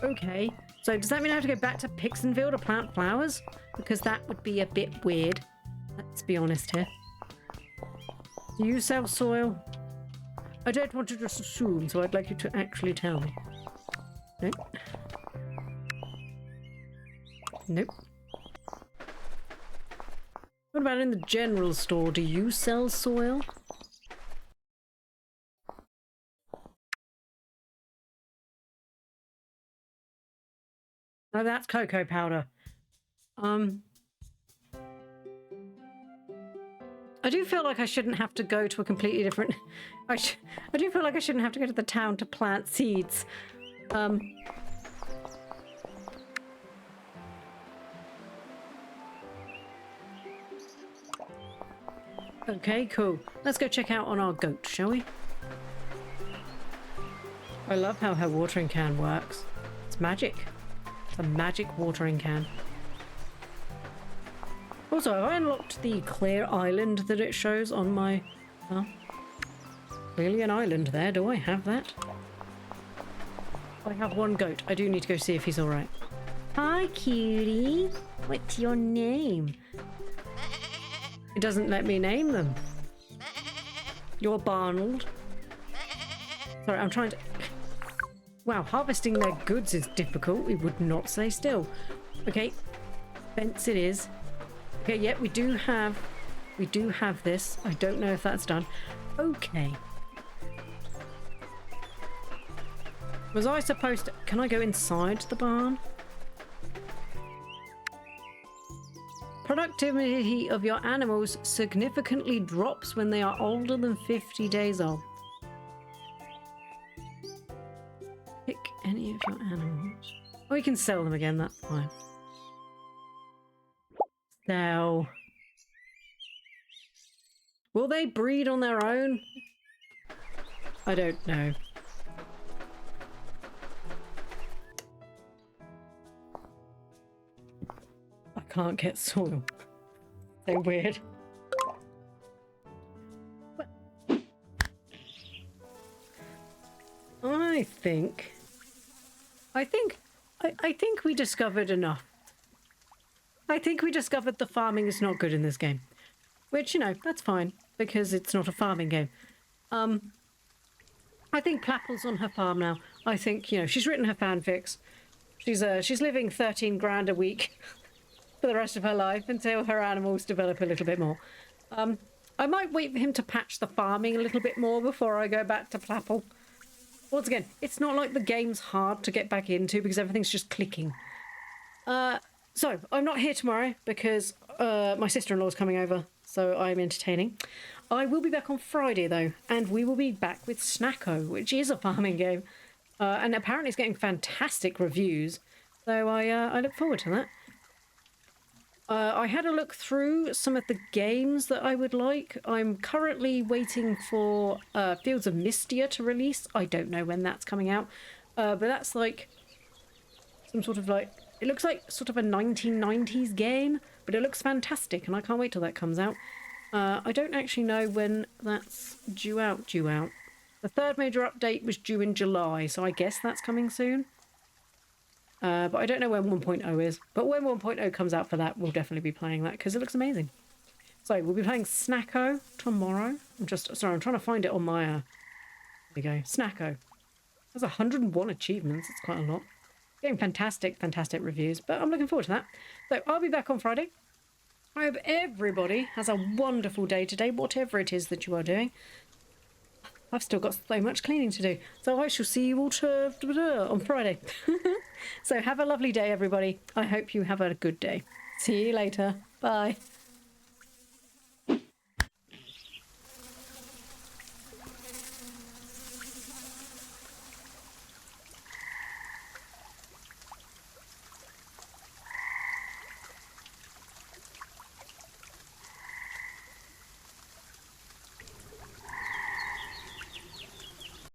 Okay. So does that mean I have to go back to Pixenville to plant flowers? Because that would be a bit weird. Let's be honest here. Do you sell soil? I don't want to just assume, so I'd like you to actually tell me. Nope. Nope. What about in the general store? Do you sell soil? Oh, that's cocoa powder. I do feel like I shouldn't have to go to a completely different... I do feel like I shouldn't have to go to the town to plant seeds. Okay, cool. Let's go check out on our goat, shall we? I love how her watering can works. It's magic. It's a magic watering can. Also, have I unlocked the clear island that it shows on my... Oh, clearly an island there. Do I have that? I have one goat. I do need to go see if he's alright. Hi, cutie. What's your name? It doesn't let me name them. You're Barnold. Sorry, I'm trying to... Wow, harvesting their goods is difficult. We would not stay still. Okay, fence it is. Okay, yeah, we do have this. I don't know if that's done. Okay. Was I supposed to... Can I go inside the barn? Productivity of your animals significantly drops when they are older than 50 days old. Pick any of your animals. Oh, we can sell them again, that's fine. Sell. Will they breed on their own? I don't know. I can't get soil. So weird. I think we discovered enough. I think we discovered the farming is not good in this game. Which, you know, that's fine, because it's not a farming game. I think Plapple's on her farm now. I think, you know, she's written her fanfics. She's living 13 grand a week for the rest of her life until her animals develop a little bit more. I might wait for him to patch the farming a little bit more before I go back to Plapple. Once again, it's not like the game's hard to get back into because everything's just clicking. So, I'm not here tomorrow because my sister-in-law's coming over, so I'm entertaining. I will be back on Friday, though, and we will be back with Snacko, which is a farming game. And apparently it's getting fantastic reviews, so I look forward to that. I had a look through some of the games that I would like. I'm currently waiting for Fields of Mystia to release. I don't know when that's coming out, but that's like some sort of like... It looks like sort of a 1990s game, but it looks fantastic, and I can't wait till that comes out. I don't actually know when that's due out. The third major update was due in July, so I guess that's coming soon. But I don't know when 1.0 is. But when 1.0 comes out for that, we'll definitely be playing that, because it looks amazing. So, we'll be playing Snacko tomorrow. I'm trying to find it on my... There we go. Snacko. There's 101 achievements. It's quite a lot. Getting fantastic reviews, but I'm looking forward to that. So I'll be back on Friday. I hope everybody has a wonderful day today, whatever it is that you are doing. I've still got so much cleaning to do, so I shall see you all on Friday. So have a lovely day, everybody. I hope you have a good day. See you later. Bye.